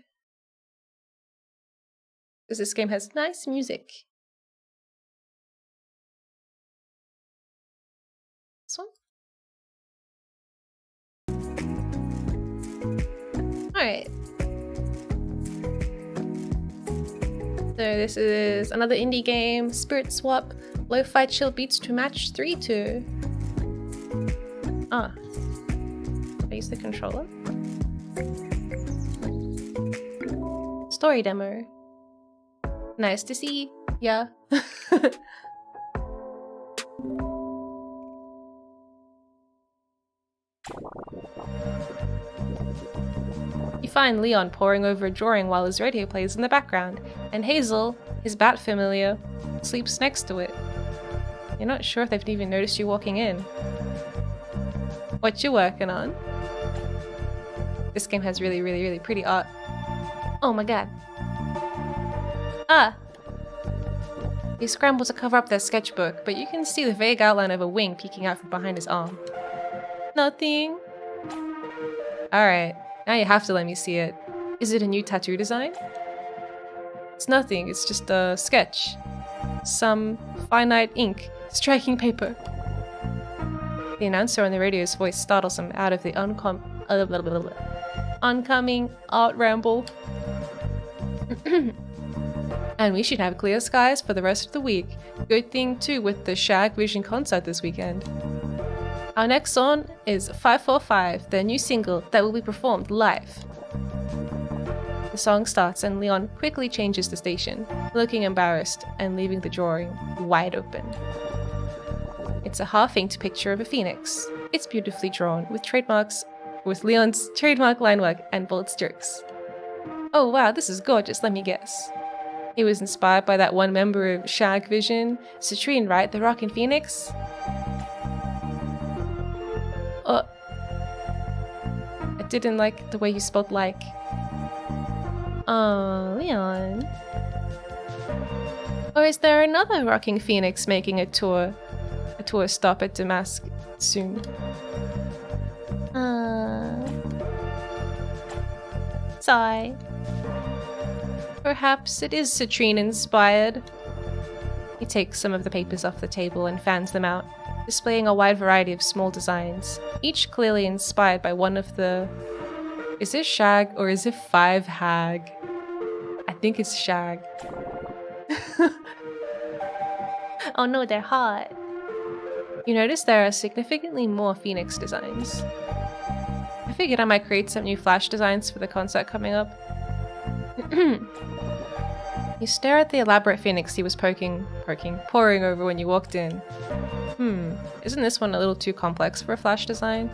Because this game has nice music. This one? Alright. So this is another indie game, Spirit Swap, lo-fi chill beats to match 3 to. Ah. I use the controller. Story demo. Nice to see. Yeah. You find Leon poring over a drawing while his radio plays in the background, and Hazel, his bat familiar, sleeps next to it. You're not sure if they've even noticed you walking in. What you working on? This game has really pretty art. Oh my god. Ah! He scrambles to cover up their sketchbook, but you can see the vague outline of a wing peeking out from behind his arm. Nothing. Alright, now you have to let me see it. Is it a new tattoo design? It's nothing, it's just a sketch. Some finite ink striking paper. The announcer on the radio's voice startles him out of the oncoming art ramble. And we should have clear skies for the rest of the week. Good thing too with the Shag Vision concert this weekend. Our next song is 545, their new single that will be performed live. The song starts and Leon quickly changes the station, looking embarrassed and leaving the drawing wide open. It's a half-inked picture of a phoenix. It's beautifully drawn with Leon's trademark line work and bold strokes. Oh wow, this is gorgeous, let me guess. It was inspired by that one member of Shag Vision, Citrine, right? The Rockin' Phoenix? I didn't like the way you spelled like. Oh, Leon. Or is there another Rocking Phoenix making a tour stop at Damask soon? Sigh. Perhaps it is Citrine inspired. He takes some of the papers off the table and fans them out, displaying a wide variety of small designs, each clearly inspired by one of the... Is it Shag or is it 5 Hag? I think it's Shag. Oh no, they're hot. You notice there are significantly more Phoenix designs. I figured I might create some new Flash designs for the concert coming up. You stare at the elaborate phoenix he was poring over when you walked in. Isn't this one a little too complex for a flash design?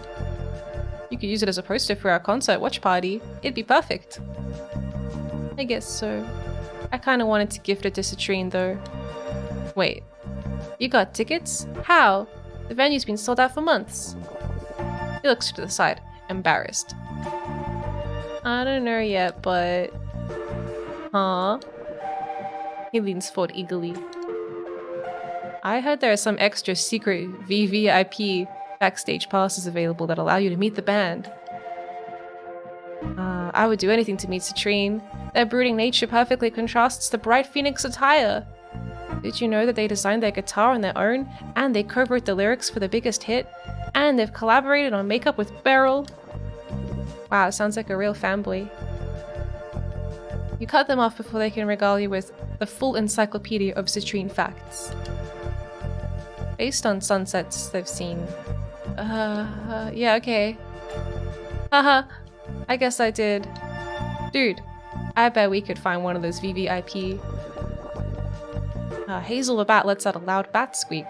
You could use it as a poster for our concert watch party. It'd be perfect. I guess so. I kinda wanted to gift it to Citrine though. Wait, you got tickets? How? The venue's been sold out for months. He looks to the side, embarrassed. I don't know yet, but... Huh? He leans forward eagerly. I heard there are some extra secret VVIP backstage passes available that allow you to meet the band. I would do anything to meet Citrine. Their brooding nature perfectly contrasts the bright phoenix attire. Did you know that they designed their guitar on their own, and they co-wrote the lyrics for the biggest hit, and they've collaborated on makeup with Beryl? Wow, sounds like a real fanboy. You cut them off before they can regale you with the full encyclopedia of Citrine facts. Based on sunsets they've seen. Yeah, okay. Haha, I guess I did. Dude, I bet we could find one of those VVIP. Hazel the bat lets out a loud bat squeak,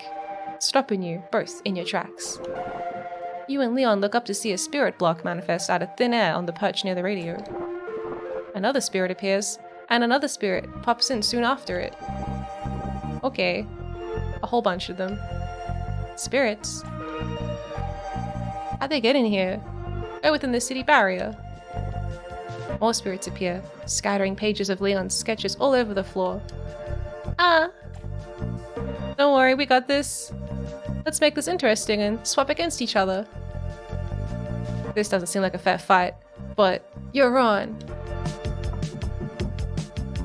stopping you both in your tracks. You and Leon look up to see a spirit block manifest out of thin air on the perch near the radio. Another spirit appears, and another spirit pops in soon after it. Okay, a whole bunch of them. Spirits? How'd they get in here? Go within the city barrier. More spirits appear, scattering pages of Leon's sketches all over the floor. Don't worry, we got this. Let's make this interesting and swap against each other. This doesn't seem like a fair fight, but you're on.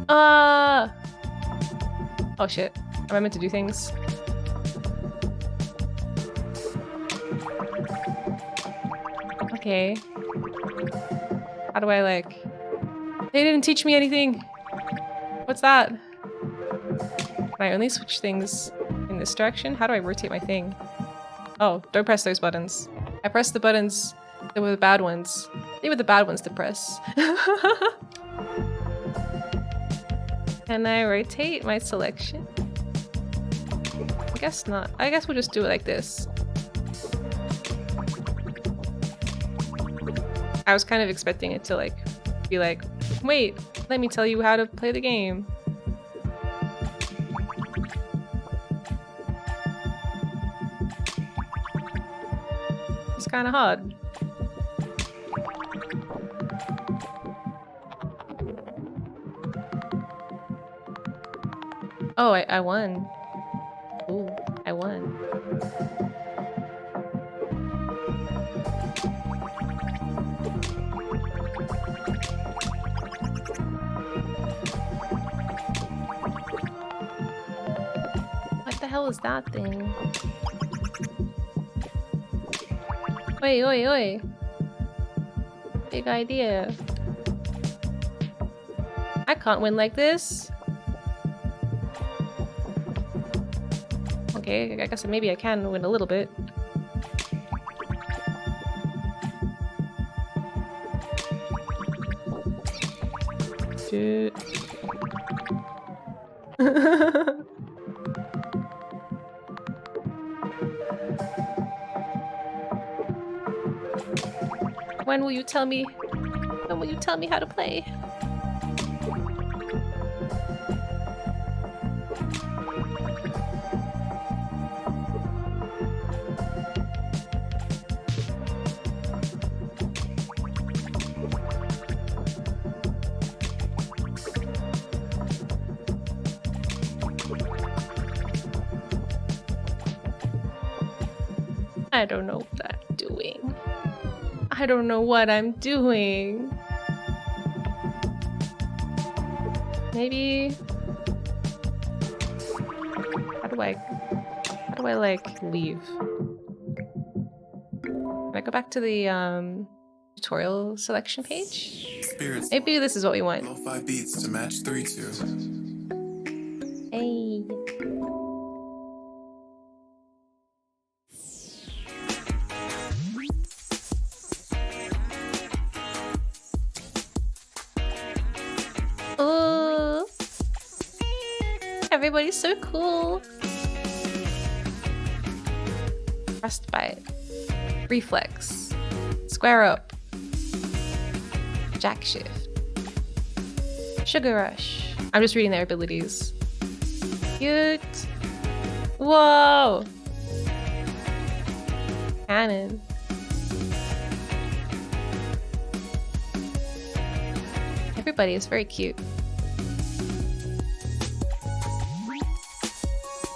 Oh shit. Am I meant to do things? Okay. How do I like... They didn't teach me anything! What's that? Can I only switch things in this direction? How do I rotate my thing? Oh, don't press those buttons. I pressed the buttons that were the bad ones. They were the bad ones to press. Can I rotate my selection? I guess not. I guess we'll just do it like this. I was kind of expecting it to like be like, wait, let me tell you how to play the game. It's kind of hard. Oh, I won. Ooh, I won. What the hell is that thing? Oi, oi, oi. Big idea. I can't win like this. Okay, I guess maybe I can win a little bit. Shit. When will you tell me? When will you tell me how to play? I don't know what I'm doing. I don't know what I'm doing. Maybe... How do I like leave? Can I go back to the tutorial selection page? Spirits. Maybe this is what we want. Lo-fi beats to match 3-2. Hey. Everybody's so cool. Frostbite. Reflex. Square up. Jack shift. Sugar rush. I'm just reading their abilities. Cute. Whoa. Cannon. Everybody is very cute.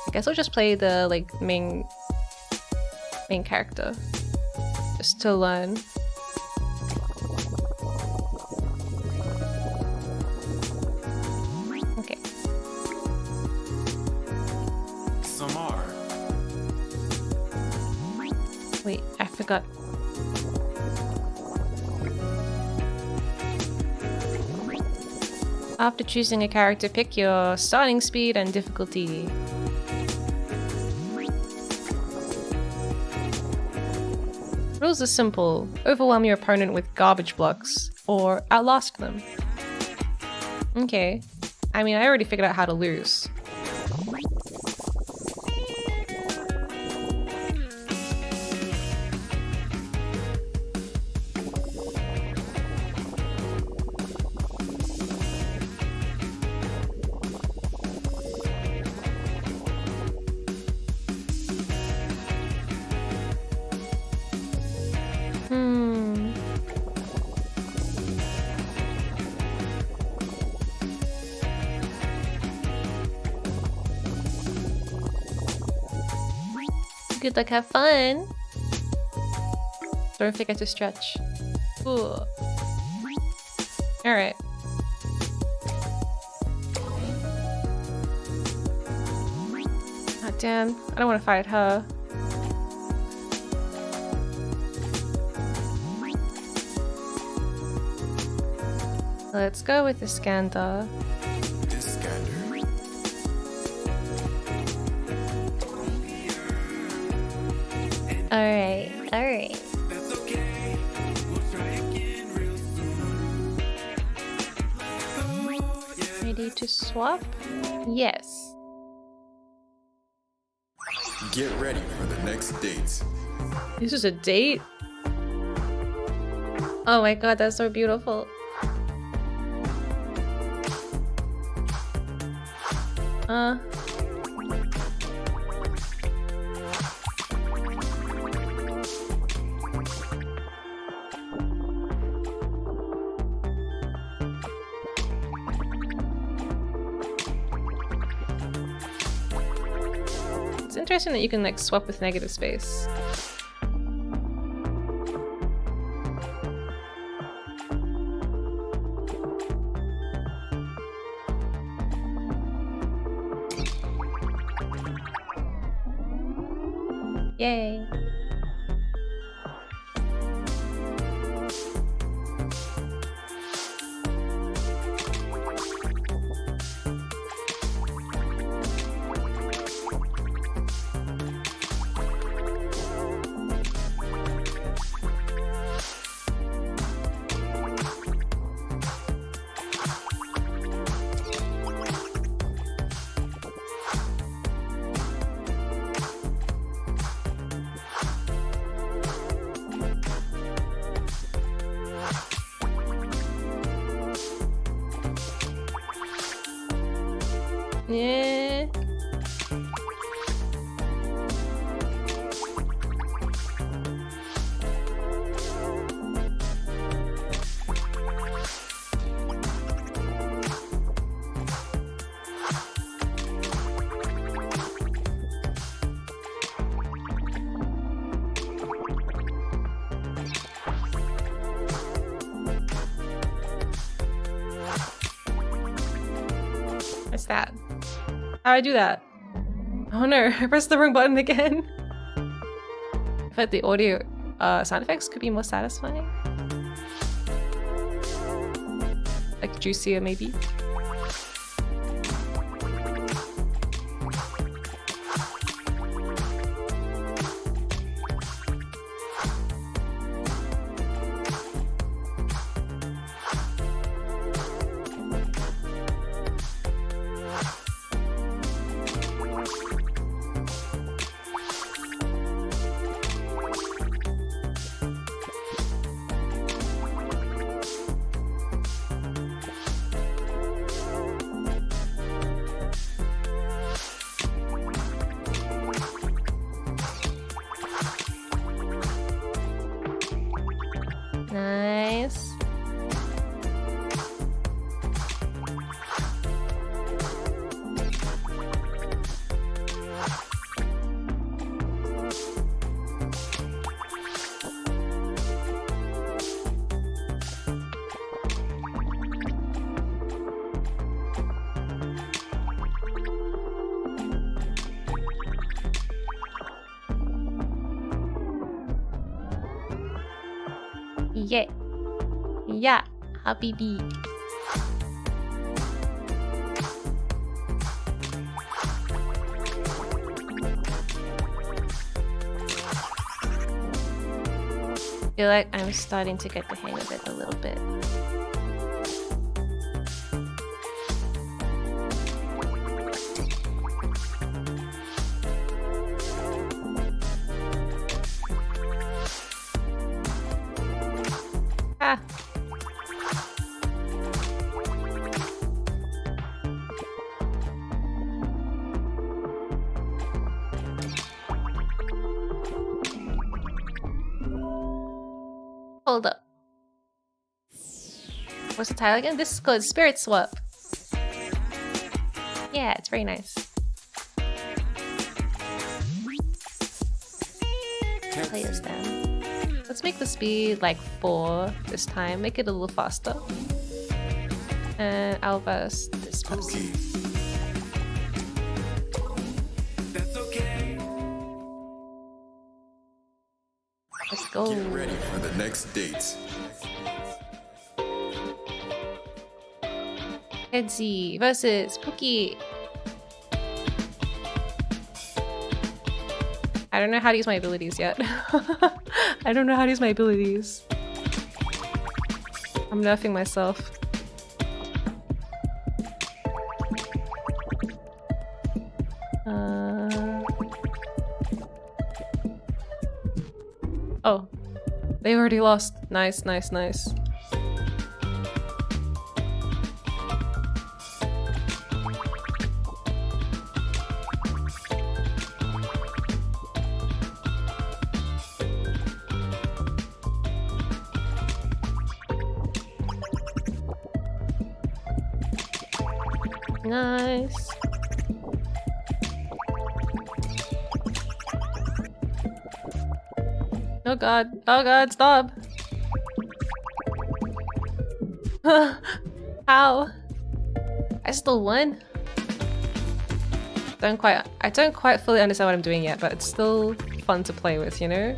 I guess I'll just play the like main character just to learn. Okay. Samar. Wait, I forgot. After choosing a character, pick your starting speed and difficulty. Rules are simple. Overwhelm your opponent with garbage blocks, or outlast them. Okay. I mean, I already figured out how to lose. Good luck, have fun. Don't forget to stretch. Ooh. Alright. God damn, I don't want to fight her. Let's go with the Iskander. Alright, alright. That's okay. We'll try again real soon. Ready to swap? Yes. Get ready for the next date. This is a date? Oh my god, that's so beautiful. It's interesting that you can like swap with negative space. Yay. Yeah. What's that? How do I do that? Oh no, I pressed the wrong button again. I thought the audio sound effects could be more satisfying. Like juicier maybe. Yeah. Yeah, Habibi. I feel like I'm starting to get the hang of it a little bit. Ah. Hold up. What's the title again? This is called Spirit Swap. Yeah, it's very nice. Play this down. Let's make the speed like 4 this time. Make it a little faster. And I'll burst this person. That's okay. Let's go. Get ready for the next dates. Edsy versus Pookie. I don't know how to use my abilities yet. I don't know how to use my abilities. I'm nerfing myself. Oh, they already lost. Nice, nice, nice. Nice. Oh god. Oh god, stop. How? I still won? I don't quite fully understand what I'm doing yet, but it's still fun to play with, you know?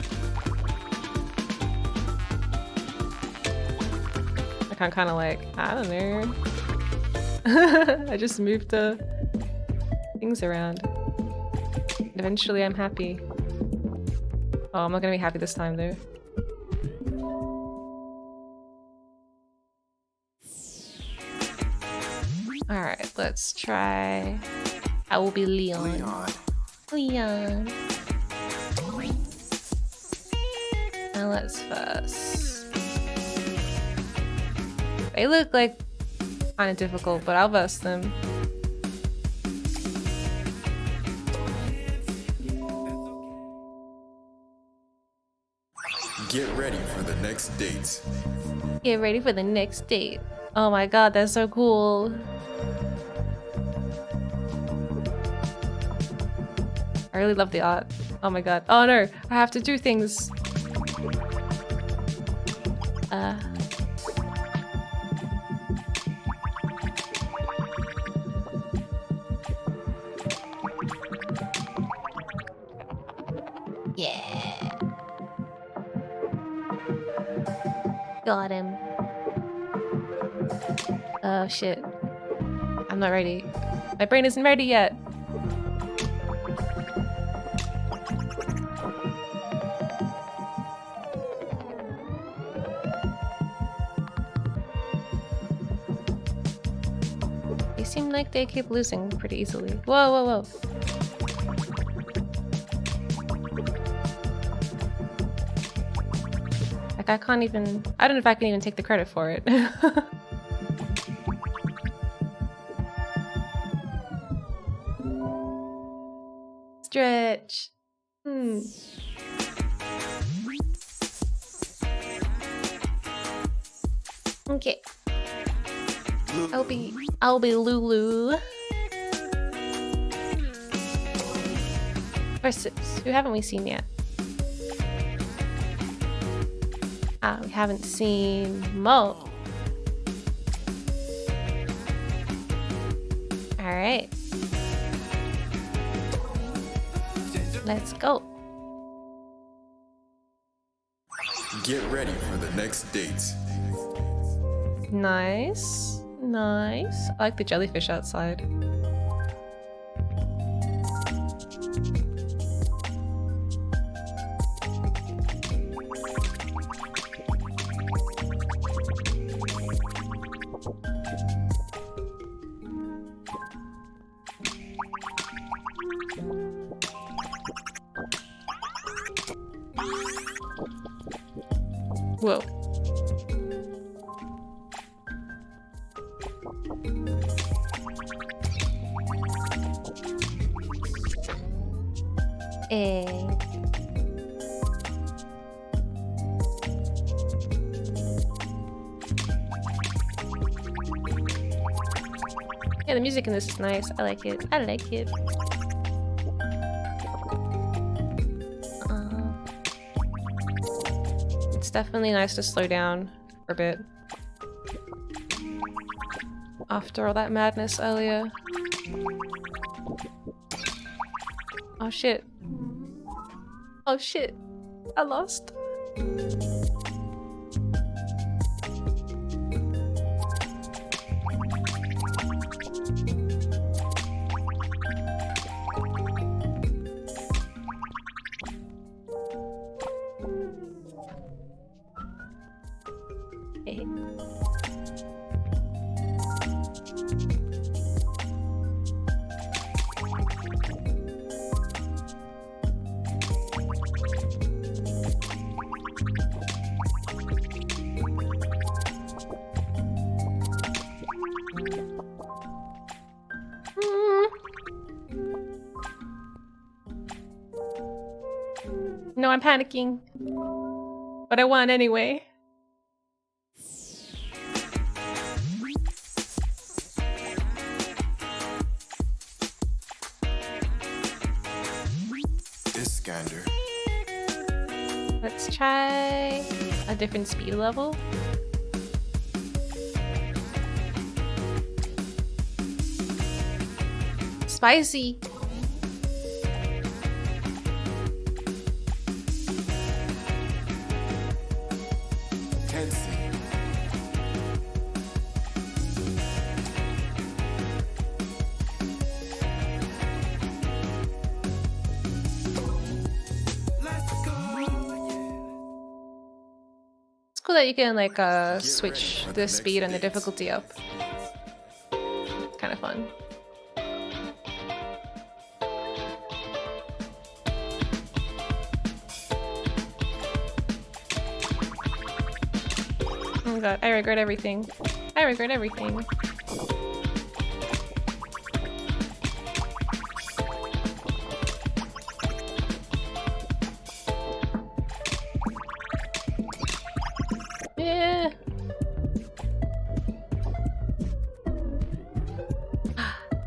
Like I'm kinda like, I don't know. I just moved the things around. Eventually I'm happy. Oh, I'm not gonna be happy this time though. Alright, let's try. I will be Leon. Leon. Now let's first. They look like kind of difficult, but I'll verse them. Get ready for the next dates. Get ready for the next date. Oh my god, that's so cool. I really love the art. Oh my god. Oh no, I have to do things. Yeah. Got him. Oh shit. I'm not ready. My brain isn't ready yet. They seem like they keep losing pretty easily. Whoa, whoa, whoa. Like I can't even, I don't know if I can even take the credit for it. Stretch. Okay. I'll be Lulu. Versus, who haven't we seen yet? We haven't seen Mo. Alright. Let's go. Get ready for the next dates. Nice. Nice. I like the jellyfish outside. Whoa. Yeah, the music in this is nice. I like it. I like it. It's definitely nice to slow down for a bit. After all that madness earlier. Oh shit. Oh shit. I lost. No, I'm panicking. But I won anyway. Iskander. Let's try a different speed level. Spicy. Cool that you can like switch the speed and the difficulty up. Kind of fun. Oh god, I regret everything. I regret everything.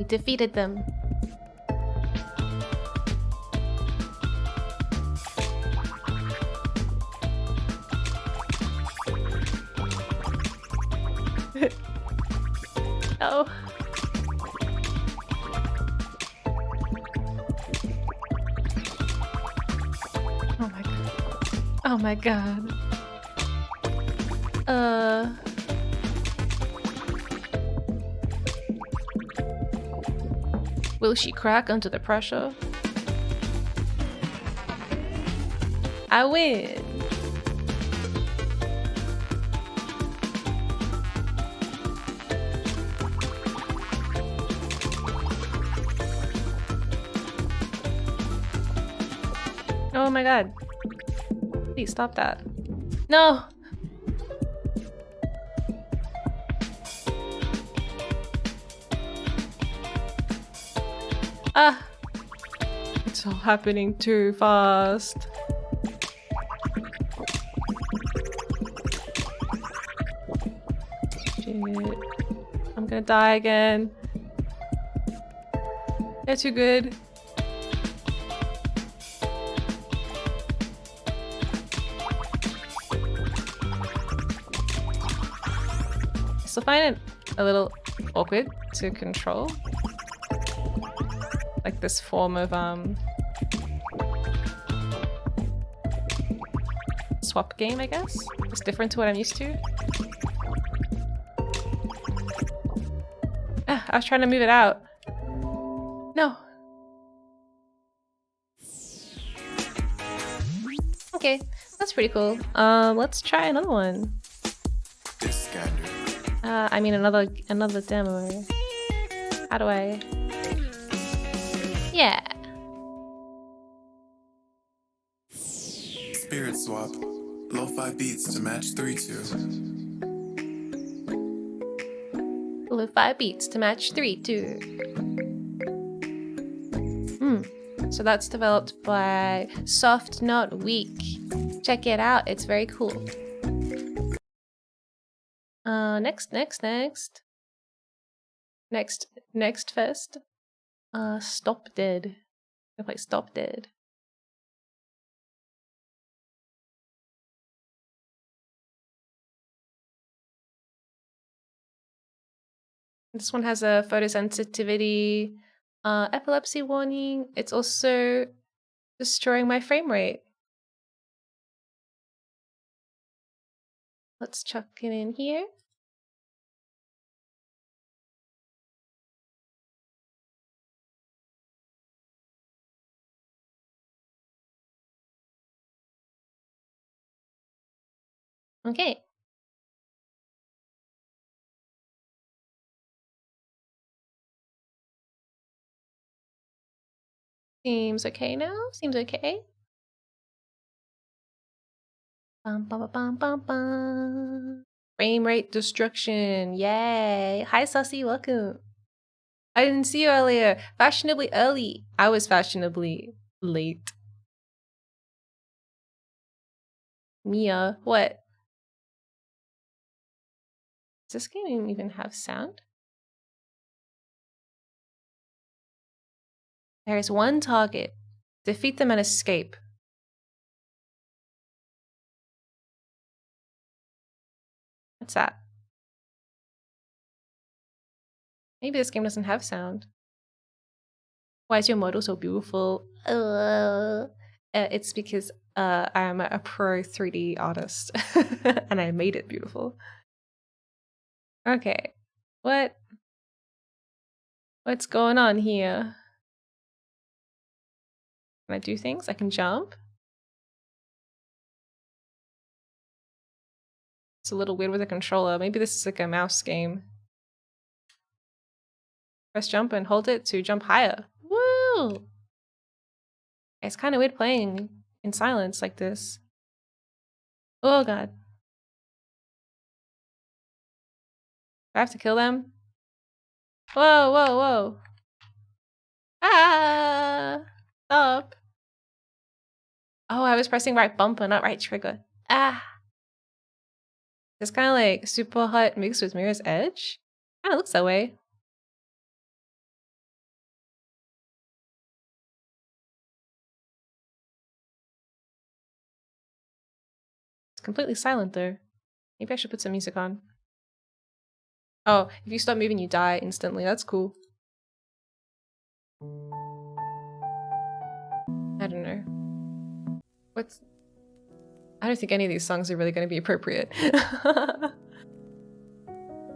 Defeated them. Oh. Oh my god. Oh my god. Will she crack under the pressure? I win! Oh my god. Please stop that. No! Ah! It's all happening too fast. Shit. I'm gonna die again. They're too good. I still find it a little awkward to control. Like this form of swap game, I guess. It's different to what I'm used to. Ah, I was trying to move it out. No. Okay, that's pretty cool. Let's try another one. This gander. I mean another demo. How do I? Yeah. Spirit swap. Lo-fi beats to match 3-2. Lo-fi beats to match 3-2. So that's developed by Soft Not Weak. Check it out, it's very cool. Next first. Stop Dead. I'm gonna play Stop Dead. This one has a photosensitivity, epilepsy warning. It's also destroying my frame rate. Let's chuck it in here. Okay. Seems okay now? Seems okay? Bum, bum, bum, bum, bum. Frame rate destruction. Yay. Hi, Sussy. Welcome. I didn't see you earlier. Fashionably early. I was fashionably late. Miya. What? Does this game even have sound? There is one target. Defeat them and escape. What's that? Maybe this game doesn't have sound. Why is your model so beautiful? It's because I'm a pro 3D artist and I made it beautiful. Okay. What's going on here? Can I do things? I can jump. It's a little weird with a controller. Maybe this is like a mouse game. Press jump and hold it to jump higher. Woo! It's kind of weird playing in silence like this. Oh god. Do I have to kill them? Whoa, whoa, whoa. Ah! Stop. Oh, I was pressing right bumper, not right trigger. Ah! It's kind of like Super Hot mixed with Mirror's Edge. Kind of looks that way. It's completely silent though. Maybe I should put some music on. Oh, if you stop moving, you die instantly. That's cool. I don't know. I don't think any of these songs are really going to be appropriate.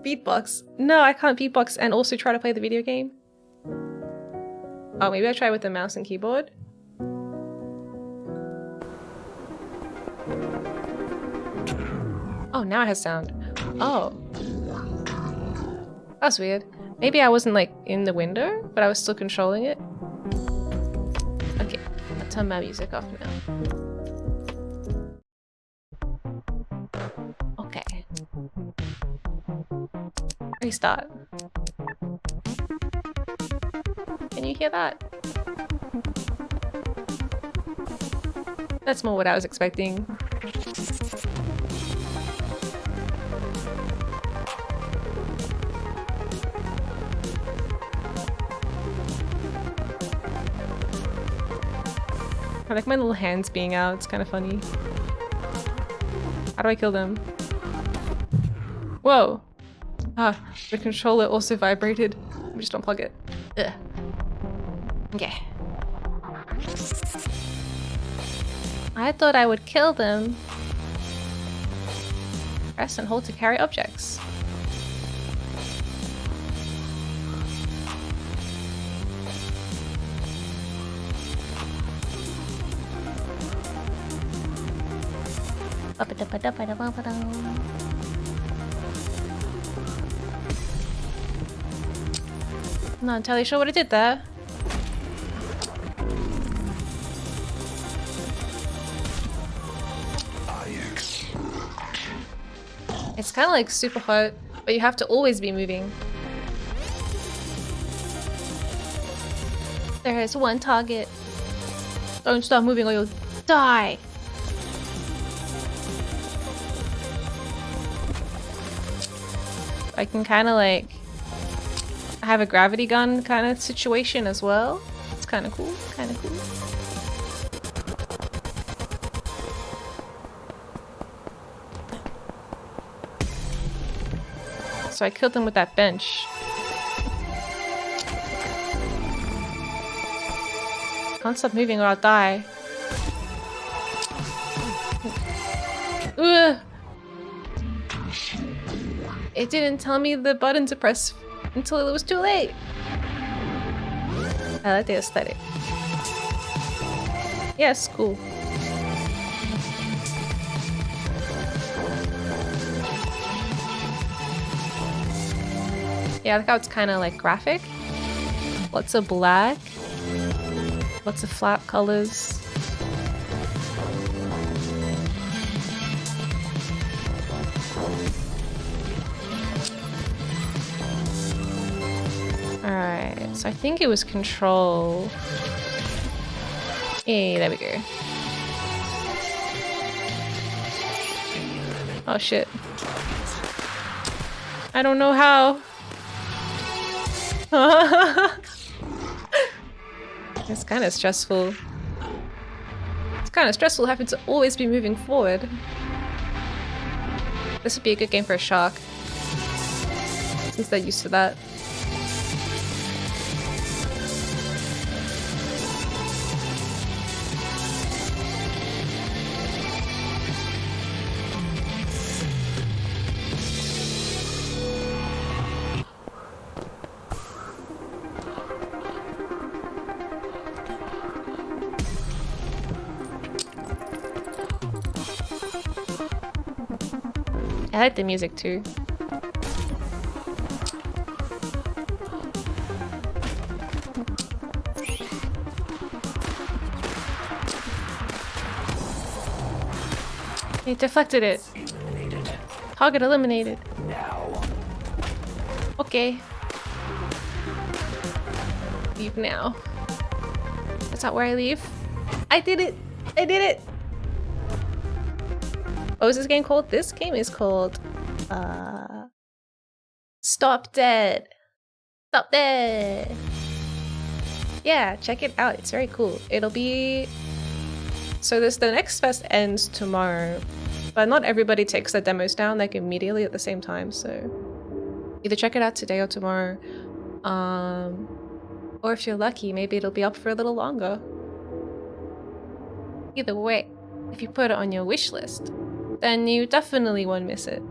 Beatbox. No, I can't beatbox and also try to play the video game. Oh, maybe I try with the mouse and keyboard. Oh, now it has sound. Oh. That's weird. Maybe I wasn't like in the window, but I was still controlling it. Okay, I'll turn my music off now. Okay. Restart. Can you hear that? That's more what I was expecting. I like my little hands being out, it's kind of funny. How do I kill them? Whoa! Ah, the controller also vibrated. Let me just unplug it. Ugh. Okay. I thought I would kill them, Press and hold to carry objects. I'm not entirely sure what I did there. It's kind of like super hot, but you have to always be moving. There is one target. Don't stop moving or you'll die. I can kind of like have a gravity gun kind of situation as well. It's kind of cool, kind of cool. So I killed them with that bench. Can't stop moving or I'll die. Ugh. It didn't tell me the button to press until it was too late. I like the aesthetic. Yes, cool. Yeah, I like how it's kind of like graphic. Lots of black. Lots of flat colors. Alright, so I think it was control. Hey, there we go. Oh shit. I don't know how. It's kind of stressful. It's kind of stressful having to always be moving forward. This would be a good game for a shark, since they're used to that. I like the music too. He deflected it. Target eliminated. Now. Okay. Leave now. That's not where I leave. I did it! I did it! What was this game called? This game is called Stop Dead. Stop Dead. Yeah, check it out. It's very cool. It'll be so the next fest ends tomorrow, but not everybody takes the demos down like immediately at the same time. So either check it out today or tomorrow, or if you're lucky, maybe it'll be up for a little longer. Either way, if you put it on your wish list, then you definitely won't miss it.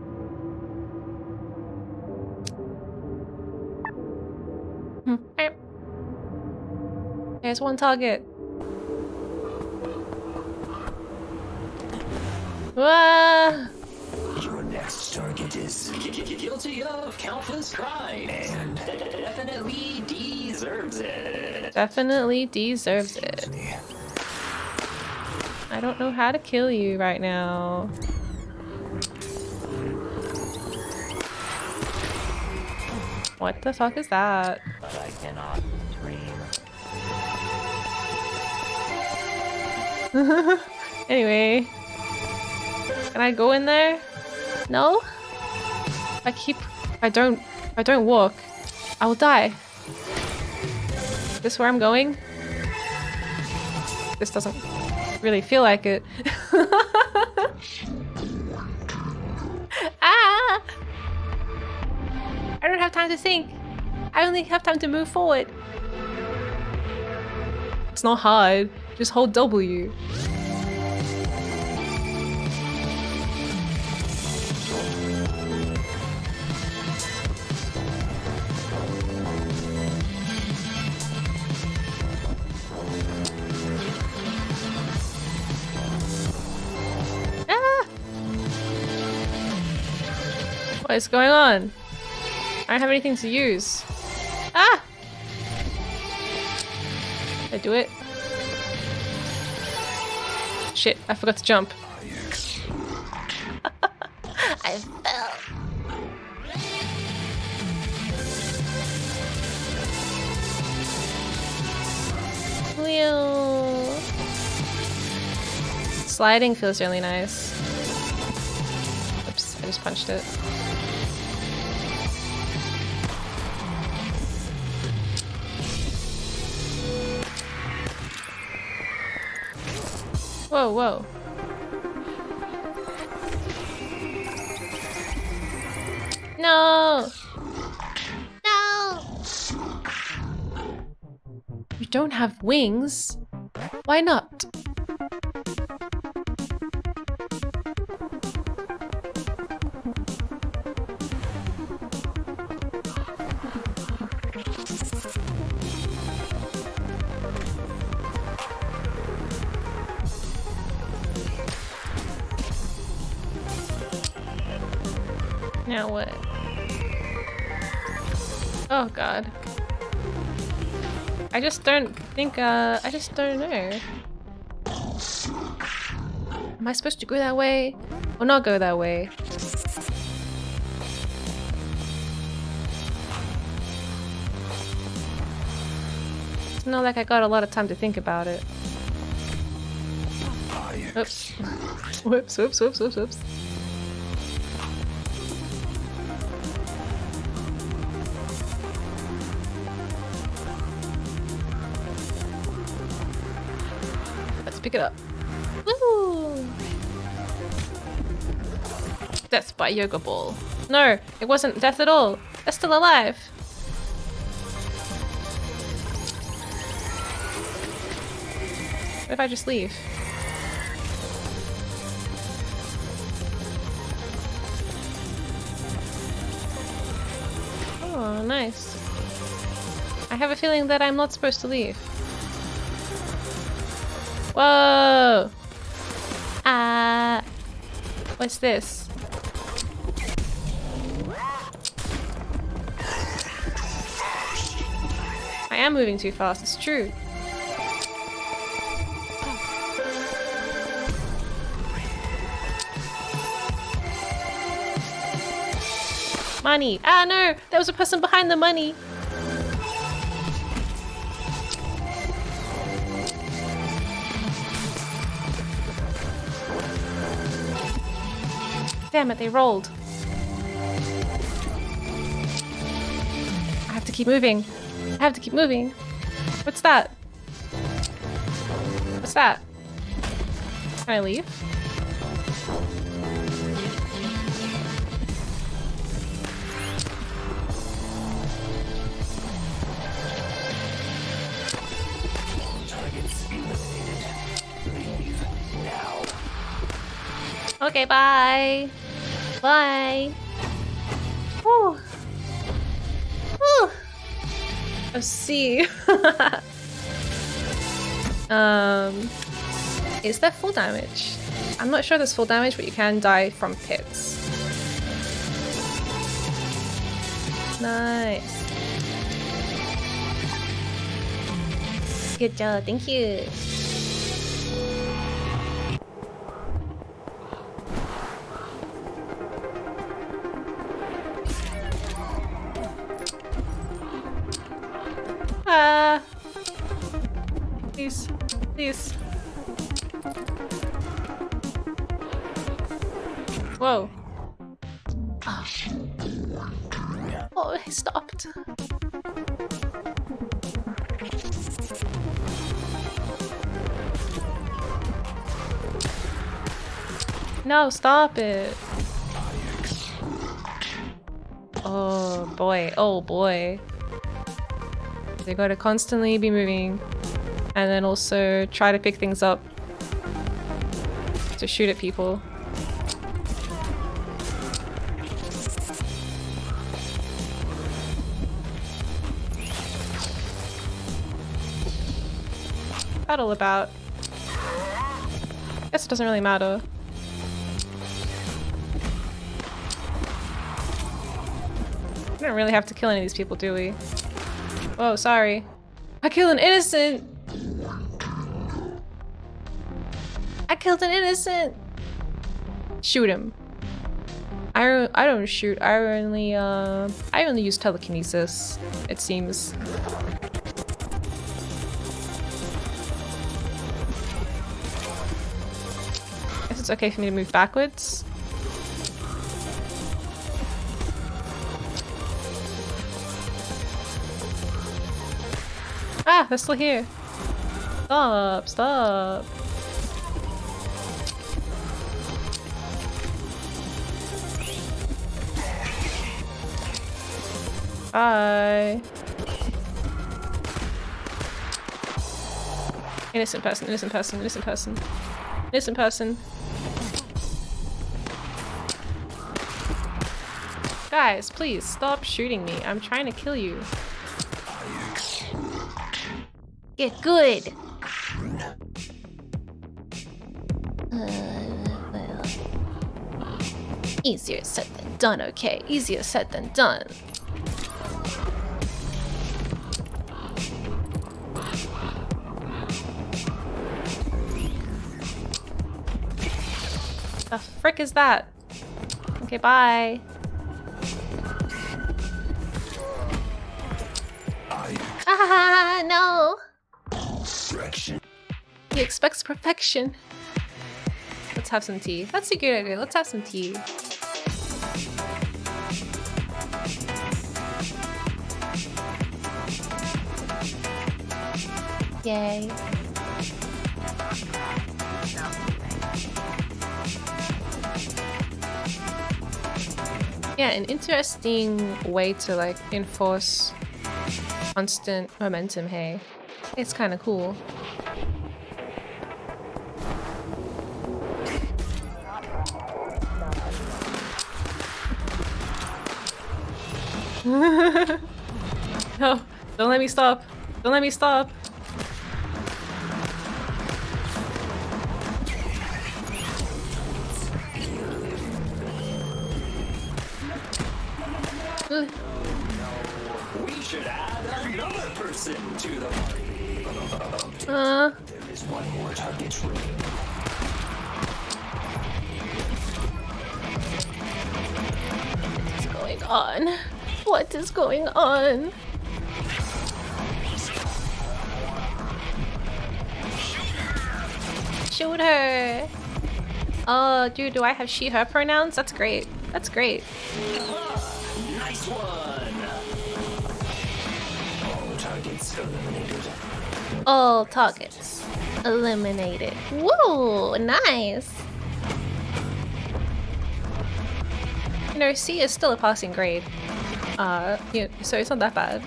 There's one target. Wah! Your next target is guilty of countless crimes and definitely deserves it. Definitely deserves it. I don't know how to kill you right now. What the fuck is that? But I cannot dream. Anyway. Can I go in there? No? If I don't walk, I will die. Is this where I'm going? This doesn't really feel like it. Ah! I don't have time to think. I only have time to move forward. It's not hard. Just hold W. What is going on? I don't have anything to use. Ah! Did I do it? Shit, I forgot to jump. I fell. Wheel. Sliding feels really nice. Oops, I just punched it. Whoa, whoa. No! No! You don't have wings? Why not? Now what? Oh god. I just don't think, I just don't know. Am I supposed to go that way? Or not go that way? It's not like I got a lot of time to think about it. Oops. Whoops, whoops, whoops, whoops, whoops. Pick it up. Woo! Death by yoga ball. No, it wasn't death at all. They're still alive. What if I just leave? Oh, nice. I have a feeling that I'm not supposed to leave. Whoa! What's this? I am moving too fast, it's true. Money! Ah no! There was a person behind the money! Damn it, they rolled. I have to keep moving. I have to keep moving. What's that? What's that? Can I leave? Targets eliminated. Leave now. Okay, bye. Bye. Woo. Woo. Oh, see. Is there full damage? I'm not sure there's full damage, but you can die from pits. Nice. Good job, thank you. Please, please. Whoa. Oh, he stopped. No, stop it. Oh boy, oh boy. They gotta constantly be moving and then also try to pick things up to shoot at people. Battle about? Guess it doesn't really matter. We don't really have to kill any of these people, do we? Oh, sorry. I killed an innocent! I killed an innocent! Shoot him. I don't shoot. I only use telekinesis, it seems. Guess it's okay for me to move backwards. Ah, they're still here. Stop, stop. Bye. Innocent person, innocent person, innocent person. Innocent person. Guys, please stop shooting me. I'm trying to kill you. Get good. Well. Easier said than done, okay? Easier said than done. The frick is that? Okay, bye. Ah, no! He expects perfection. Let's have some tea. That's a good idea. Let's have some tea. Yay. Yeah, an interesting way to like enforce constant momentum, hey. It's kind of cool. No, don't let me stop. Don't let me stop. We should add another person to the party. There is one more target remaining. What's going on? What is going on? Shoot her! Oh, dude, do I have she, her pronouns? That's great. That's great. Nice one! All targets eliminated. All targets eliminated. Whoa, nice. You know, C is still a passing grade. Yeah, so it's not that bad.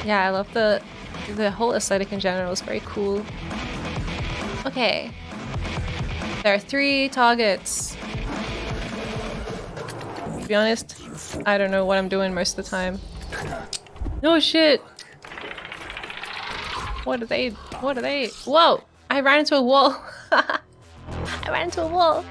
Yeah, I love the whole aesthetic in general is very cool. Okay. There are 3 targets. To be honest, I don't know what I'm doing most of the time. No shit! What are they? What are they? Whoa! I ran into a wall! I ran into a wall!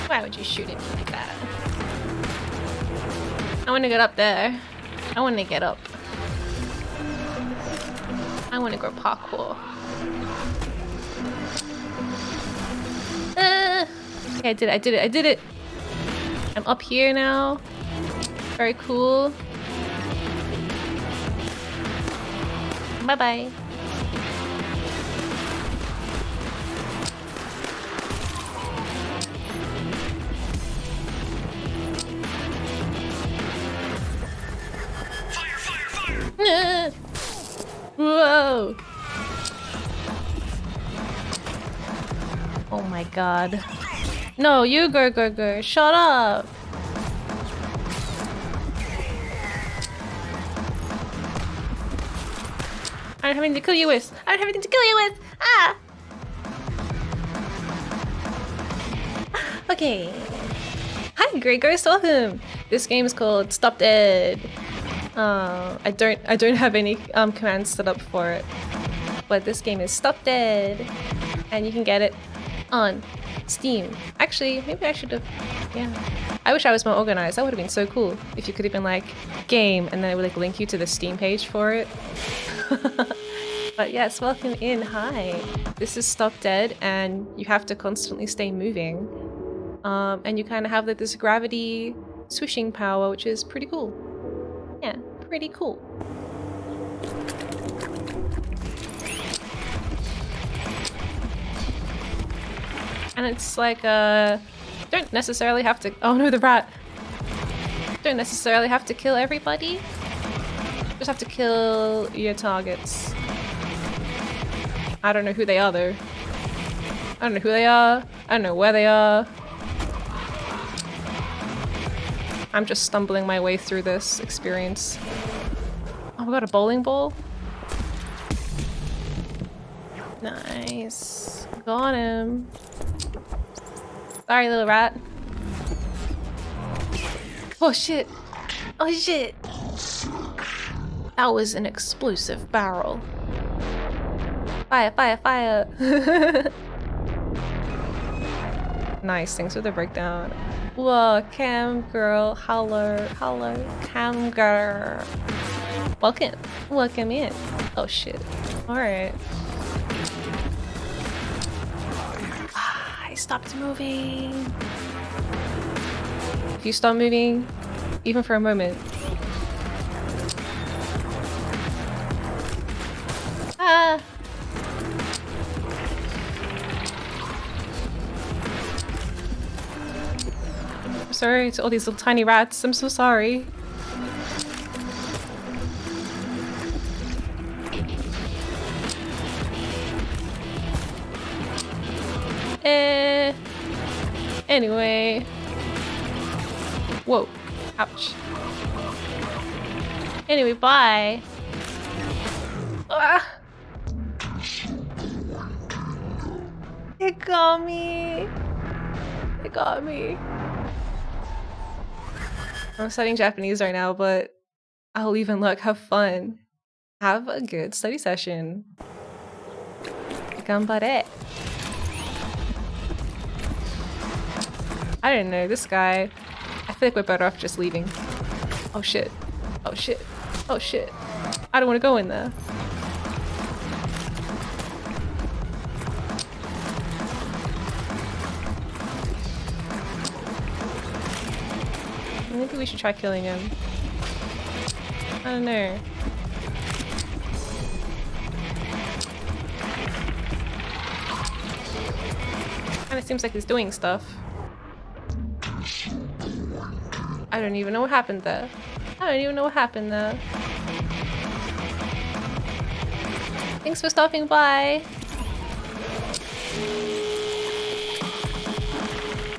Why would you shoot at me like that? I want to get up there. I want to get up. I want to go parkour. Okay, I did it, I did it, I did it! I'm up here now. Very cool. Bye-bye. Whoa! my god. No, you go. Shut up. I don't have anything to kill you with. I don't have anything to kill you with. Ah. Okay. Hi, Great Ghost. Welcome. This game is called Stop Dead. I don't have any commands set up for it, but this game is Stop Dead, and you can get it on Steam. Actually, maybe I should have. Yeah. I wish I was more organized. That would have been so cool if you could have been like game, and then it would like link you to the Steam page for it. But yes, welcome in. Hi. This is Stop Dead, and you have to constantly stay moving. And you kind of have like this gravity swishing power, which is pretty cool. Yeah, pretty cool. And it's like don't necessarily have to. Oh no, the rat. Don't necessarily have to kill everybody. Just have to kill your targets. I don't know who they are though. I don't know who they are. I don't know where they are. I'm just stumbling my way through this experience. Oh, we got a bowling ball. Nice. Got him. Sorry, little rat. Oh shit. Oh shit. That was an explosive barrel. Fire, fire, fire. Nice, thanks for the breakdown. Whoa, cam girl. Hello, cam girl. Welcome in. Oh shit. Alright. I stopped moving. If you stop moving, even for a moment. Ah! I'm sorry to all these little tiny rats. I'm so sorry. Anyway. Whoa. Ouch. Anyway, bye. Ah. It got me. It got me. I'm studying Japanese right now, but I'll even look. Have fun. Have a good study session. Ganbare. I don't know, this guy. I feel like we're better off just leaving. Oh shit. Oh shit. Oh shit. I don't want to go in there. Maybe we should try killing him. I don't know. Kinda seems like he's doing stuff. I don't even know what happened there. Thanks for stopping by.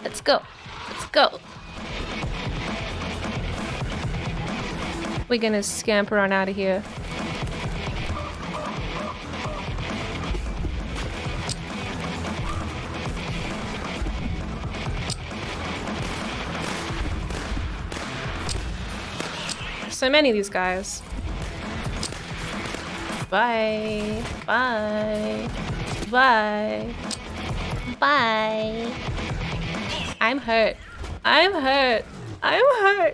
Let's go. We're gonna scamper on out of here. So many of these guys. Bye. I'm hurt.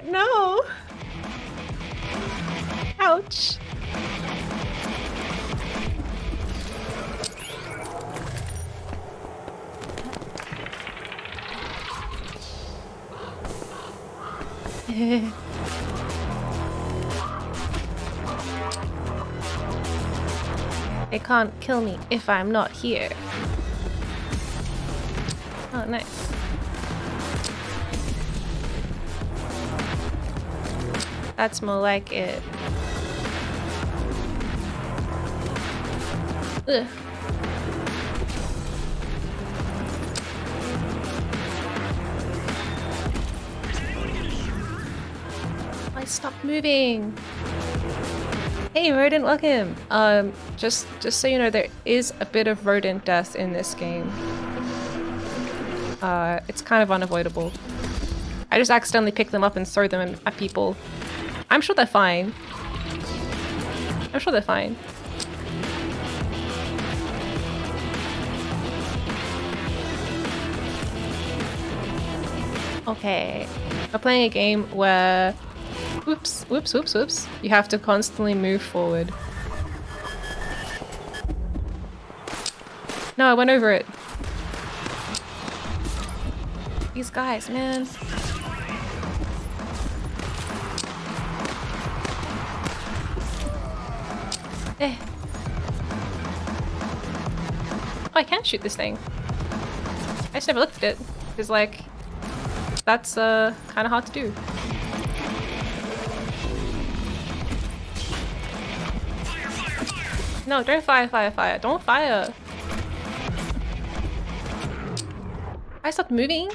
No. Ouch. They can't kill me if I'm not here. Oh, nice. That's more like it. Ugh. Stop moving. Hey rodent, welcome. Just so you know, there is a bit of rodent death in this game. It's kind of unavoidable. I just accidentally pick them up and throw them at people. I'm sure they're fine. I'm sure they're fine. Okay, we're playing a game where whoops, you have to constantly move forward. No, I went over it. These guys, man. Eh. Oh, I can shoot this thing. I just never looked at it. Because, like, that's kind of hard to do. No, don't fire. Don't fire. I stopped moving?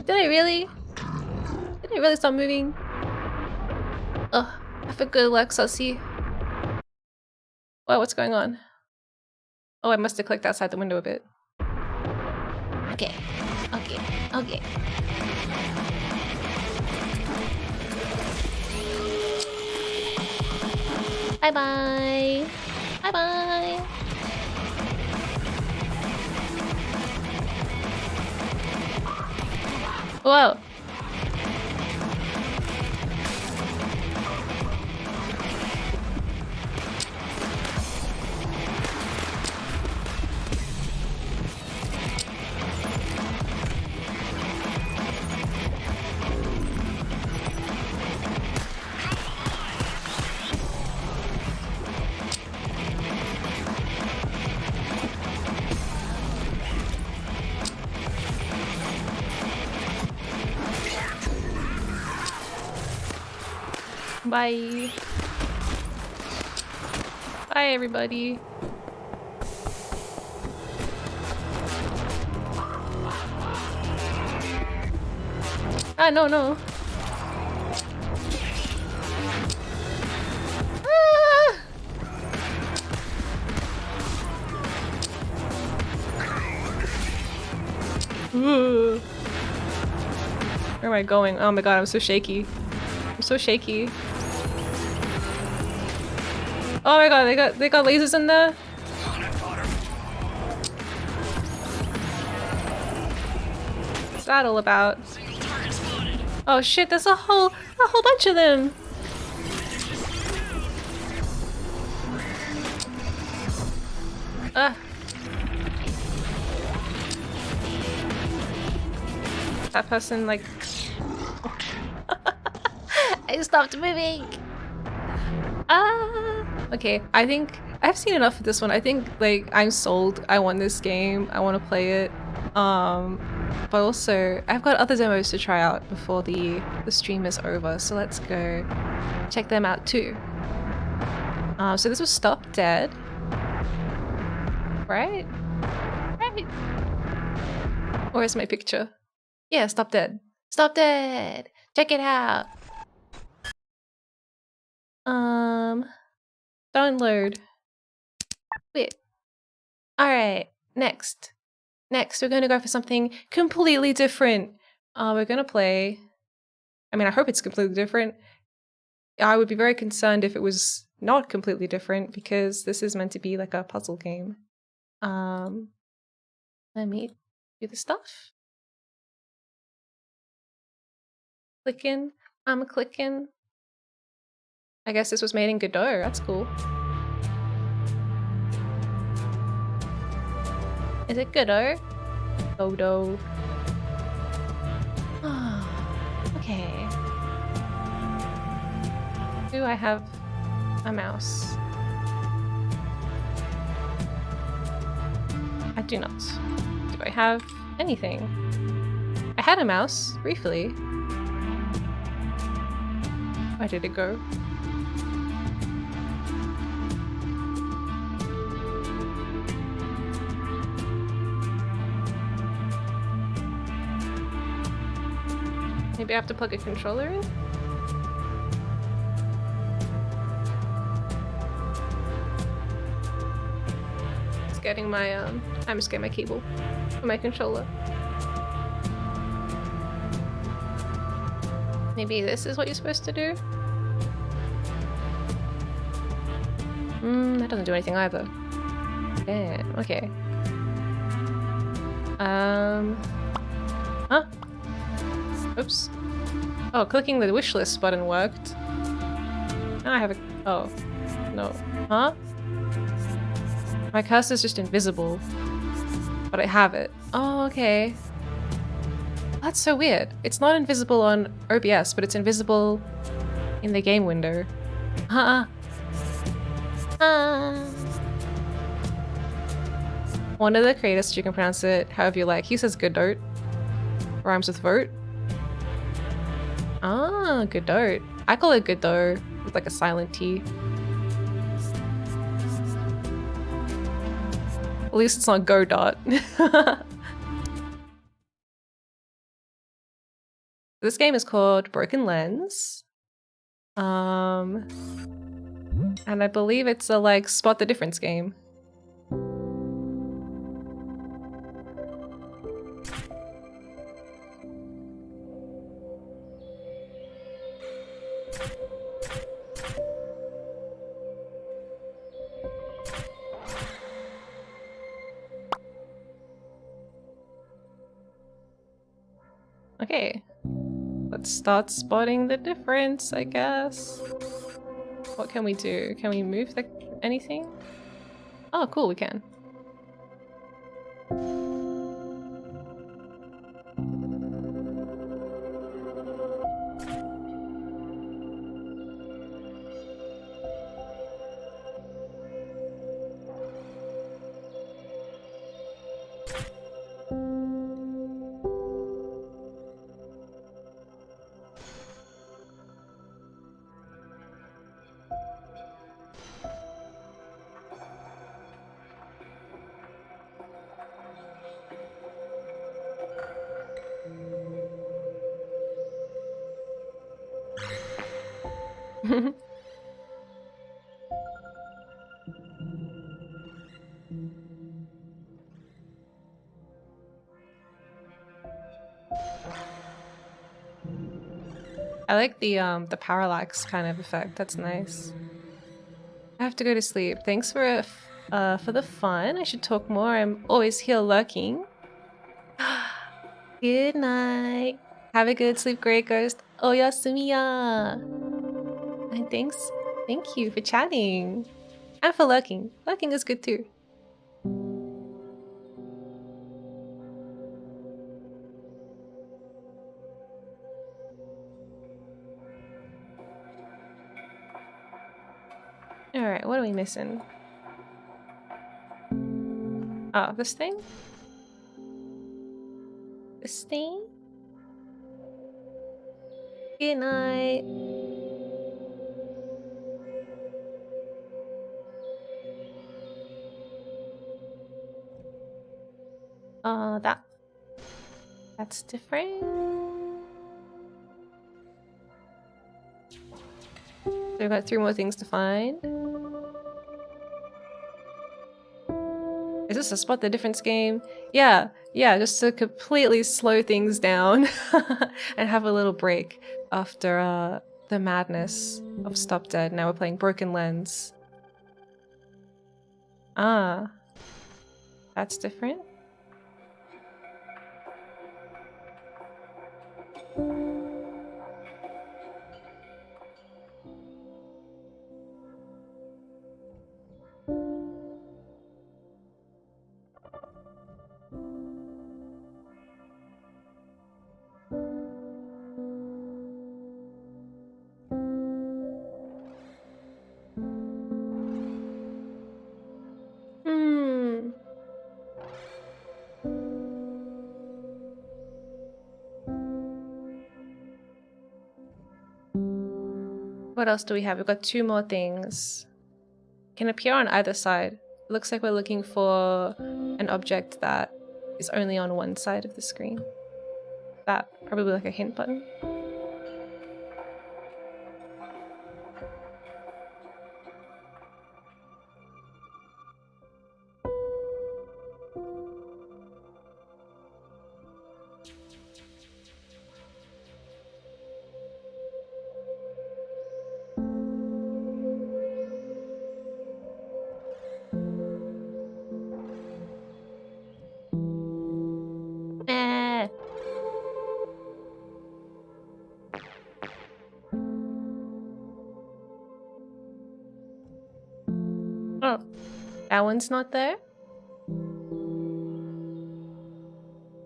Did I really? Did I really stop moving? Ugh, have a good luck, Sussy. Whoa, what's going on? Oh, I must have clicked outside the window a bit. Okay. Bye-bye. Bye-bye. Whoa. Bye. Bye, everybody. Ah, no. Ah! Ooh. Where am I going? Oh my god, I'm so shaky. I'm so shaky. Oh my god, they got lasers in there. What's that all about? Oh shit, there's a whole bunch of them. That person like I stopped moving. Okay, I think I've seen enough of this one. I think like I'm sold. I want this game. I want to play it. But also I've got other demos to try out before the stream is over. So let's go check them out too. So this was Stop Dead. Right? Where's my picture? Yeah, Stop Dead. Stop Dead! Check it out! Download. Wait. Alright, next. Next, we're gonna go for something completely different. We're gonna play... I mean, I hope it's completely different. I would be very concerned if it was not completely different, because this is meant to be like a puzzle game. Let me do the stuff. Clicking. I'm clicking. I guess this was made in Godot. That's cool. Is it Godot? Godot. Okay. Do I have a mouse? I do not. Do I have anything? I had a mouse, briefly. Where did it go? Maybe I have to plug a controller in? getting my I'm just getting my cable for my controller. Maybe this is what you're supposed to do? That doesn't do anything either. Damn, okay. Huh? Oops. Oh, clicking the wishlist button worked. Now I have a... Oh. No. Huh? My cursor's just invisible. But I have it. Oh, okay. That's so weird. It's not invisible on OBS, but it's invisible in the game window. One of the creators, you can pronounce it however you like. He says Godot. Rhymes with vote. Ah, Godot. I call it Godot with like a silent T. At least it's not Godot. This game is called Broken Lens. And I believe it's a like spot the difference game. Okay. Let's start spotting the difference, I guess. What can we do? Can we move anything? Oh, cool, we can. I like the parallax kind of effect. That's nice. I have to go to sleep. Thanks for the fun. I should talk more. I'm always here lurking. Good night. Have a good sleep, great ghost. Oyasumiya. And thanks. Thank you for chatting. And for lurking. Lurking is good too. Alright, what are we missing? Oh, this thing? This thing? Good night. That's different. So we've got 3 more things to find. Is this a spot the difference game? Yeah, just to completely slow things down and have a little break after the madness of Stop Dead. Now we're playing Broken Lens. Ah, that's different. What else do we have? We've got 2 more things. Can appear on either side. It looks like we're looking for an object that is only on one side of the screen. That, probably like a hint button. That one's not there.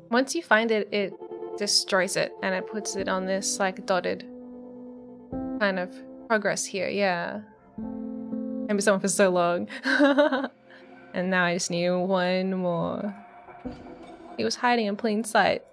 Once you find it, it destroys it and it puts it on this like dotted kind of progress here. Yeah. I've been someone for so long. And now I just need one more. He was hiding in plain sight.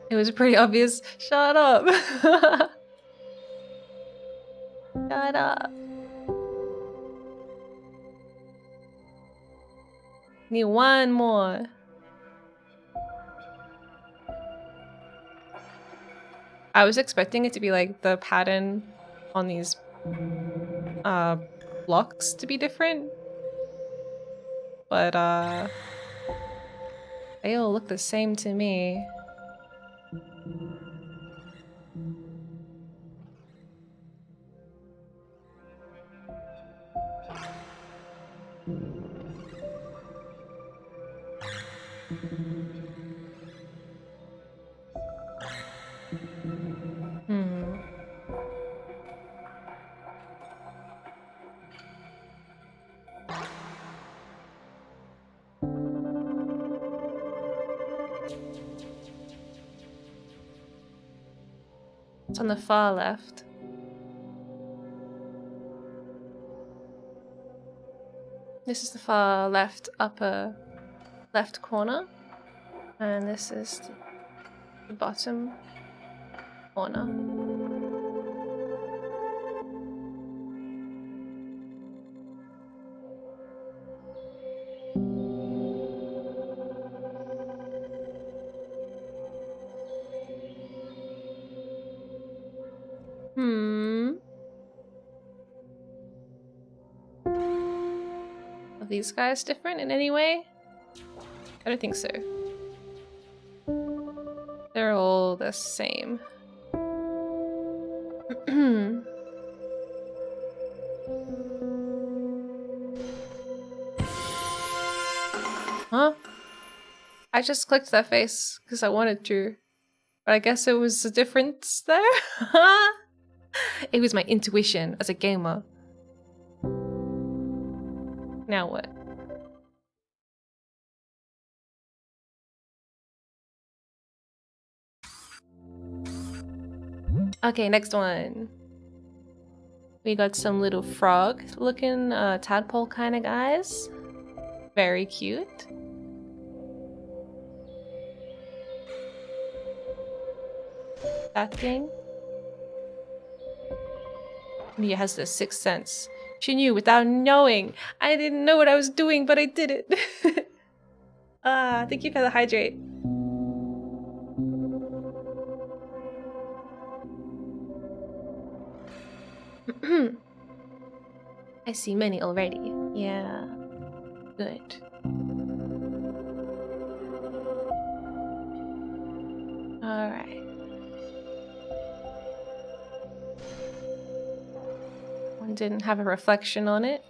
It was pretty obvious. Shut up. Shut up. Need one more. I was expecting it to be like the pattern on these blocks to be different. But they all look the same to me. It's on the far left. This is the far left upper left corner. And this is the bottom corner. Are these guys different in any way? I don't think so. They're all the same. Huh? I just clicked that face because I wanted to. But I guess it was a difference there? It was my intuition as a gamer. Now what? Okay, next one. We got some little frog looking tadpole kind of guys. Very cute. That thing. Miya has the sixth sense. She knew without knowing. I didn't know what I was doing, but I did it. Thank you for the hydrate. I see many already. Yeah. Good. Alright. One didn't have a reflection on it.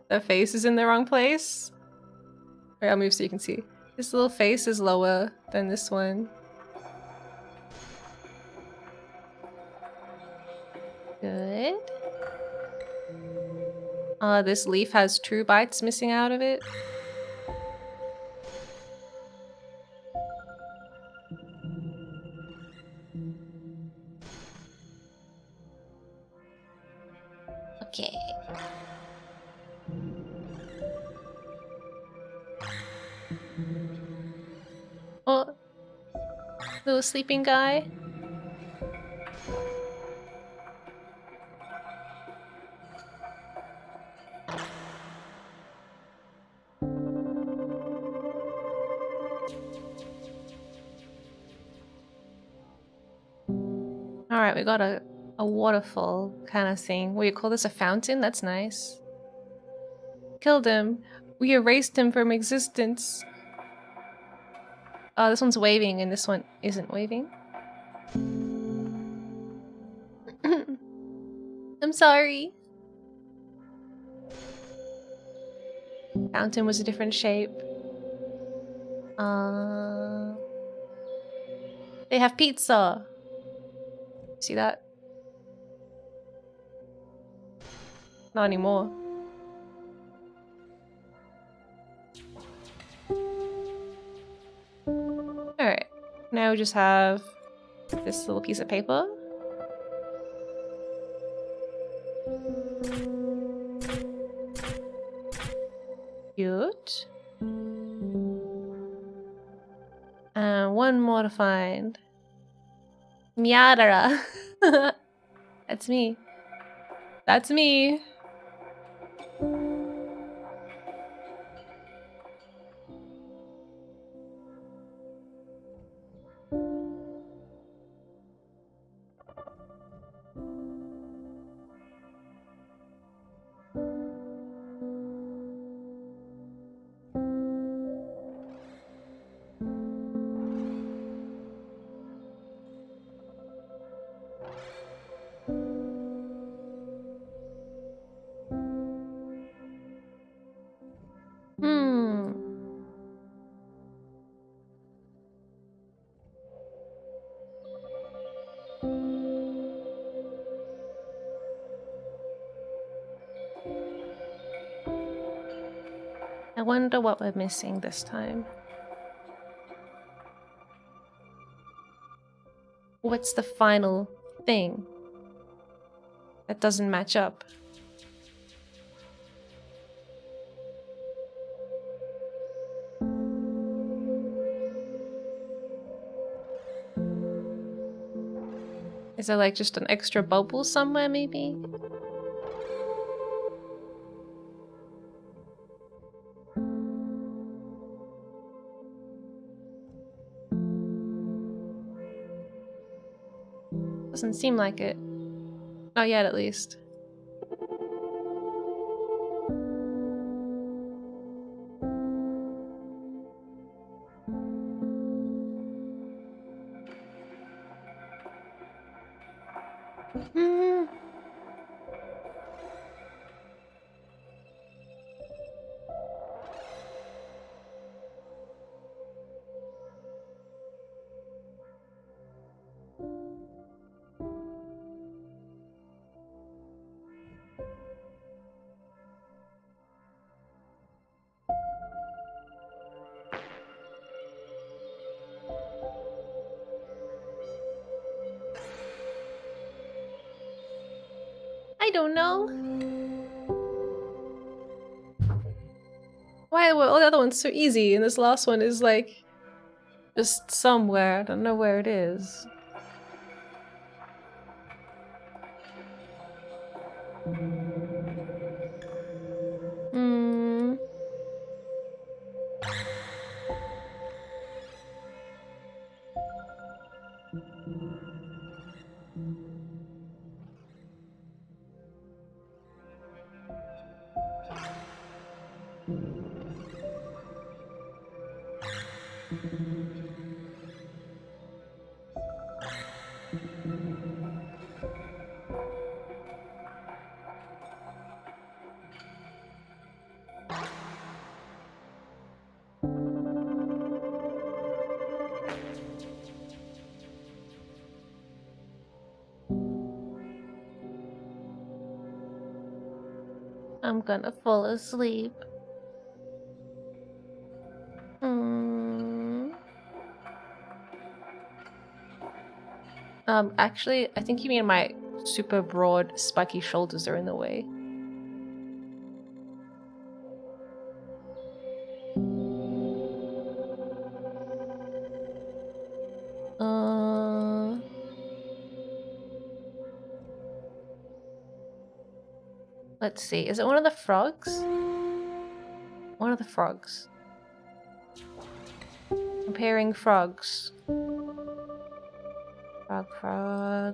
The face is in the wrong place. Alright, I'll move so you can see. This little face is lower than this one. Good. This leaf has true bites missing out of it. Okay. Oh, little sleeping guy. Alright, we got a waterfall kind of thing. What do you call this? A fountain? That's nice. Killed him. We erased him from existence. Oh, this one's waving and this one isn't waving. I'm sorry. Fountain was a different shape. They have pizza. See that? Not anymore. Alright. Now we just have this little piece of paper. Cute. And one more to find. Miadara. That's me. That's me. I wonder what we're missing this time. What's the final thing that doesn't match up? Is there like just an extra bubble somewhere maybe? Doesn't seem like it. Not yet, at least. I don't know. Why were all the other ones so easy and this last one is like just somewhere. I don't know where it is. I'm gonna fall asleep. Actually, I think you mean my super broad, spiky shoulders are in the way. Let's see, is it one of the frogs? One of the frogs. Comparing frogs. Frog, frog.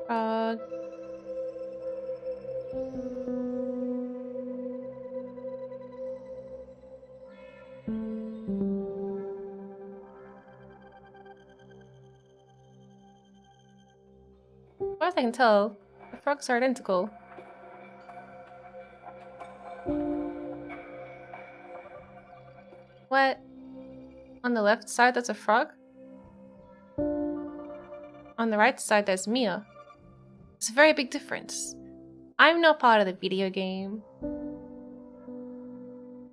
Frog. far as I can tell, the frogs are identical. What? On the left side, there's a frog? On the right side, there's Miya. It's a very big difference. I'm not part of the video game.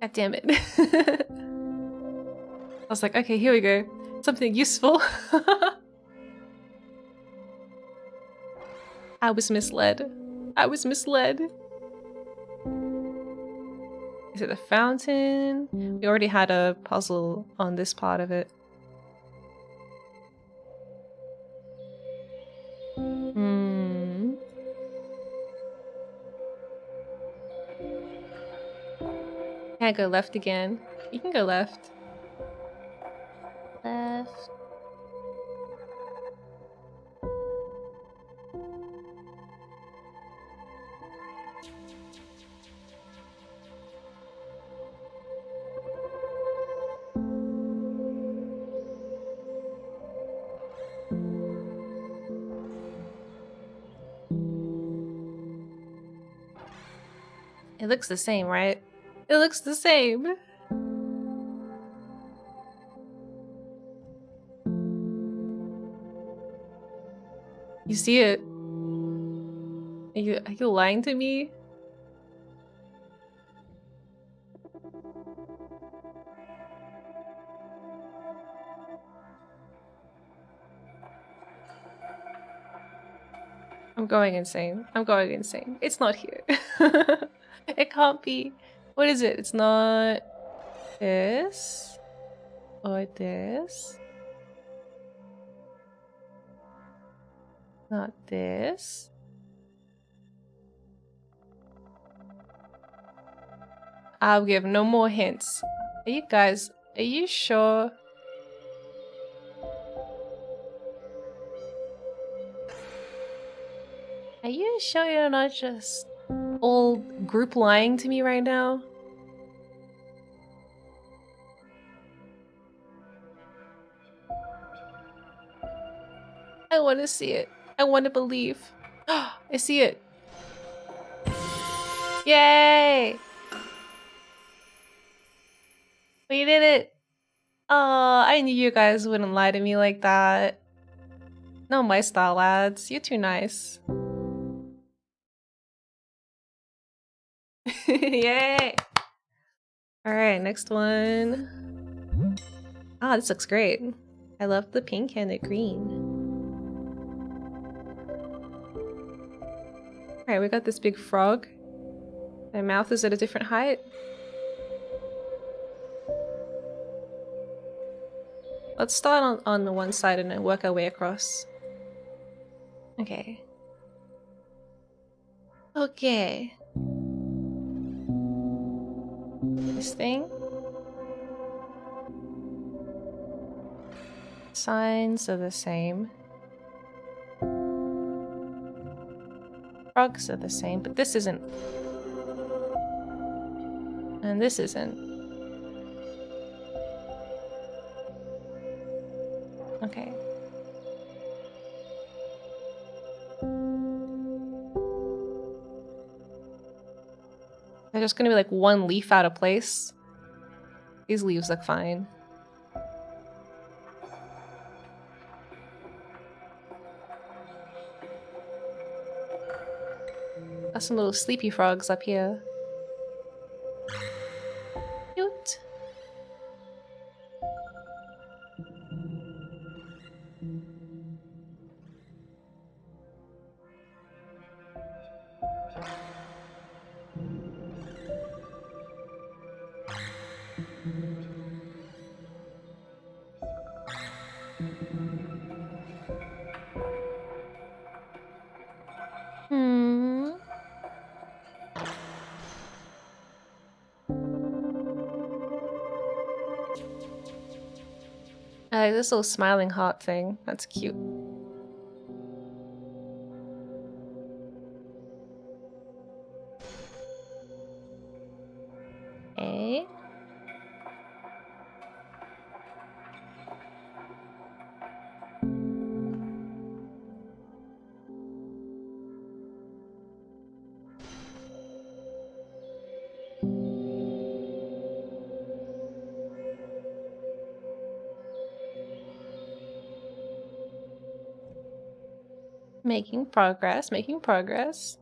God damn it. I was like, okay, here we go. Something useful. I was misled. I was misled. Is it the fountain? We already had a puzzle on this part of it. Can I go left again? You can go left. Left. It looks the same, right? It looks the same. You see it? Are you lying to me? I'm going insane. I'm going insane. It's not here. It can't be. What is it? It's not this or this. Not this. I'll give no more hints. Are you sure? Are you sure you're not just all group lying to me right now? I want to see it. I want to believe. I see it. Yay! We did it. Oh, I knew you guys wouldn't lie to me like that. No, my style, lads. You're too nice. Yay! Alright, next one. Ah, this looks great. I love the pink and the green. Alright, we got this big frog. Their mouth is at a different height. Let's start on the one side and then work our way across. Okay. Okay. This thing. Signs are the same. Frogs are the same, but this isn't. And this isn't. Okay. There's just gonna be like one leaf out of place. These leaves look fine. Got some little sleepy frogs up here. Cute. I like this little smiling heart thing. That's cute. Okay. Making progress, making progress.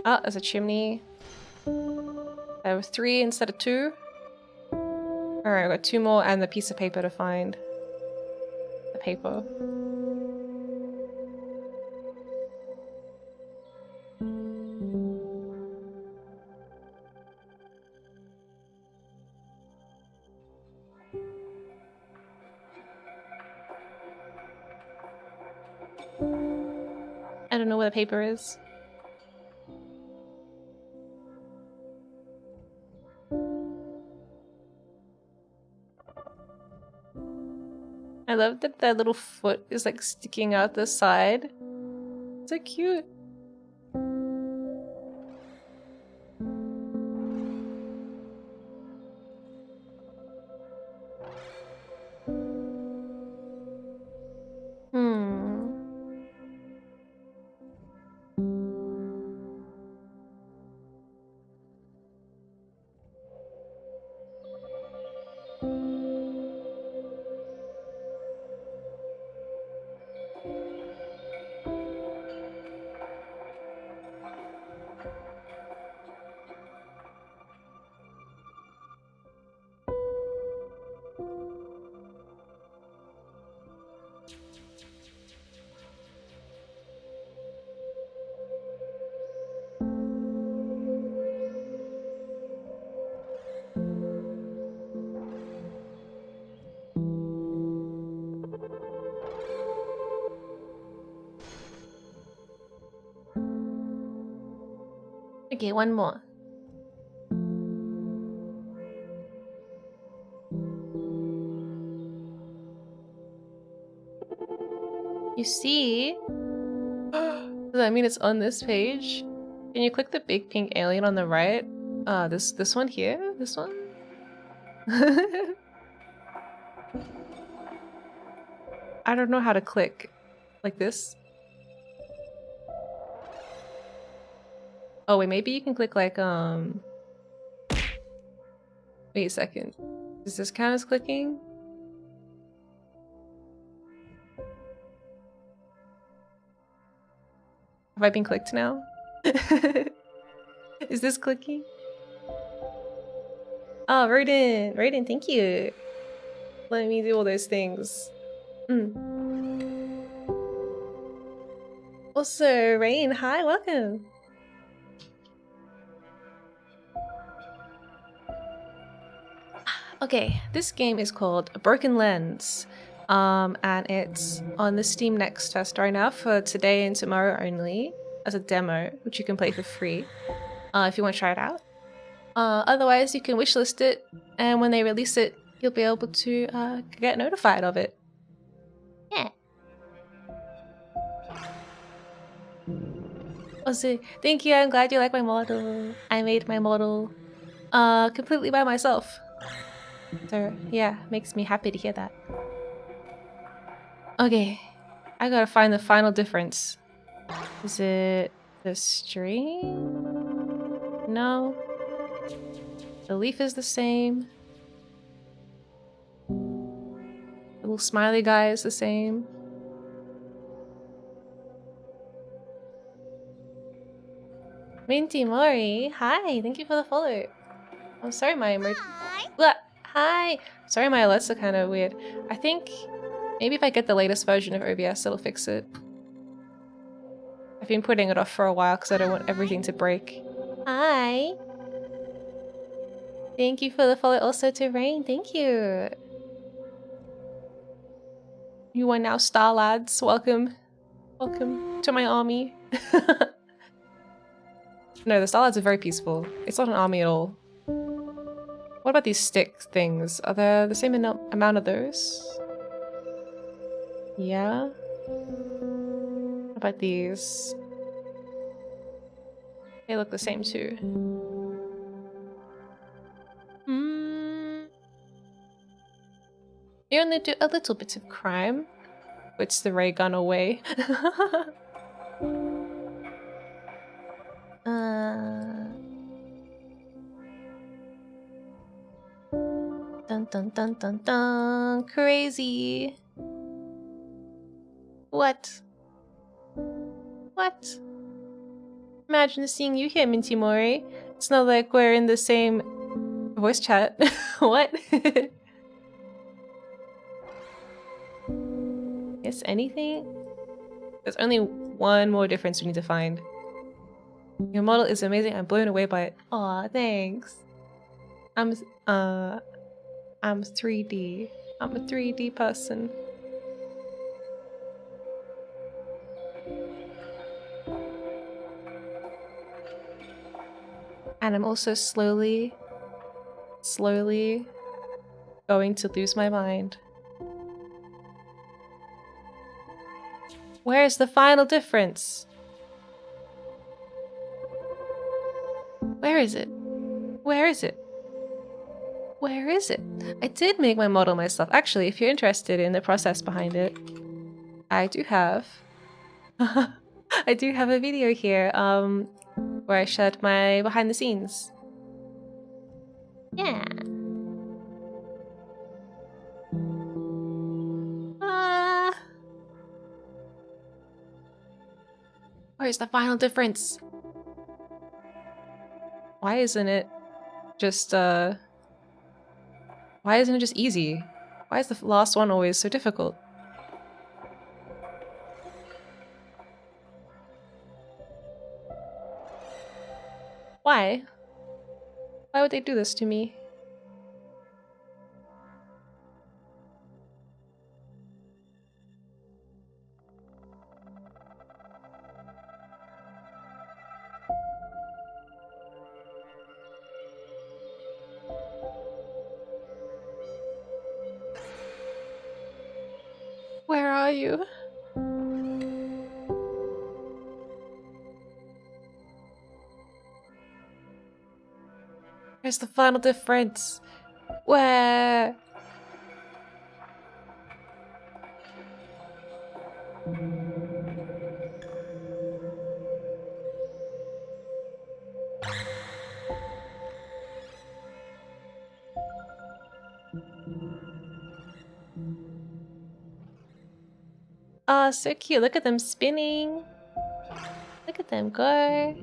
Oh, there's a chimney. There were 3 instead of 2. Alright, I've got 2 more and the piece of paper to find. The paper. I don't know where the paper is. I love that that little foot is like sticking out the side. So cute. Okay, one more. You see? Does that mean it's on this page? Can you click the big pink alien on the right? This one here? This one? I don't know how to click. Like this? Oh wait, maybe you can click like wait a second. Does this count as clicking? Have I been clicked now? Is this clicking? Oh, Raiden! Raiden, thank you! Let me do all those things. Also, Rain, hi, welcome! Okay, this game is called A Broken Lens. And it's on the Steam Next Fest right now for today and tomorrow only as a demo, which you can play for free if you want to try it out. Otherwise, you can wishlist it, and when they release it, you'll be able to get notified of it. Yeah. Also, thank you. I'm glad you like my model. I made my model completely by myself. So yeah, makes me happy to hear that. Okay, I gotta find the final difference. Is it the string? No. The leaf is the same. The little smiley guy is the same. Minty Mori, hi, thank you for the follow. I'm sorry my Hi! Sorry my alerts are kind of weird. I think maybe if I get the latest version of OBS it'll fix it. I've been putting it off for a while because I don't want everything to break. Hi! Thank you for the follow also to Rain, thank you! You are now star lads, welcome. Welcome to my army. No, the star lads are very peaceful. It's not an army at all. What about these stick things? Are there the same amount of those? Yeah. What about these? They look the same too. You only do a little bit of crime. Puts the ray gun away. Dun dun dun dun dun. Crazy. What? What? Imagine seeing you here, Minty Mori. It's not like we're in the same voice chat. What? Yes, anything? There's only one more difference we need to find. Your model is amazing. I'm blown away by it. Aw, thanks. I'm 3D. I'm a 3D person. And I'm also slowly going to lose my mind. Where is the final difference? Where is it? Where is it? Where is it? I did make my model myself. Actually, if you're interested in the process behind it, I do have I do have a video here where I shared my behind the scenes. Yeah. Where's the final difference? Why isn't it just why isn't it just easy? Why is the last one always so difficult? Why? Why would they do this to me? Where are you? Where's the final difference? Where? Oh, so cute. Look at them spinning. Look at them go.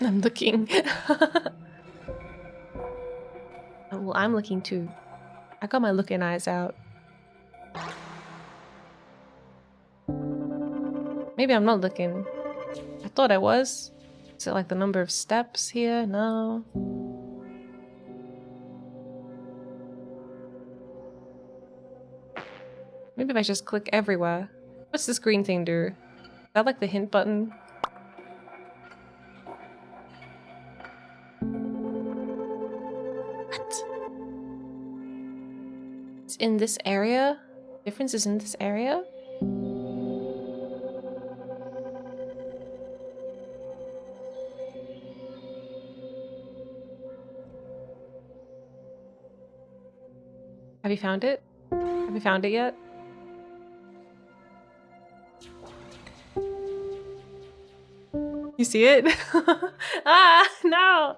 I'm looking. Well, I'm looking too. I got my looking eyes out. Maybe I'm not looking. I thought I was. Is it like the number of steps here? No. Maybe if I just click everywhere. What's this green thing do? Is that like the hint button? What? It's in this area? Difference is in this area? Have you found it? Have you found it yet? You see it? Ah, no!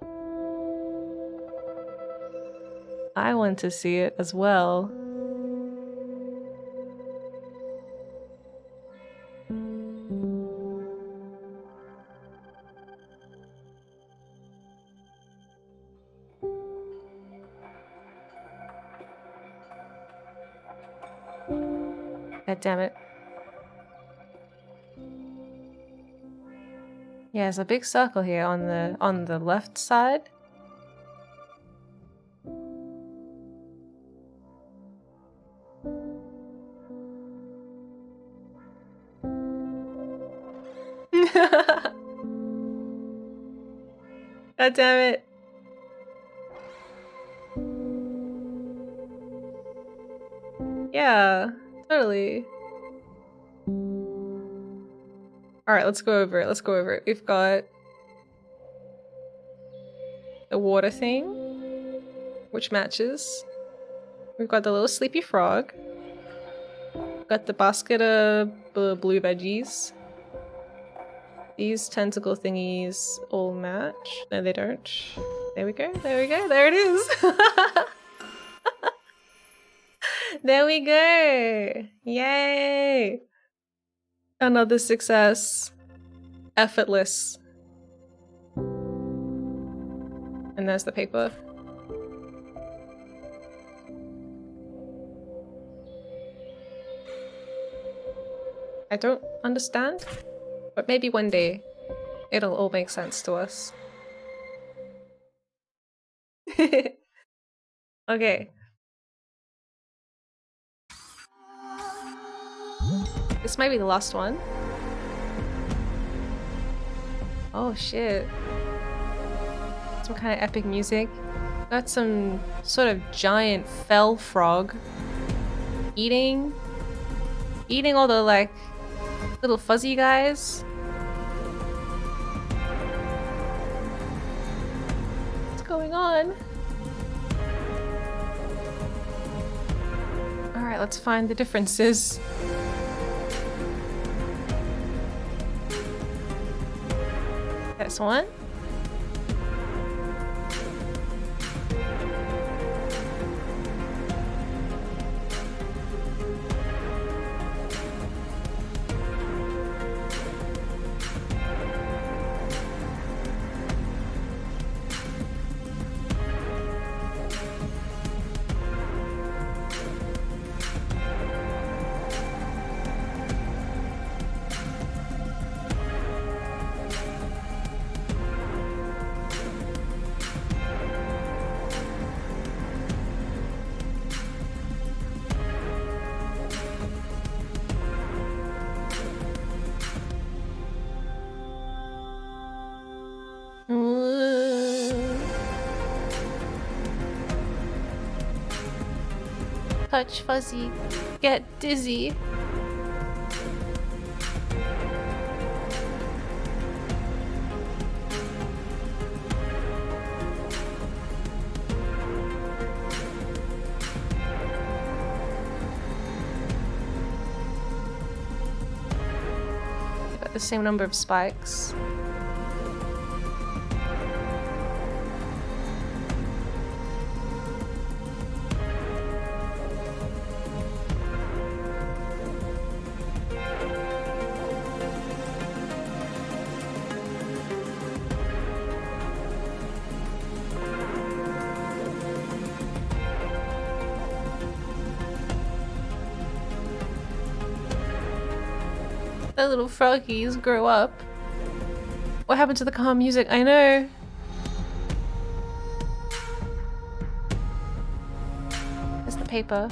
I want to see it as well. God damn it. Yeah, there's a big circle here on the left side. God damn it. Yeah, totally. Alright, let's go over it. Let's go over it. We've got the water thing, which matches. We've got the little sleepy frog. We've got the basket of blue veggies. These tentacle thingies all match. No, they don't. There we go. There we go. There it is. There we go. Yay. Another success. Effortless. And there's the paper. I don't understand, but maybe one day it'll all make sense to us. Okay. This might be the last one. Oh shit. Some kind of epic music. Got some sort of giant fell frog eating all the like little fuzzy guys. What's going on? Alright, let's find the differences. This one. Touch fuzzy, get dizzy. Got the same number of spikes. The little froggies grow up. What happened to the calm music? I know. There's the paper.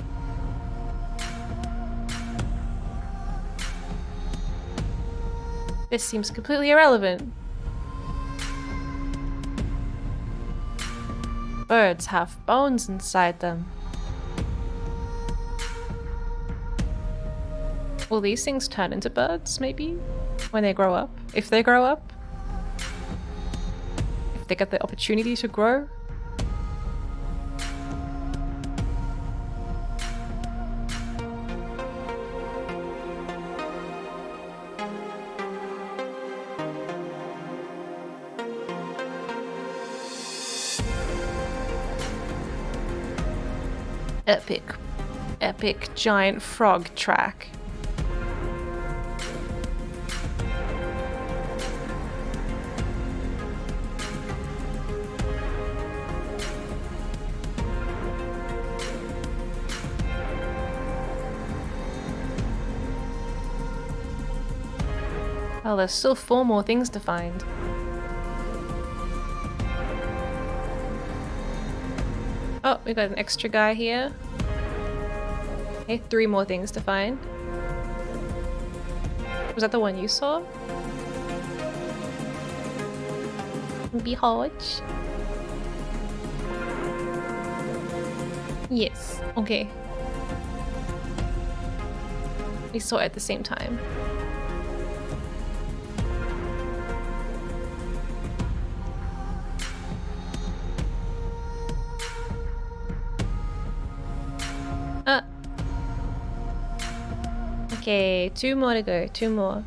This seems completely irrelevant. Birds have bones inside them. Will these things turn into birds, maybe? When they grow up? If they grow up? If they get the opportunity to grow? Epic giant frog track. Oh, there's still 4 more things to find. Oh, we got an extra guy here. Okay, 3 more things to find. Was that the one you saw? Behold. Yes, okay. We saw it at the same time. Okay, 2 more to go, 2 more.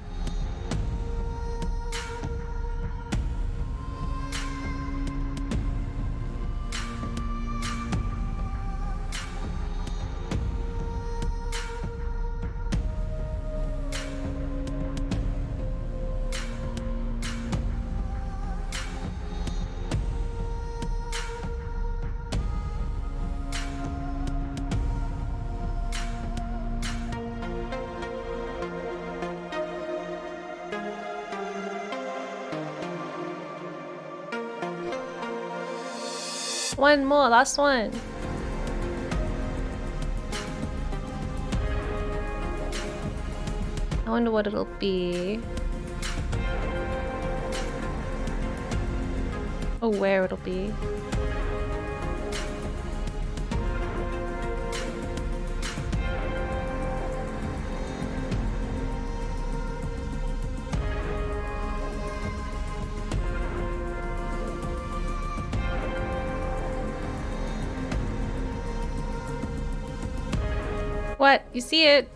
One more, last one. I wonder what it'll be. Or where it'll be. What? You see it?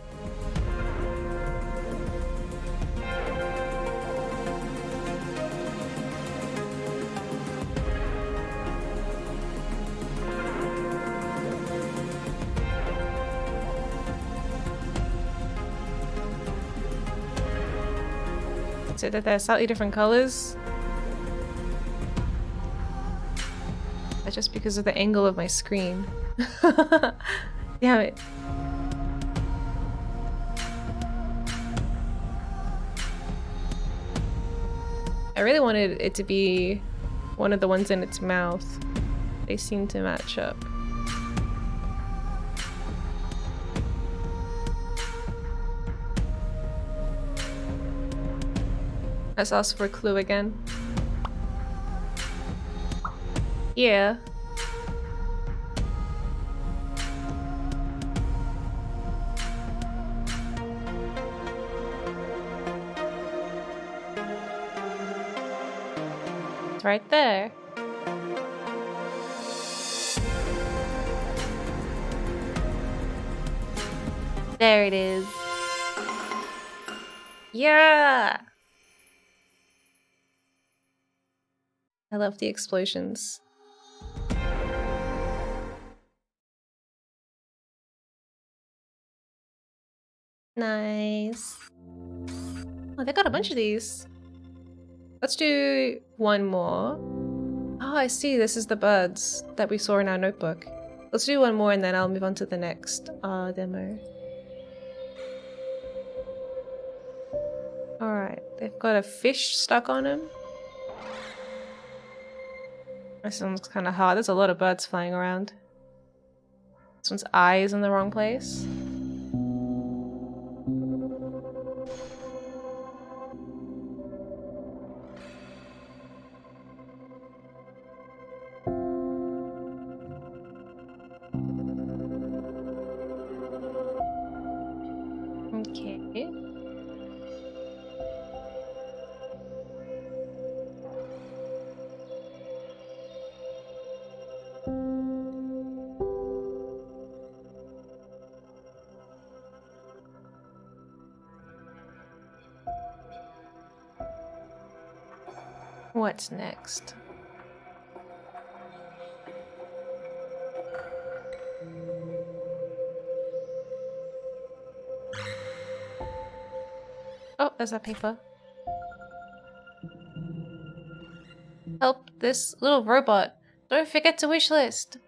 So that they're slightly different colors. That's just because of the angle of my screen. Damn it. I really wanted it to be one of the ones in its mouth. They seem to match up. Let's ask for a clue again. Yeah. It's right there. There it is. Yeah! I love the explosions. Nice. Oh, they got a bunch of these. Let's do one more. Oh, I see. This is the birds that we saw in our notebook. Let's do one more and then I'll move on to the next demo. Alright, they've got a fish stuck on him. This one's kind of hard. There's a lot of birds flying around. This one's eye is in the wrong place. Okay. What's next? Oh, there's that paper. Help this little robot. Don't forget to wish list.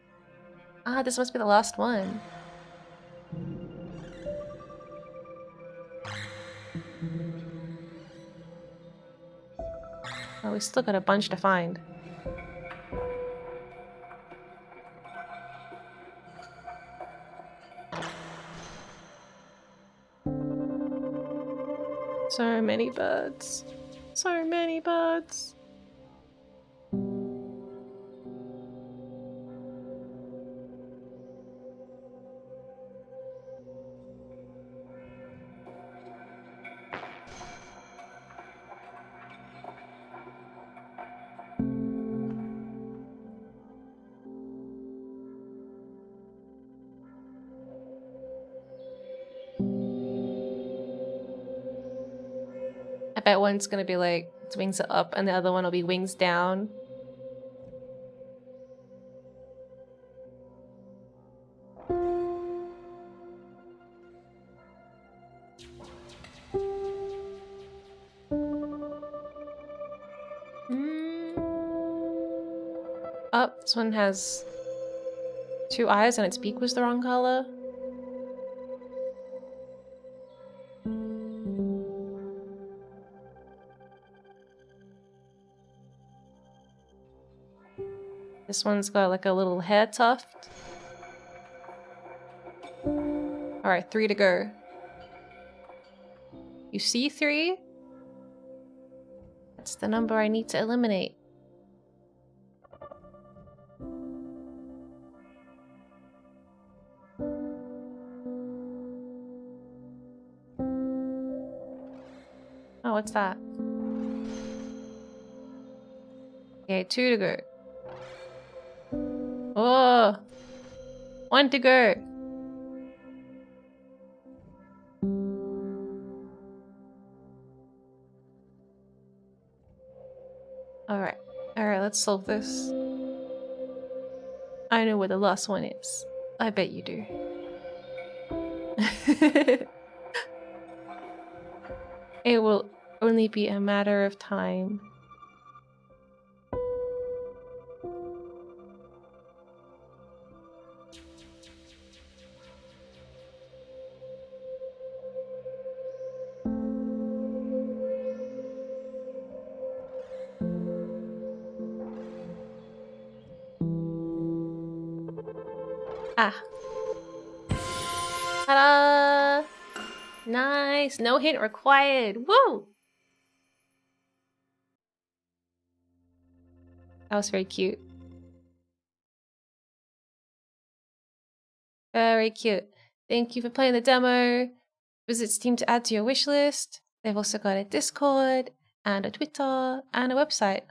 Ah, this must be the last one. Oh, we still got a bunch to find. So many birds. So many birds. I bet one's gonna be like, its wings are up, and the other one will be wings down. Oh, this one has 2 eyes and its beak was the wrong color. This one's got like a little hair tuft. Alright, 3 to go. You see 3? That's the number I need to eliminate. Oh, what's that? Okay, 2 to go. Oh! 1 to go. Alright. Alright, let's solve this. I know where the last one is. I bet you do. It will only be a matter of time. Ah. Ta-da! Nice! No hint required! Woo! That was very cute. Very cute. Thank you for playing the demo. Visit Steam to add to your wishlist. They've also got a Discord, and a Twitter, and a website.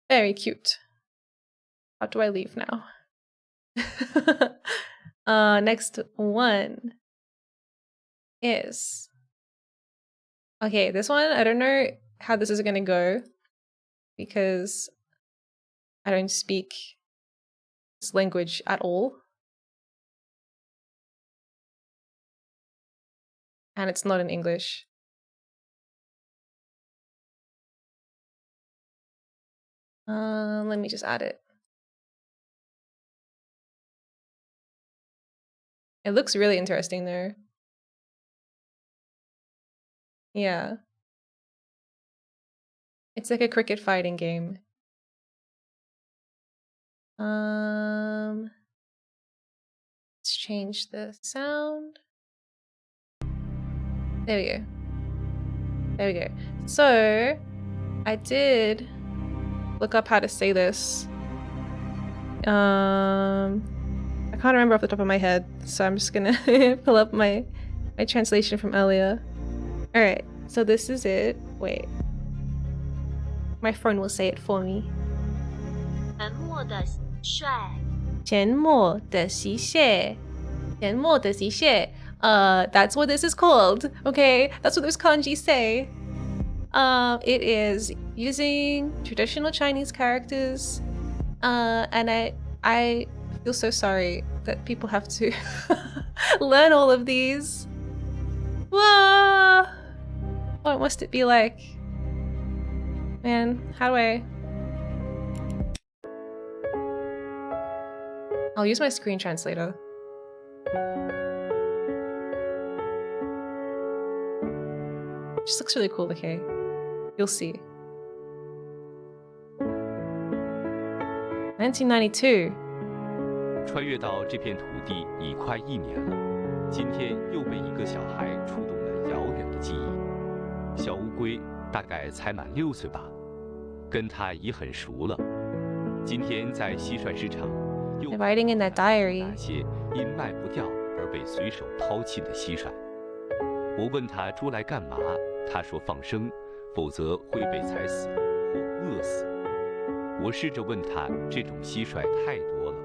Very cute. How do I leave now? Next one is... Okay, this one, I don't know how this is gonna go because I don't speak this language at all. And it's not in English. Let me just add it. It looks really interesting though. Yeah. It's like a cricket fighting game. Let's change the sound. There we go. There we go. So, I did look up how to say this. I can't remember off the top of my head, so I'm just gonna pull up my translation from earlier. Alright, so this is it. Wait. My phone will say it for me. 沉默的蟋蟀，沉默的蟋蟀。沉默的蟋蟀. That's what this is called. Okay, that's what those kanji say. It is using traditional Chinese characters. And I feel so sorry that people have to learn all of these. Whoa! What must it be like? Man, how do I... I'll use my screen translator. Just looks really cool, okay? You'll see. 1992. 穿越到这片土地已快1年了，今天又被一个小孩触动了遥远的记忆。小乌龟大概才满6岁吧，跟他已很熟了。今天在蟋蟀市场，又 Writing in their diary. 那些因卖不掉而被随手抛弃的蟋蟀。我问他捉来干嘛，他说放生，否则会被踩死或饿死。我试着问他，这种蟋蟀太多了，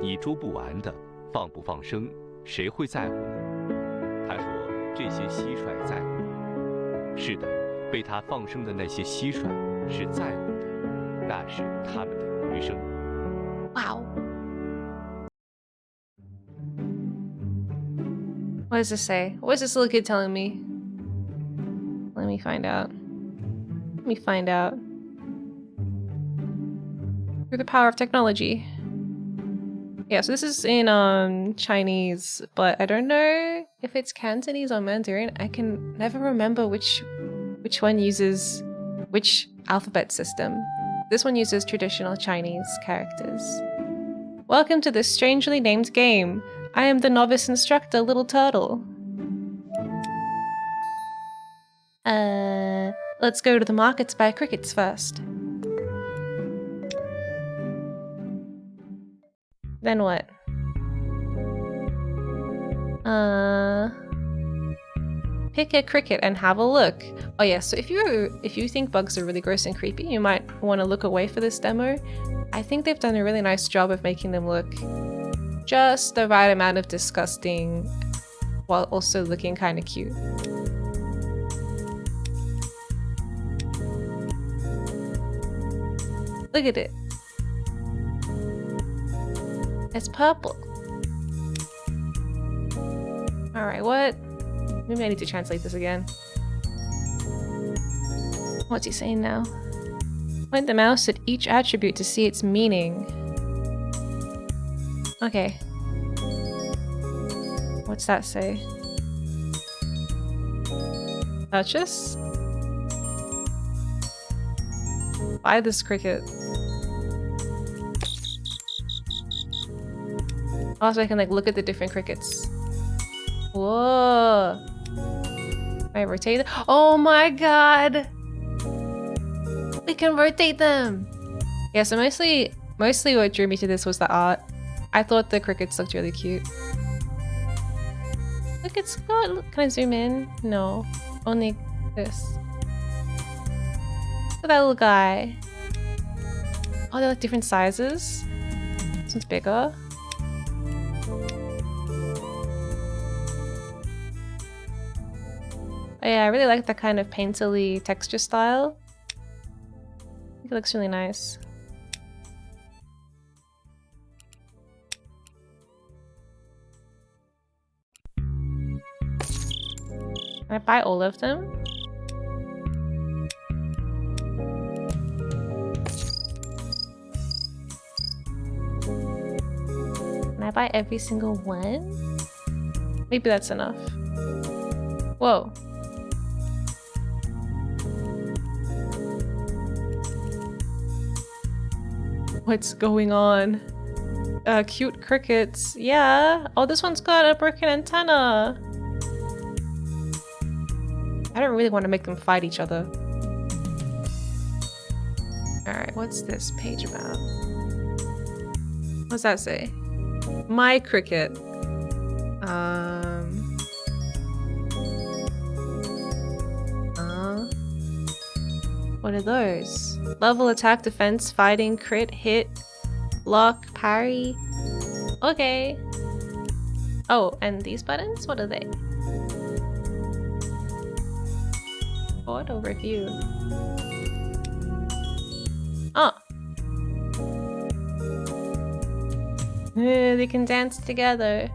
你捉不完的，放不放生，谁会在乎呢？他说这些蟋蟀在乎我。是的，被他放生的那些蟋蟀是在乎的，那是他们的余生。 Wow. What does this say? What is this little kid telling me? Let me find out. Let me find out. Through the power of technology. Yeah, so this is in Chinese, but I don't know if it's Cantonese or Mandarin. I can never remember which one uses which alphabet system. This one uses traditional Chinese characters. Welcome to this strangely named game. I am the novice instructor, Little Turtle. Let's go to the market to buy crickets first. Then what? Pick a cricket and have a look. Oh yeah, so if you think bugs are really gross and creepy, you might want to look away for this demo. I think they've done a really nice job of making them look just the right amount of disgusting while also looking kind of cute. Look at it. It's purple. Alright, what? Maybe I need to translate this again. What's he saying now? Point the mouse at each attribute to see its meaning. Okay. What's that say? Purchase? Buy this cricket. Also, I can like look at the different crickets. Whoa! I rotate them. Oh my god! We can rotate them. Yeah. So mostly what drew me to this was the art. I thought the crickets looked really cute. Look, it's got. Look, can I zoom in? No, only this. Look at that little guy. Oh, they're like different sizes. This one's bigger. Oh yeah, I really like that kind of painterly texture style. I think it looks really nice. Can I buy all of them? Can I buy every single one? Maybe that's enough. Whoa. What's going on? Cute crickets. Yeah. Oh, this one's got a broken antenna. I don't really want to make them fight each other. Alright, what's this page about? What's that say? My cricket. What are those? Level, attack, defense, fighting, crit, hit, block, parry. Okay. Oh, and these buttons? What are they? Auto review. Oh. They can dance together.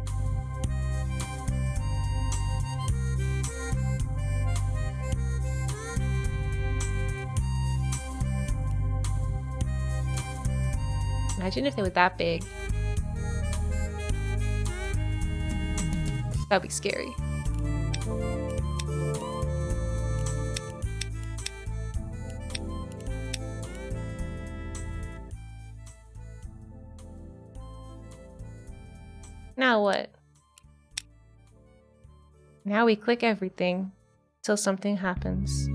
Imagine if they were that big. That'd be scary. Now what? Now we click everything till something happens.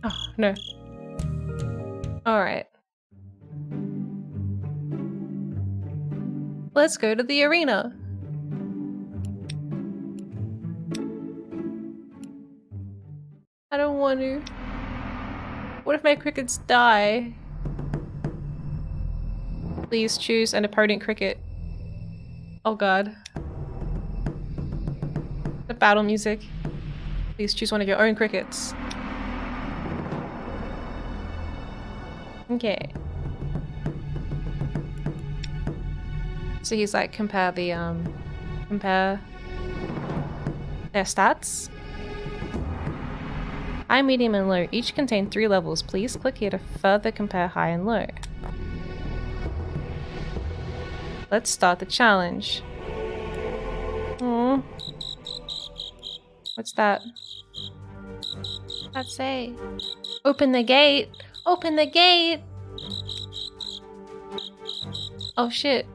Oh, no. Alright. Let's go to the arena. I don't want to. What if my crickets die? Please choose an opponent cricket. Oh god. The battle music. Please choose one of your own crickets. Okay. So he's like compare their stats. High, medium, and low each contain 3 levels. Please click here to further compare high and low. Let's start the challenge. What's that? What's that say? Open the gate! Open the gate! Oh shit.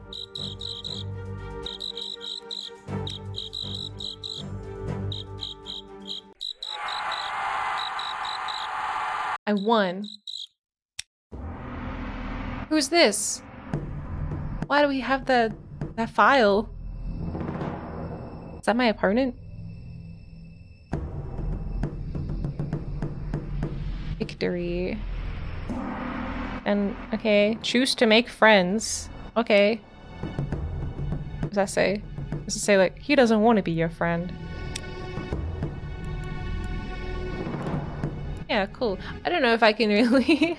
I won. Who's this? Why do we have that file? Is that my opponent? Victory. And okay, choose to make friends. Okay. What does that say? Does it say like he doesn't want to be your friend? Yeah, cool. I don't know if I can really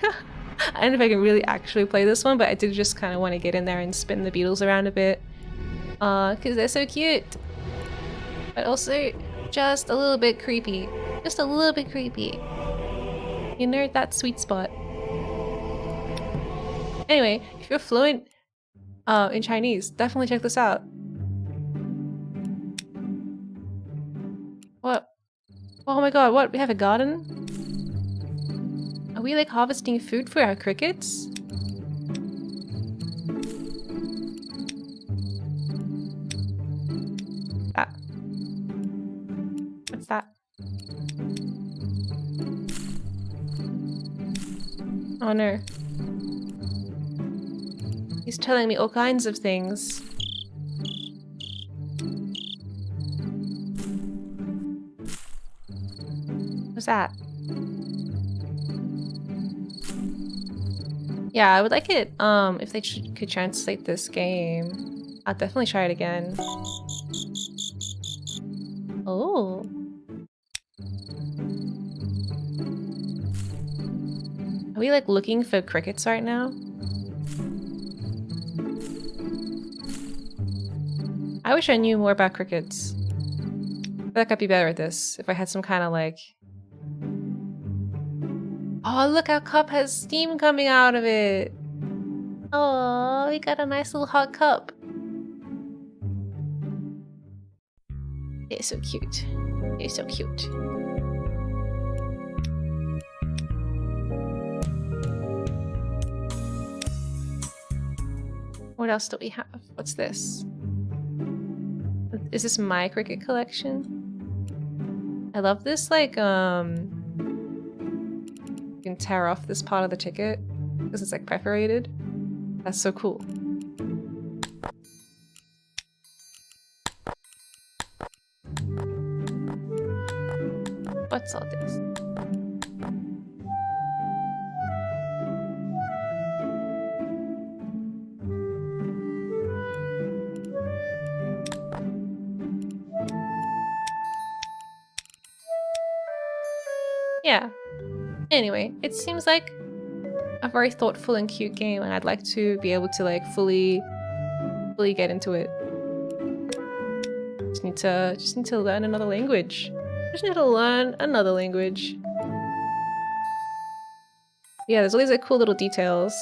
I don't know if I can really actually play this one, but I did just kind of want to get in there and spin the beetles around a bit. Because they're so cute. But also just a little bit creepy. Just a little bit creepy. You know that sweet spot. Anyway, if you're fluent in Chinese, definitely check this out. What? Oh my god, what? We have a garden? Are we like harvesting food for our crickets? That. What's that? Oh no. He's telling me all kinds of things. What's that? Yeah, I would like it if they could translate this game. I'll definitely try it again. Oh. Are we like looking for crickets right now? I wish I knew more about crickets. I feel like I'd be better at this if I had some kind of like... Oh, look, our cup has steam coming out of it. Oh, we got a nice little hot cup. It's so cute. It's so cute. What else do we have? What's this? Is this my cricket collection? I love this, like, you can tear off this part of the ticket because it's like perforated. That's so cool. What's all this? Yeah. Anyway, it seems like a very thoughtful and cute game, and I'd like to be able to like fully get into it. Just need to learn another language. Just need to learn another language. Yeah, there's all these like cool little details.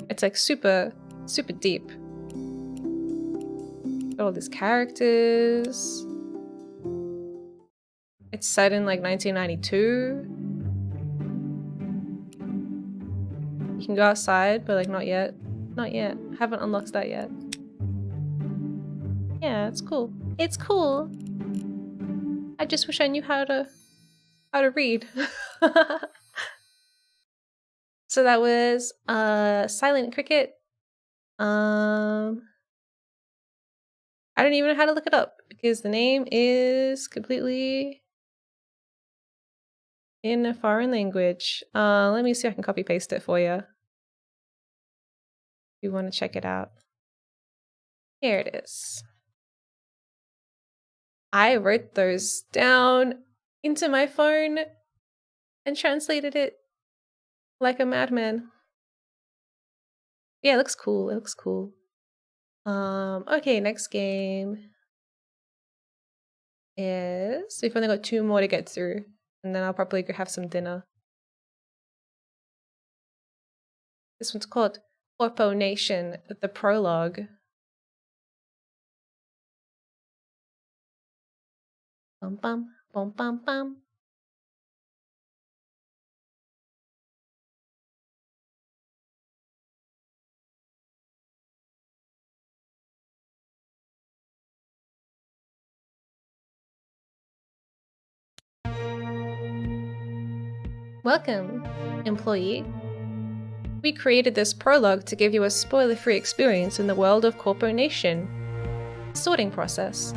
It's like super deep. Got all these characters. It's set in like 1992. You can go outside, but like not yet. Not yet. Haven't unlocked that yet. Yeah, it's cool. It's cool. I just wish I knew how to read. So that was Silent Cricket. I don't even know how to look it up because the name is completely in a foreign language. Let me see if I can copy paste it for you. If you want to check it out. Here it is. I wrote those down into my phone and translated it like a madman. Yeah, it looks cool. It looks cool. Okay, next game is... We've only got 2 more to get through, and then I'll probably go have some dinner. This one's called Corponation, the prologue. Bum bum bum bum bum. Welcome, employee. We created this prologue to give you a spoiler-free experience in the world of Corponation. Sorting process.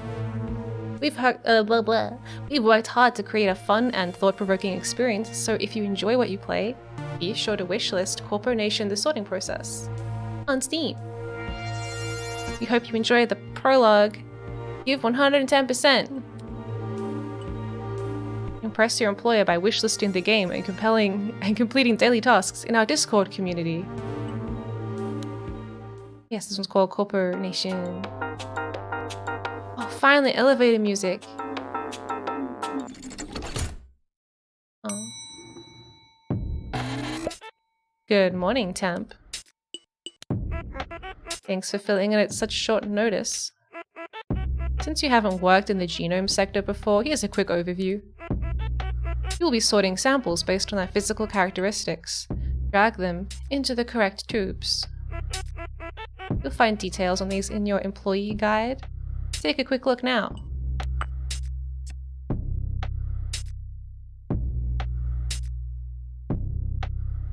We've worked hard to create a fun and thought-provoking experience, so if you enjoy what you play, be sure to wishlist Corponation the Sorting Process on Steam. We hope you enjoy the prologue. Give 110%. Impress your employer by wishlisting the game and completing daily tasks in our Discord community. Yes, this one's called Corponation. Oh, finally, elevator music. Oh. Good morning, temp. Thanks for filling in at such short notice. Since you haven't worked in the genome sector before, here's a quick overview. You'll be sorting samples based on their physical characteristics. Drag them into the correct tubes. You'll find details on these in your employee guide. Take a quick look now.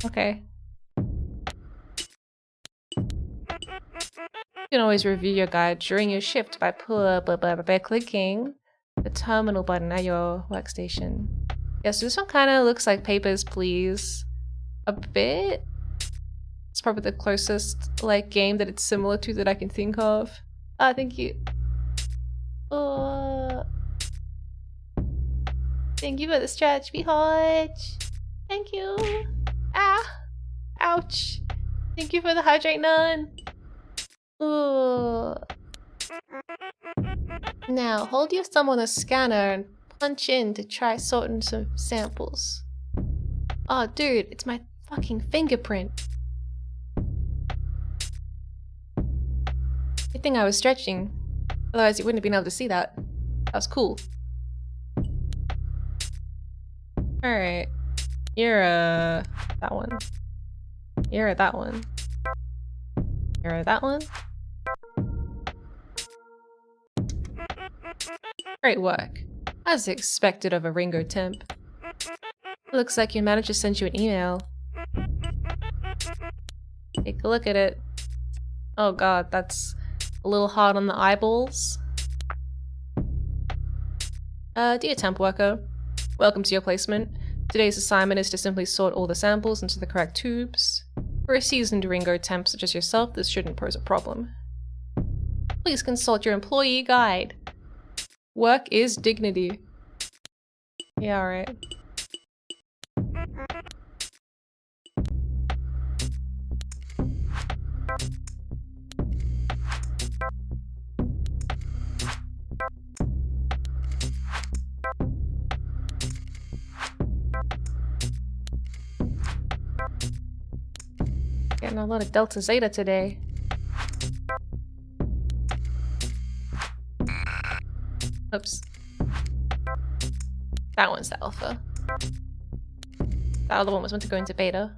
Okay. You can always review your guide during your shift by clicking the terminal button at your workstation. Yeah, so this one kind of looks like Papers, Please. A bit. It's probably the closest like game that it's similar to that I can think of. Ah, thank you. Thank you for the stretch, Behotch. Thank you. Ah, ouch. Thank you for the hydrate nun. Now hold your thumb on a scanner and punch in to try sorting some samples. Oh, dude, it's my fucking fingerprint. Good thing I was stretching. Otherwise, you wouldn't have been able to see that. That was cool. Alright. You're, that one. You're that one. You're that one. Great work. As expected of a Ringo temp. Looks like you managed to send you an email. Take a look at it. Oh god, that's a little hard on the eyeballs. Dear temp worker, welcome to your placement. Today's assignment is to simply sort all the samples into the correct tubes. For a seasoned Ringo temp such as yourself, this shouldn't pose a problem. Please consult your employee guide. Work is dignity. Yeah, alright. Getting a lot of Delta Zeta today. Oops. That one's the alpha. That other one was meant to go into beta.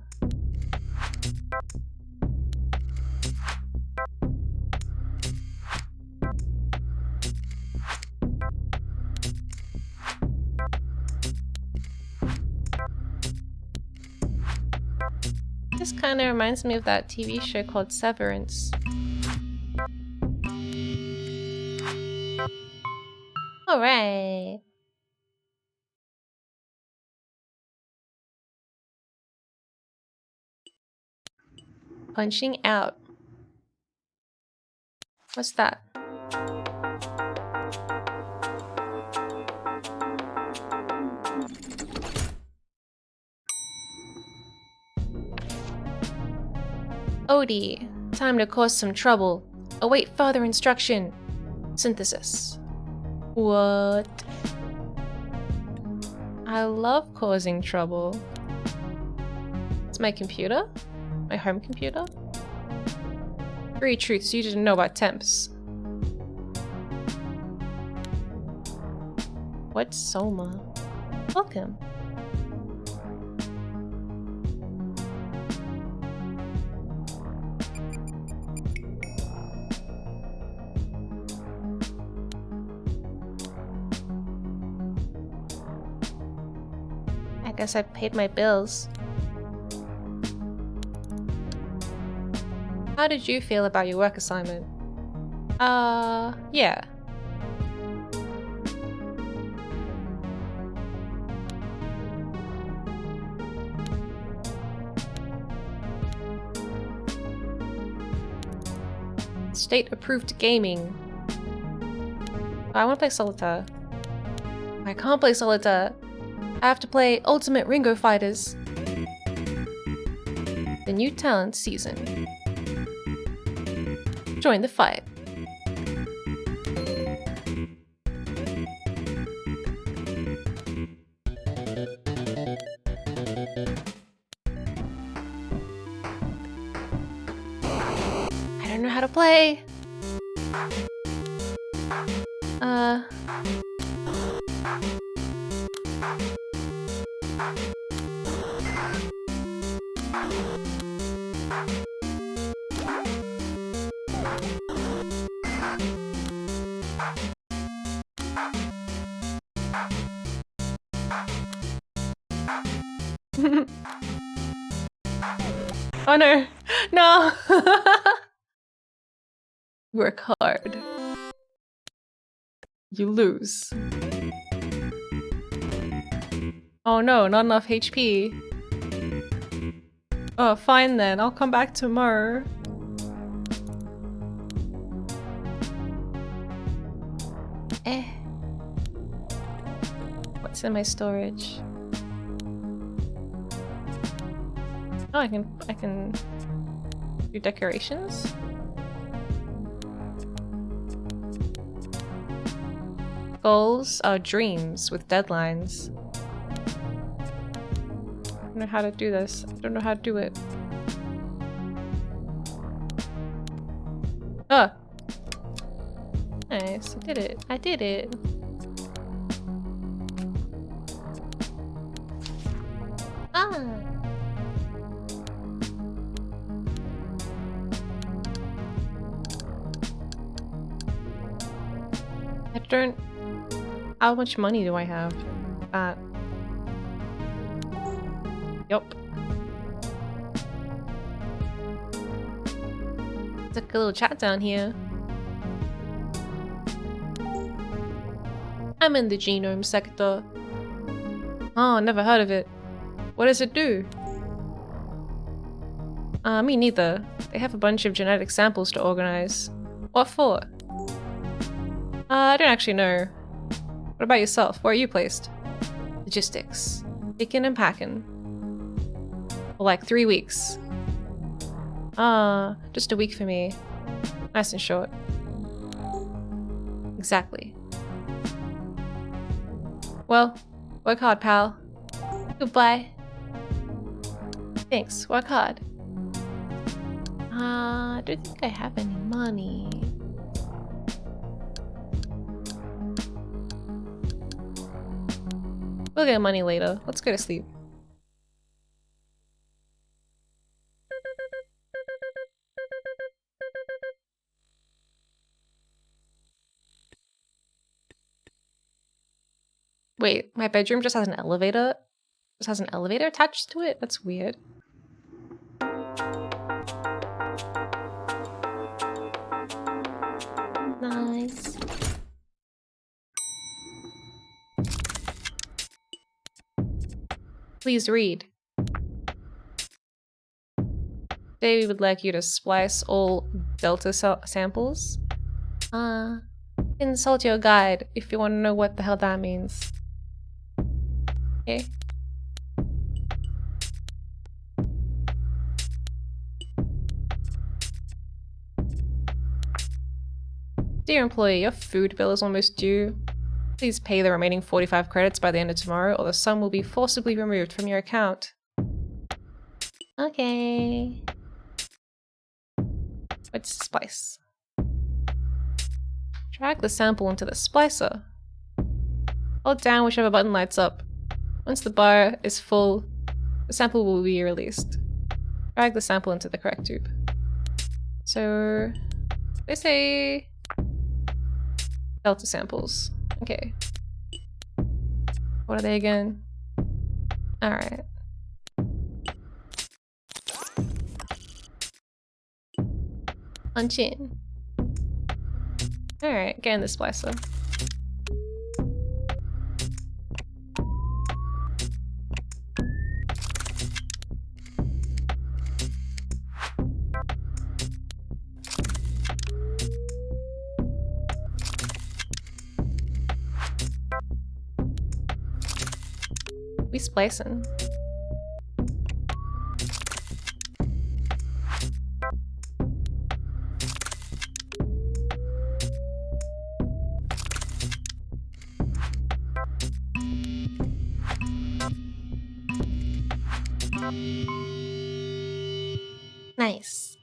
This kind of reminds me of that TV show called Severance. Alright. Punching out. What's that? Odie, time to cause some trouble. Await further instruction. Synthesis. What? I love causing trouble. It's my computer? My home computer? 3 truths you didn't know about temps. What's Soma? Welcome. I guess I paid my bills. How did you feel about your work assignment? Yeah. State approved gaming. I want to play solitaire. I can't play solitaire. I have to play Ultimate Ringo Fighters. The new talent season. Join the fight. I don't know how to play. Oh no! No! Work hard. You lose. Oh no, not enough HP. Oh, fine then. I'll come back tomorrow. What's in my storage? Oh, I can do decorations. Goals are dreams with deadlines. I don't know how to do this. I don't know how to do it. Oh! Nice, I did it. I did it. Ah! I don't... How much money do I have? Yup. Took a little chat down here. I'm in the genome sector. Oh, never heard of it. What does it do? Me neither. They have a bunch of genetic samples to organize. What for? I don't actually know. What about yourself? Where are you placed? Logistics. Picking and packing. For like 3 weeks. Just a week for me. Nice and short. Exactly. Well, work hard, pal. Goodbye. Thanks, work hard. I don't think I have any money. We'll get money later. Let's go to sleep. Wait, my bedroom just has an elevator? Just has an elevator attached to it? That's weird. Nice. Please read. Today we would like you to splice all delta samples. Consult your guide if you want to know what the hell that means. Okay. Dear employee, your food bill is almost due. Please pay the remaining 45 credits by the end of tomorrow, or the sum will be forcibly removed from your account. Okay. Let's splice. Drag the sample into the splicer. Hold down whichever button lights up. Once the bar is full, the sample will be released. Drag the sample into the correct tube. So they say delta samples. Okay. What are they again? Alright. Punch in. Alright, get in the splicer. We splicing. Nice.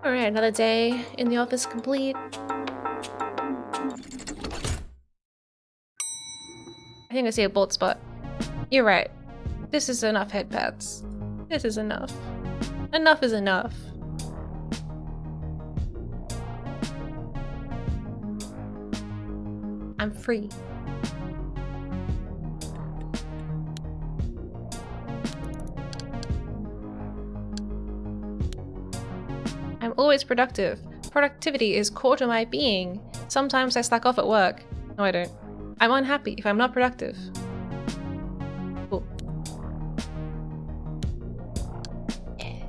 Alright, another day in the office complete. I think I see a bolt spot. You're right. This is enough head pads. This is enough. Enough is enough. I'm free. I'm always productive. Productivity is core to my being. Sometimes I slack off at work. No, I don't. I'm unhappy if I'm not productive. Cool. Yeah.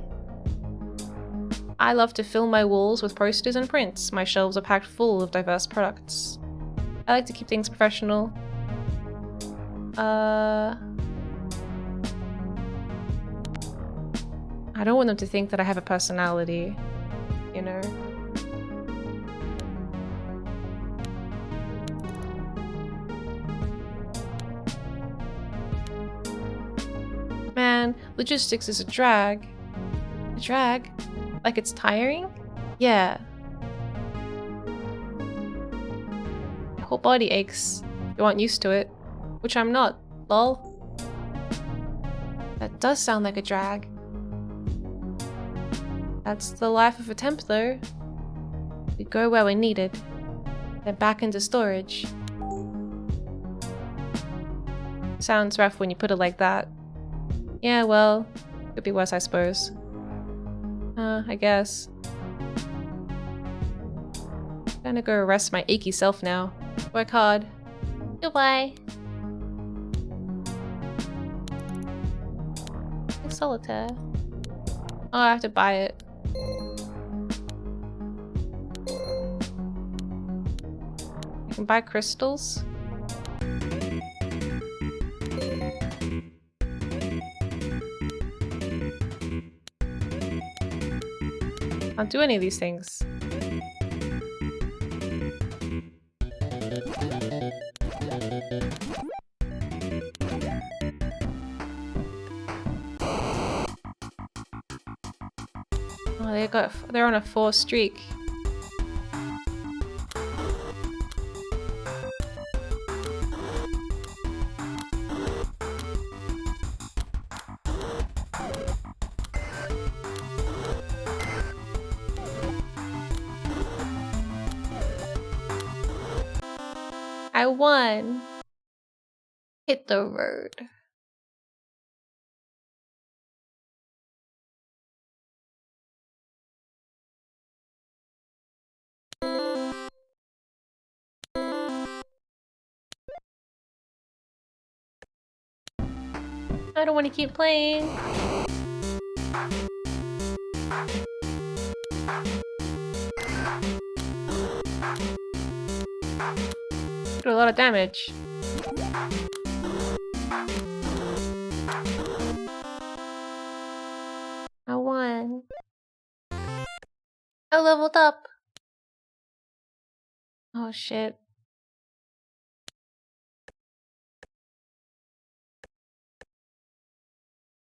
I love to fill my walls with posters and prints. My shelves are packed full of diverse products. I like to keep things professional. I don't want them to think that I have a personality, you know? Man, logistics is a drag. A drag? Like it's tiring? Yeah. My whole body aches. You aren't used to it. Which I'm not, lol. That does sound like a drag. That's the life of a temp though. We go where we're needed, then back into storage. Sounds rough when you put it like that. Yeah, well, could be worse, I suppose. I guess. Gonna go rest my achy self now. Work hard. Goodbye. Solitaire. Oh, I have to buy it. I can buy crystals. Can't do any of these things. Oh, they're on a 4 streak. I won. Hit the road. I don't want to keep playing. Do a lot of damage. I won. I leveled up. Oh shit.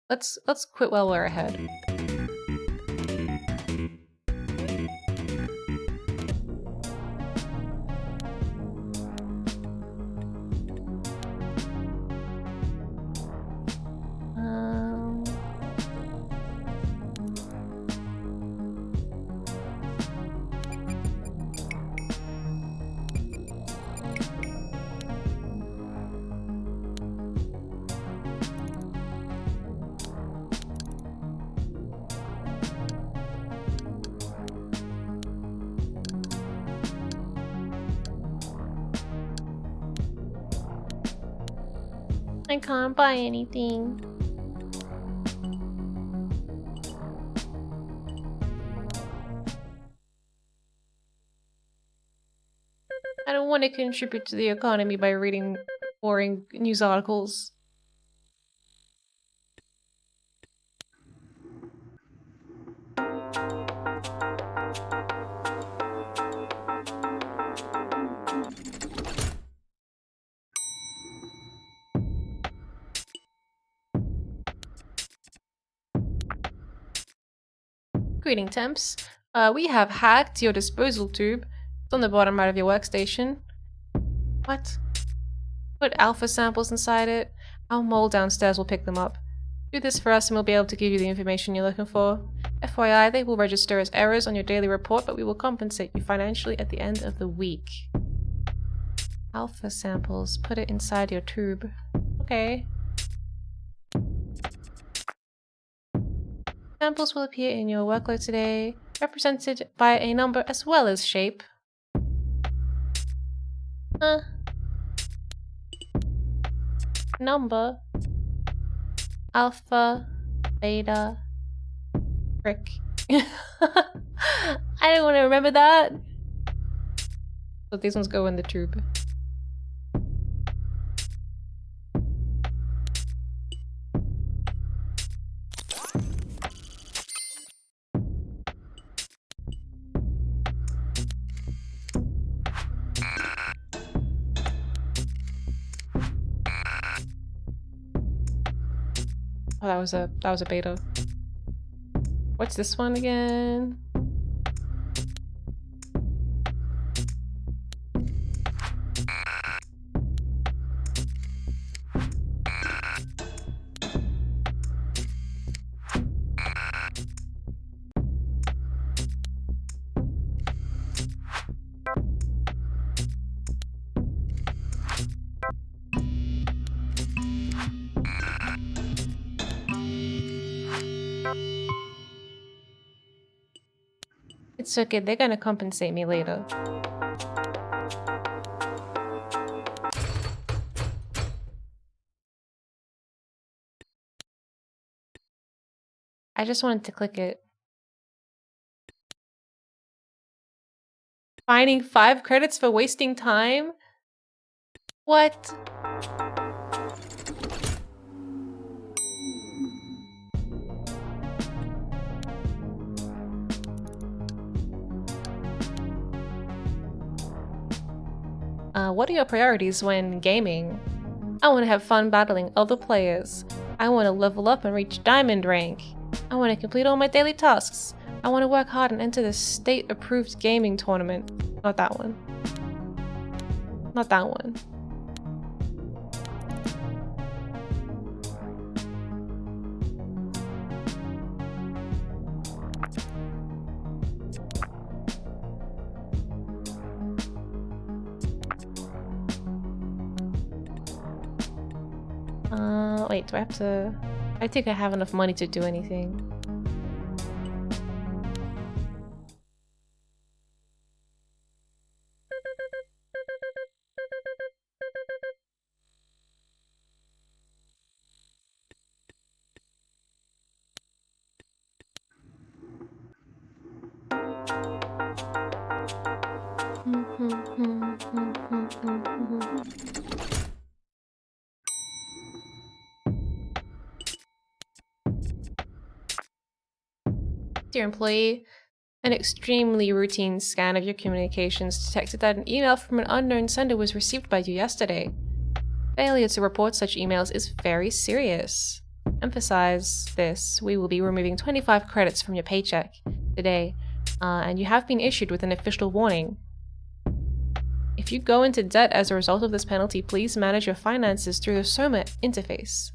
Let's quit while we're ahead. I can't buy anything. I don't want to contribute to the economy by reading boring news articles. Greeting temps. We have hacked your disposal tube. It's on the bottom right of your workstation. What? Put alpha samples inside it. Our mole downstairs will pick them up. Do this for us and we'll be able to give you the information you're looking for. FYI, they will register as errors on your daily report, but we will compensate you financially at the end of the week. Alpha samples. Put it inside your tube. Okay. Samples will appear in your workload today, represented by a number as well as shape. Number. Alpha. Beta. Frick. I don't want to remember that. So these ones go in the tube. Oh, that was a beta. What's this one again? It's okay, they're gonna compensate me later. I just wanted to click it. Finding 5 credits for wasting time? What? What are your priorities when gaming? I want to have fun battling other players. I want to level up and reach diamond rank. I want to complete all my daily tasks. I want to work hard and enter the state-approved gaming tournament. Not that one. Not that one. Wait, do I have to... I think I have enough money to do anything. Dear employee, an extremely routine scan of your communications detected that an email from an unknown sender was received by you yesterday. Failure to report such emails is very serious. Emphasize this, we will be removing 25 credits from your paycheck today, and you have been issued with an official warning. If you go into debt as a result of this penalty, please manage your finances through the Soma interface.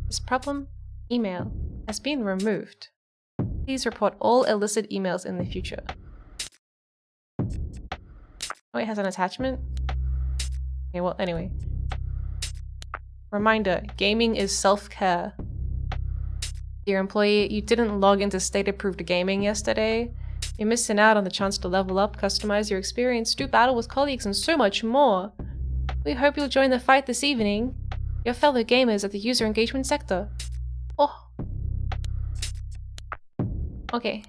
This problem, email, has been removed. Please report all illicit emails in the future. Oh, it has an attachment? Okay, well, anyway. Reminder, gaming is self-care. Dear employee, you didn't log into state-approved gaming yesterday. You're missing out on the chance to level up, customize your experience, do battle with colleagues, and so much more. We hope you'll join the fight this evening. your fellow gamers at the user engagement sector. Oh. Okay.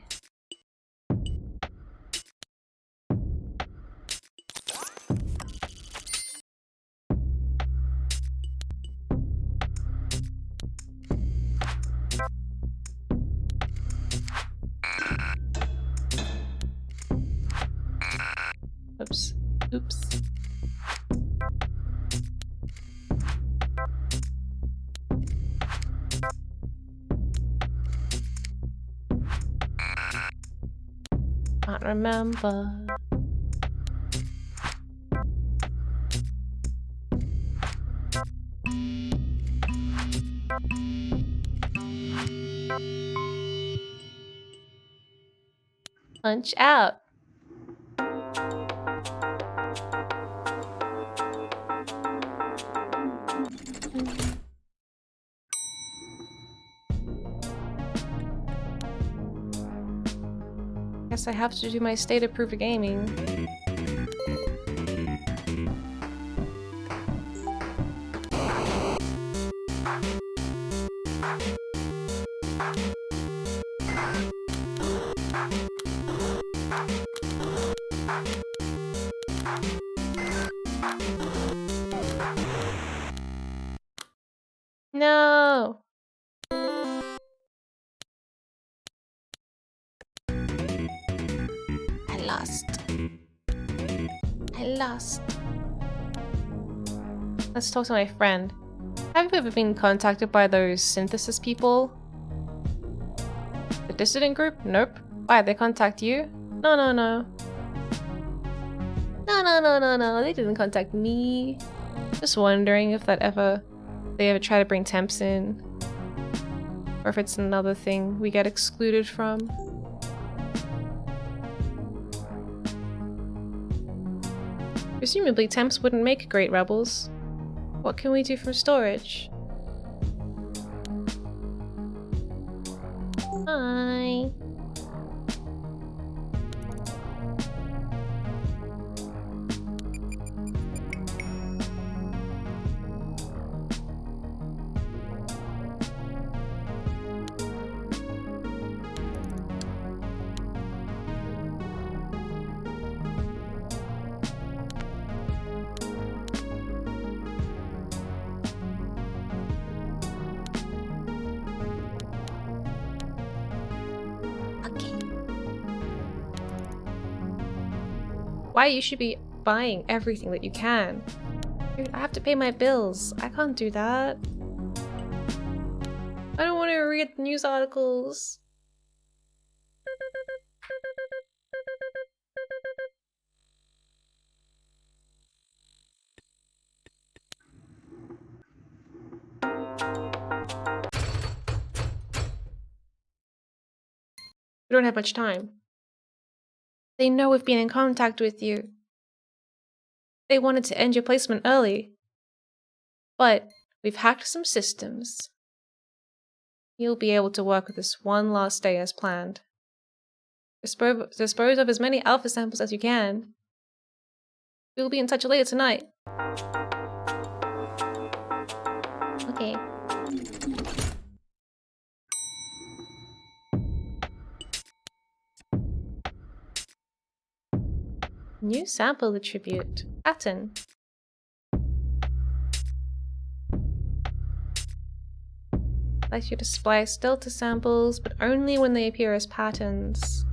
Oops. Oops. Can't remember. Punch out. Guess I have to do my state-approved gaming. No! I lost. Let's talk to my friend. Have you ever been contacted by those synthesis people? The dissident group? Nope. Why, they contact you? No. No. They didn't contact me. Just wondering if they ever try to bring temps in. Or if it's another thing we get excluded from. Presumably temps wouldn't make great rebels. What can we do from storage? Hi. Why you should be buying everything that you can. Dude, I have to pay my bills. I can't do that. I don't want to read news articles. We don't have much time. They know we've been in contact with you. They wanted to end your placement early. But we've hacked some systems. You'll be able to work with us one last day as planned. Dispose of as many alpha samples as you can. We'll be in touch later tonight. Okay. New sample attribute. Pattern. Allows you to splice delta samples, but only when they appear as patterns.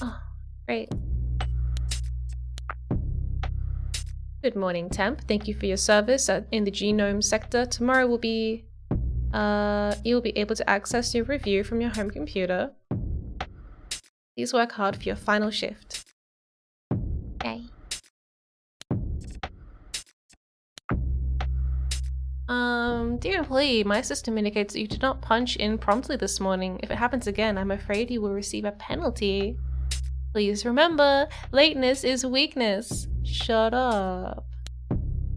Oh, great. Good morning, Temp. Thank you for your service in the genome sector. Tomorrow will be... you'll be able to access your review from your home computer. Please work hard for your final shift. Okay. Dear employee, my system indicates that you did not punch in promptly this morning. If it happens again, I'm afraid you will receive a penalty. Please remember, lateness is weakness. Shut up.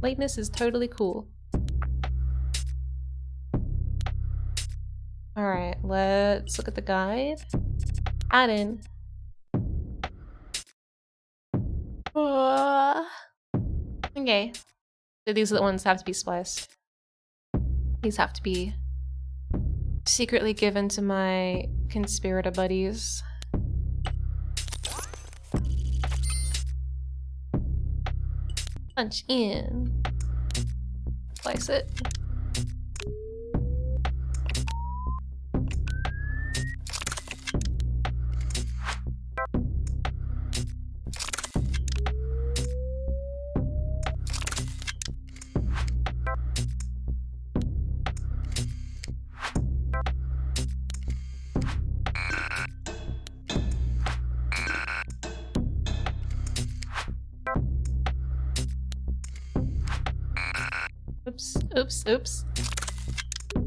Lateness is totally cool. Alright, let's look at the guide. Add in. Okay. So these are the ones that have to be spliced. These have to be secretly given to my conspirator buddies. Punch in. Slice it. Oops, oops, oops. I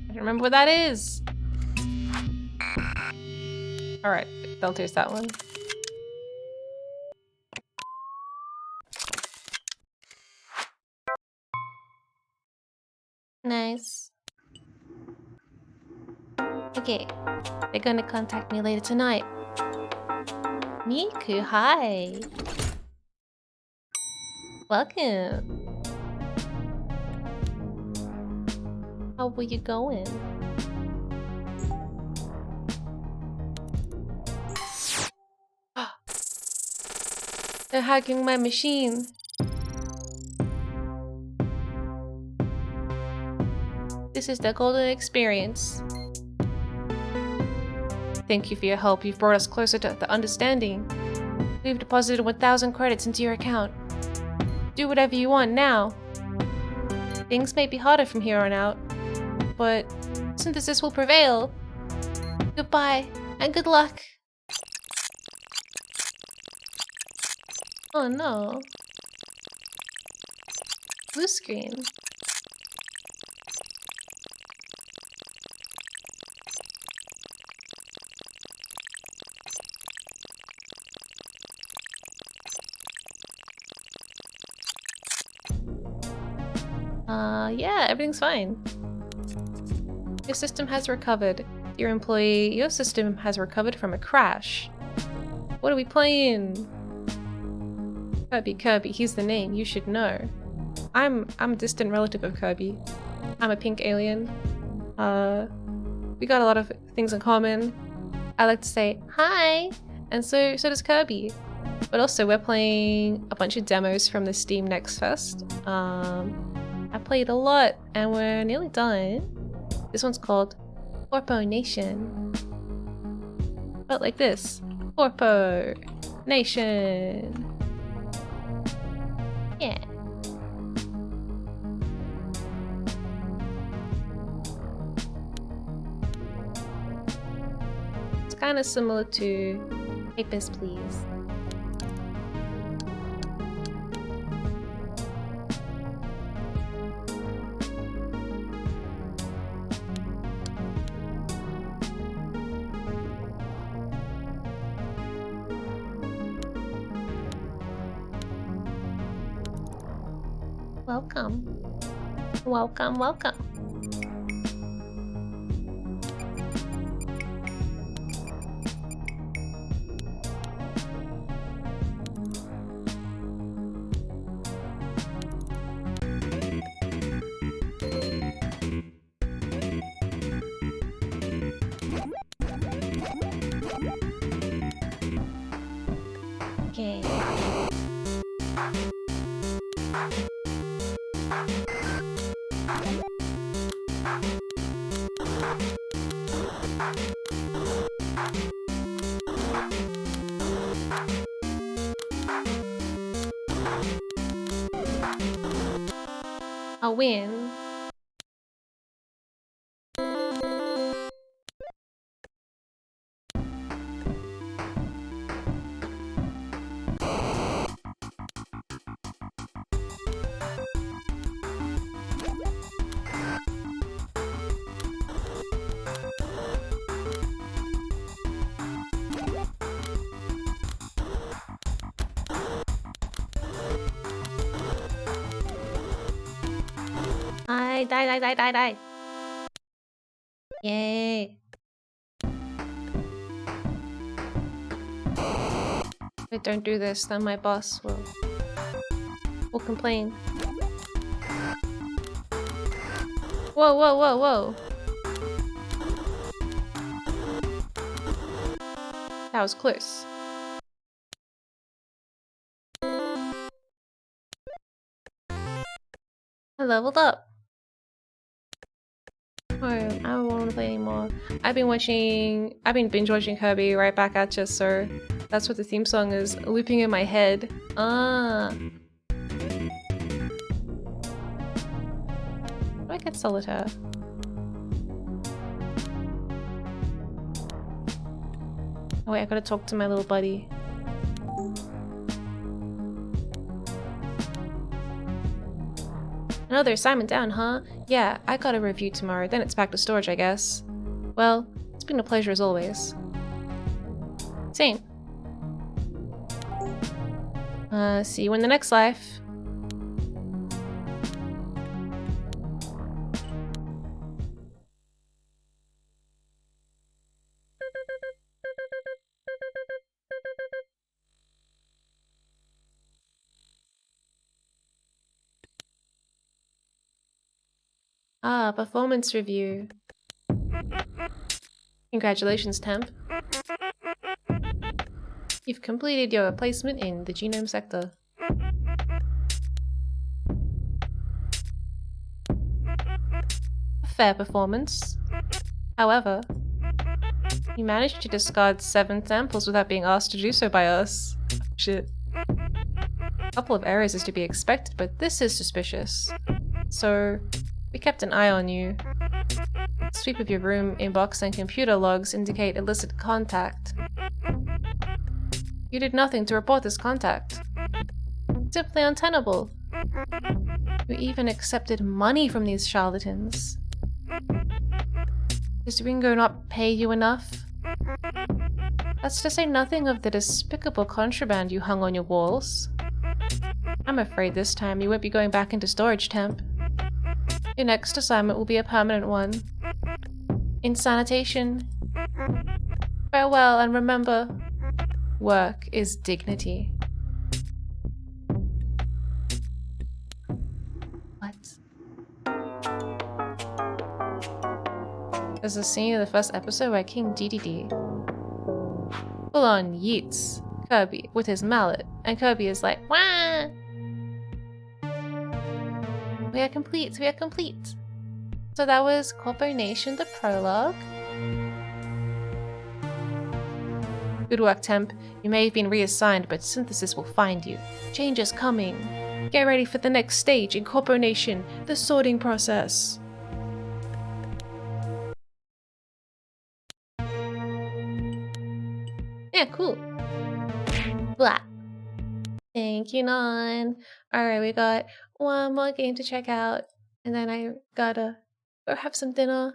don't remember what that is. Alright, they'll taste that one. Nice. Okay, they're gonna contact me later tonight. Miku, hi. Welcome. How were you going? They're hacking my machine. This is the golden experience. Thank you for your help. You've brought us closer to the understanding. We've deposited 1,000 credits into your account. Do whatever you want now. Things may be harder from here on out, but synthesis will prevail. Goodbye, and good luck. Oh no. Blue screen. Yeah, everything's fine. Your system has recovered. Your employee, your system has recovered from a crash. What are we playing? Kirby, he's the name, you should know. I'm a distant relative of Kirby. I'm a pink alien. We got a lot of things in common. I like to say hi, and so does Kirby. But also we're playing a bunch of demos from the Steam Next Fest. I played a lot and we're nearly done. This one's called Corponation. But like this. Corponation. Yeah. It's kind of similar to Papers, Please. Welcome. Welcome, welcome. Okay. I'll win. Die, die, die, die, die, die. Yay. If I don't do this, then my boss will complain. Whoa, whoa, whoa, whoa. That was close. I leveled up. Oh, I don't want to play anymore. I've been binge watching Kirby right back at you, so that's what the theme song is looping in my head. Ah. How do I get Solitaire? Oh wait, I gotta talk to my little buddy. Another assignment down, huh? Yeah, I got a review tomorrow, then it's back to storage, I guess. Well, it's been a pleasure as always. Same. See you in the next life. Ah, performance review. Congratulations, Temp. You've completed your placement in the genome sector. A fair performance. However, you managed to discard 7 samples without being asked to do so by us. Shit. A couple of errors is to be expected, but this is suspicious. So, we kept an eye on you. The sweep of your room, inbox, and computer logs indicate illicit contact. You did nothing to report this contact. Simply untenable. You even accepted money from these charlatans. Does Ringo not pay you enough? That's to say nothing of the despicable contraband you hung on your walls. I'm afraid this time you won't be going back into storage, Temp. Your next assignment will be a permanent one. In sanitation. Farewell, and remember, work is dignity. What? There's a scene in the first episode where King DDD full on yeets Kirby with his mallet, and Kirby is like, wah! We are complete, we are complete. So that was Corponation, the prologue. Good work, Temp. You may have been reassigned, but Synthesis will find you. Change is coming. Get ready for the next stage in Corponation, the sorting process. Yeah, cool. Blah. Thank you, Non. Alright, we got one more game to check out, and then I gotta go have some dinner.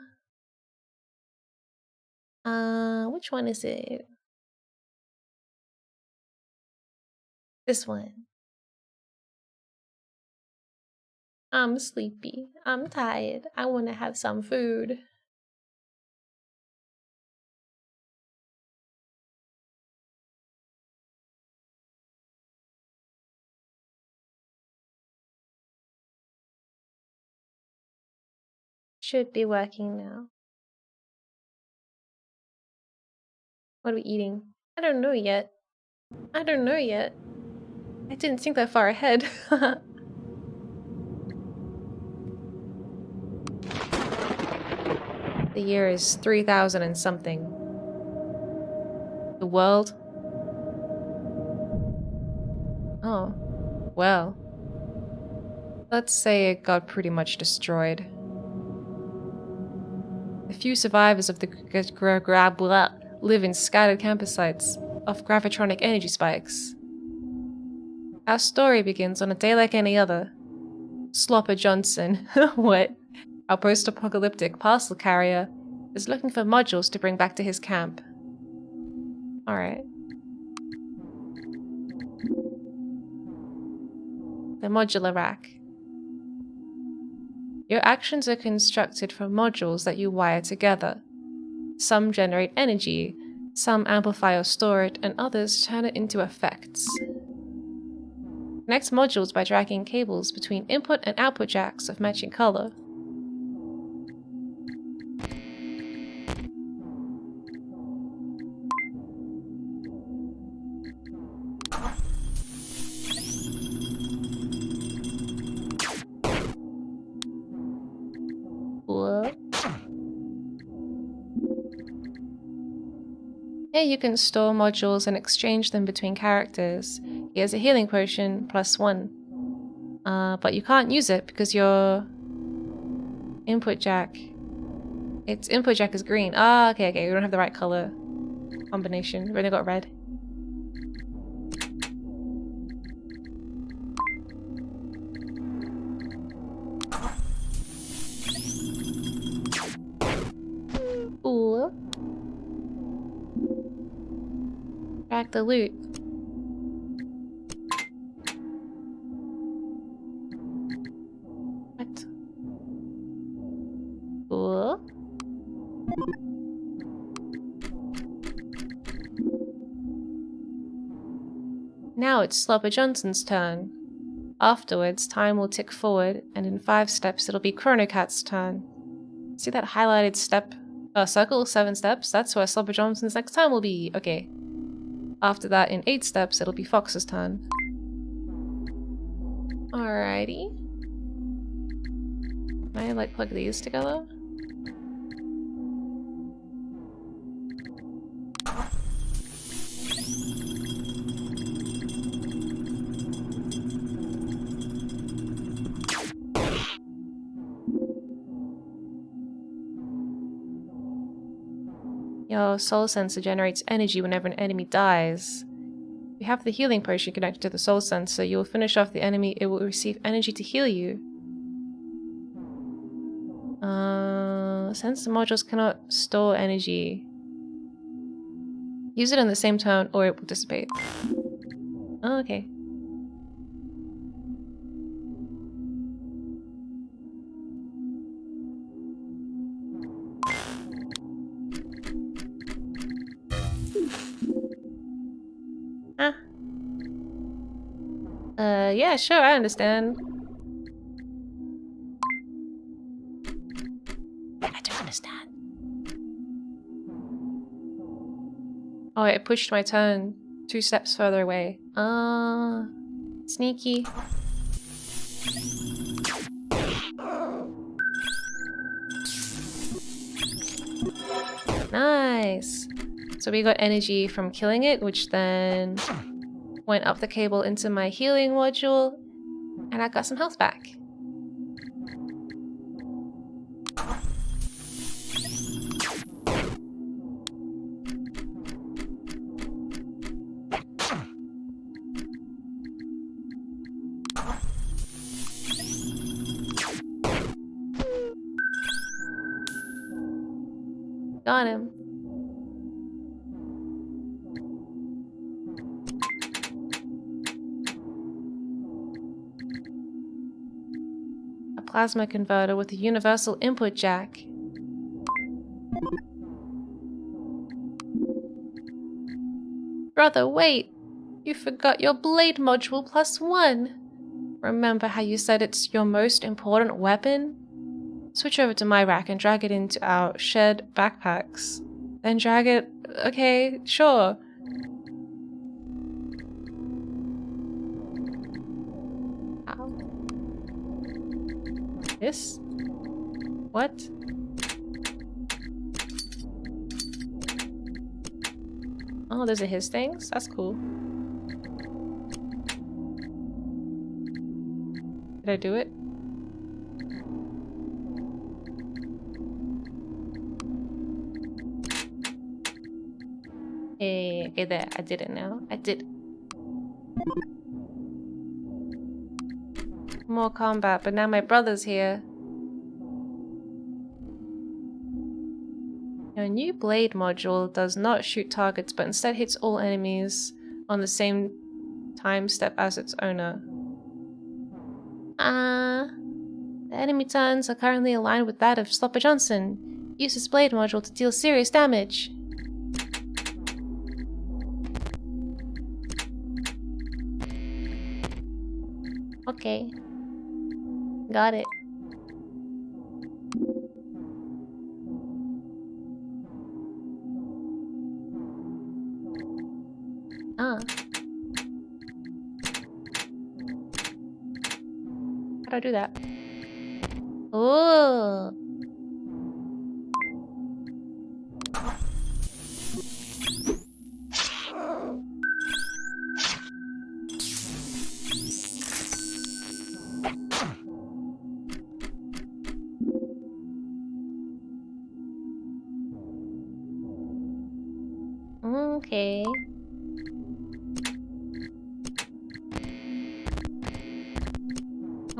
Which one is it? This one. I'm sleepy. I'm tired. I want to have some food. Should be working now. What are we eating? I don't know yet. I don't know yet. I didn't think that far ahead. The year is 3000 and something. The world? Oh, well. Let's say it got pretty much destroyed. The few survivors of the live in scattered campus sites of gravitronic energy spikes. Our story begins on a day like any other. Slopper Johnson, what? Our post-apocalyptic parcel carrier is looking for modules to bring back to his camp. Alright. The modular rack. Your actions are constructed from modules that you wire together. Some generate energy, some amplify or store it, and others turn it into effects. Connect modules by dragging cables between input and output jacks of matching color. What? Here you can store modules and exchange them between characters. Here's a healing potion, +1. But you can't use it because your input jack... Its input jack is green. Ah, okay, we don't have the right color combination. We've only got red. Ooh. Track the loot. What? Cool. Now it's Slobber Johnson's turn. Afterwards, time will tick forward, and in 5 steps it'll be Chronocat's turn. See that highlighted step? Circle, 7 steps? That's where Slobber Johnson's next time will be. Okay. After that, in 8 steps, it'll be Fox's turn. Alrighty. Can I, like, plug these together? Your soul sensor generates energy whenever an enemy dies. If you have the healing potion connected to the soul sensor, you will finish off the enemy. It will receive energy to heal you. Sensor modules cannot store energy. Use it in the same turn or it will dissipate. Oh, okay. Yeah, sure, I understand. I don't understand. Oh, it pushed my turn 2 steps further away. Sneaky. Nice. So we got energy from killing it, which then went up the cable into my healing module, and I got some health back. Got him. Plasma converter with a universal input jack. Brother, wait! You forgot your blade module +1! Remember how you said it's your most important weapon? Switch over to my rack and drag it into our shared backpacks. Then drag it... Okay, sure. This? What? Oh, those are his things? That's cool. Did I do it? Hey, okay, there. I did it now. I did. More combat, but now my brother's here. Your new blade module does not shoot targets, but instead hits all enemies on the same time step as its owner. The enemy turns are currently aligned with that of Slopper Johnson. Use his blade module to deal serious damage. Okay. Got it. Ah. How do I do that? Oh. Okay.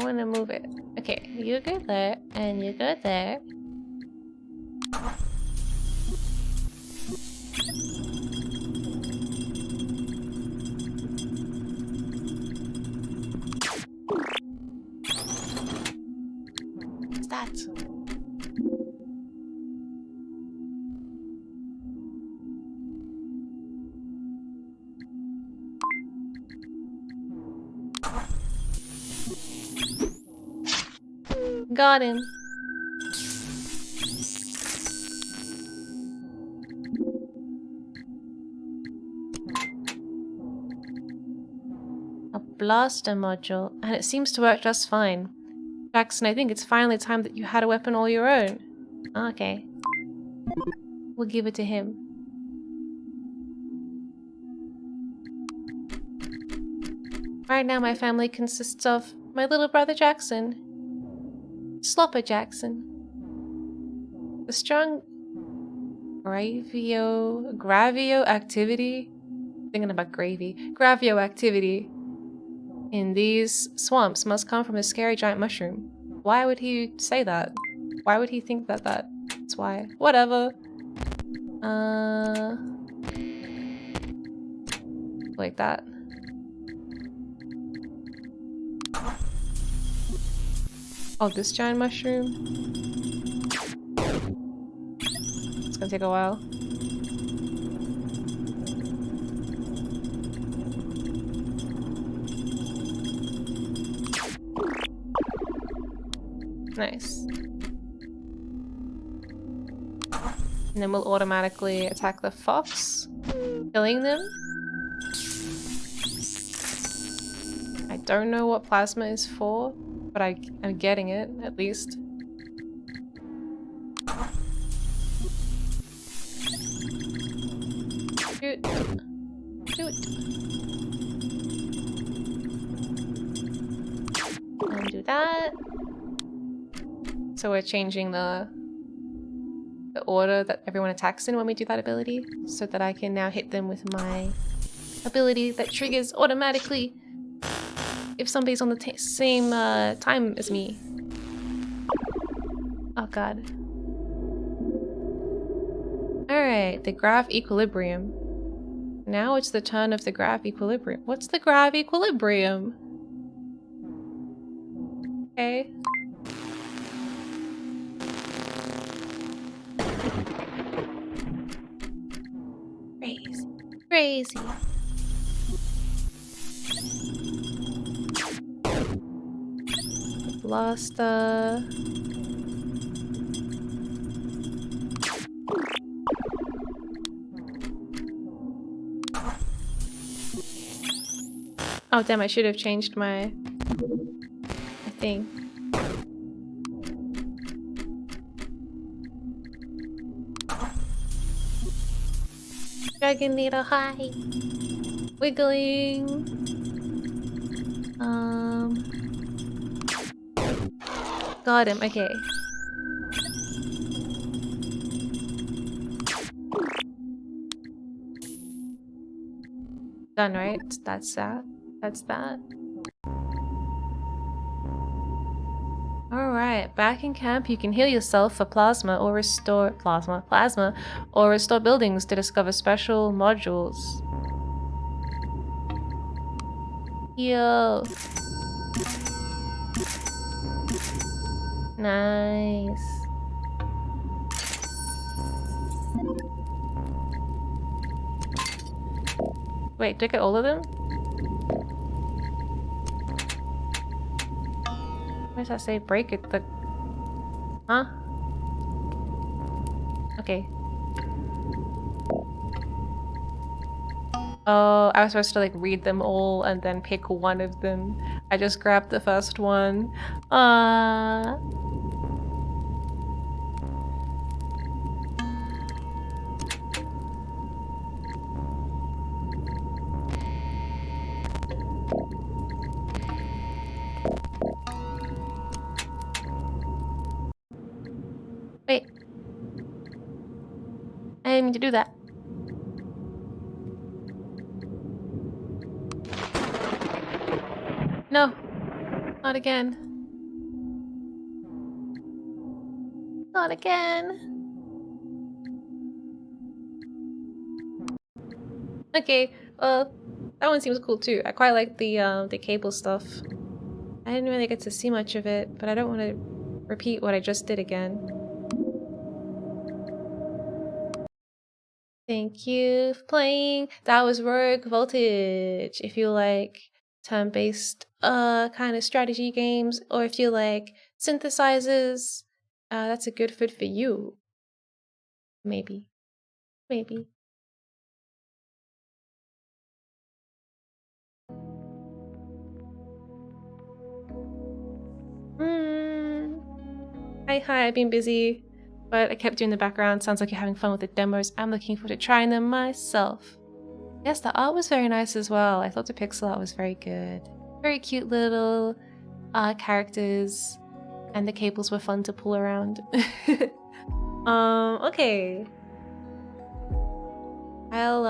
I want to move it. Okay, you go there, and you go there. What's that? Got him. A blaster module, and it seems to work just fine. Jackson, I think it's finally time that you had a weapon all your own. Okay. We'll give it to him. Right now my family consists of my little brother Jackson, Slopper Jackson, the strong gravio activity, thinking about gravy, gravio activity in these swamps must come from a scary giant mushroom. Why would he say that? Why would he think that that's why? Whatever. Like that. Oh, this giant mushroom? It's gonna take a while. Nice. And then we'll automatically attack the fox, killing them. I don't know what plasma is for, but I'm getting it, at least. Shoot. Shoot. And do that. So we're changing the order that everyone attacks in when we do that ability, so that I can now hit them with my ability that triggers automatically if somebody's on the same time as me. Oh god. Alright, the graph equilibrium. Now it's the turn of the graph equilibrium. What's the graph equilibrium? Okay. Crazy. Crazy. Blaster. Oh damn, I should have changed my thing. Dragon Nito, hi! Wiggling! Got him, okay. Done, right? That's that. That's that. Alright, back in camp you can heal yourself for plasma or restore buildings to discover special modules. Heal. Nice. Wait, did I get all of them? Why does that say break it? The... Huh? Okay. Oh, I was supposed to like read them all and then pick one of them. I just grabbed the first one. Wait. I didn't mean to do that. No. Not again. Not again. Okay, that one seems cool too. I quite like the cable stuff. I didn't really get to see much of it, but I don't want to repeat what I just did again. Thank you for playing. That was Rogue Voltage. If you like turn-based kind of strategy games, or if you like synthesizers, that's a good fit for you. Maybe. Maybe. Hi, I've been busy, but I kept doing the background. Sounds like you're having fun with the demos. I'm looking forward to trying them myself. Yes, the art was very nice as well. I thought the pixel art was very good. Very cute little characters, and the cables were fun to pull around. Okay. I'll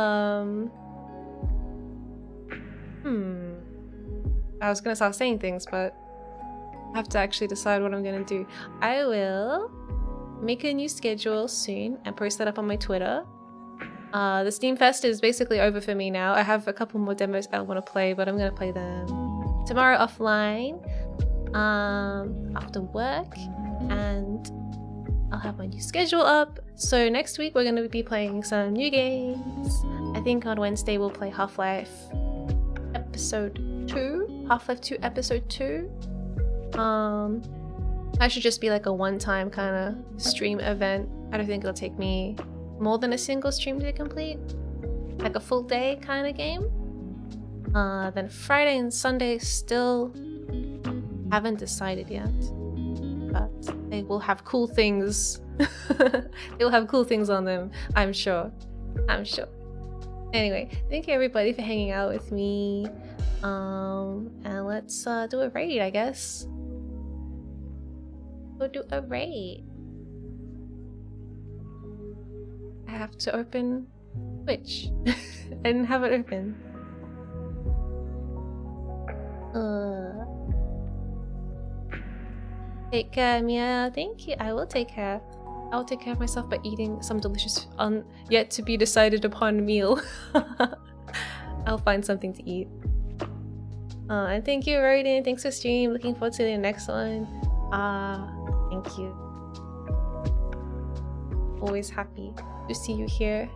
I was gonna start saying things, but I have to actually decide what I'm gonna do. I will make a new schedule soon and post that up on my Twitter. The Steam Fest is basically over for me now. I have a couple more demos I want to play, but I'm gonna play them tomorrow offline, after work, and I'll have my new schedule up. So next week we're gonna be playing some new games. I think on Wednesday we'll play Half-Life Episode 2. Half-Life 2 Episode 2. That should just be like a one-time kind of stream event. I don't think it'll take me more than a single stream to complete. Like a full day kind of game. Then Friday and Sunday still haven't decided yet. But they will have cool things. They will have cool things on them, I'm sure. I'm sure. Anyway, thank you everybody for hanging out with me. And let's do a raid, I guess. Go do a raid. I have to open Twitch. I didn't have it open. Take care, Miya. Thank you. I will take care. I will take care of myself by eating some delicious, yet to be decided upon meal. I'll find something to eat. And thank you, Rodin. Thanks for stream. Looking forward to the next one. Thank you. Always happy to see you here.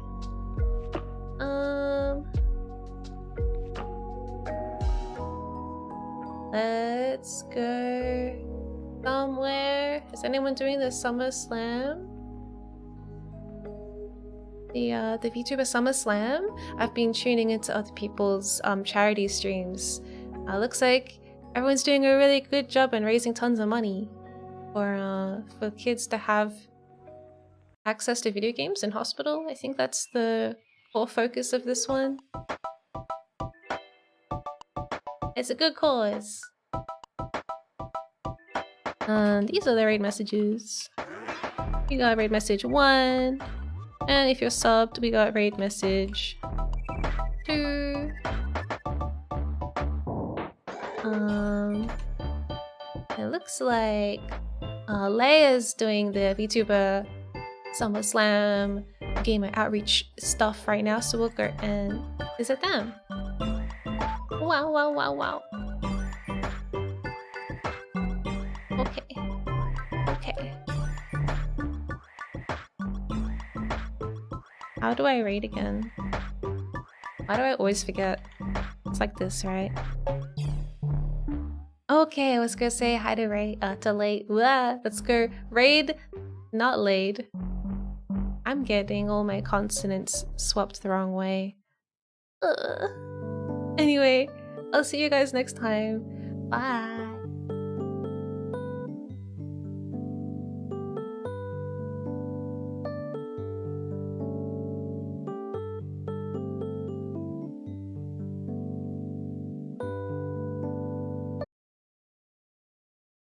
Let's go somewhere. Is anyone doing the Summer Slam? The Vtuber Summer Slam? I've been tuning into other people's charity streams. Looks like everyone's doing a really good job in raising tons of money for kids to have access to video games in hospital. I think that's the core focus of this one. It's a good cause. These are the raid messages. We got raid message 1. And if you're subbed, we got raid message 2. It looks like Leia's doing the VTuber Summer Slam gamer outreach stuff right now, so we'll go and visit them. Wow, wow, wow, wow. Okay. How do I raid again? Why do I always forget? It's like this, right? Okay, I was gonna say hi to Ray, to Late. Let's go. Raid, not laid. I'm getting all my consonants swapped the wrong way. Anyway, I'll see you guys next time. Bye.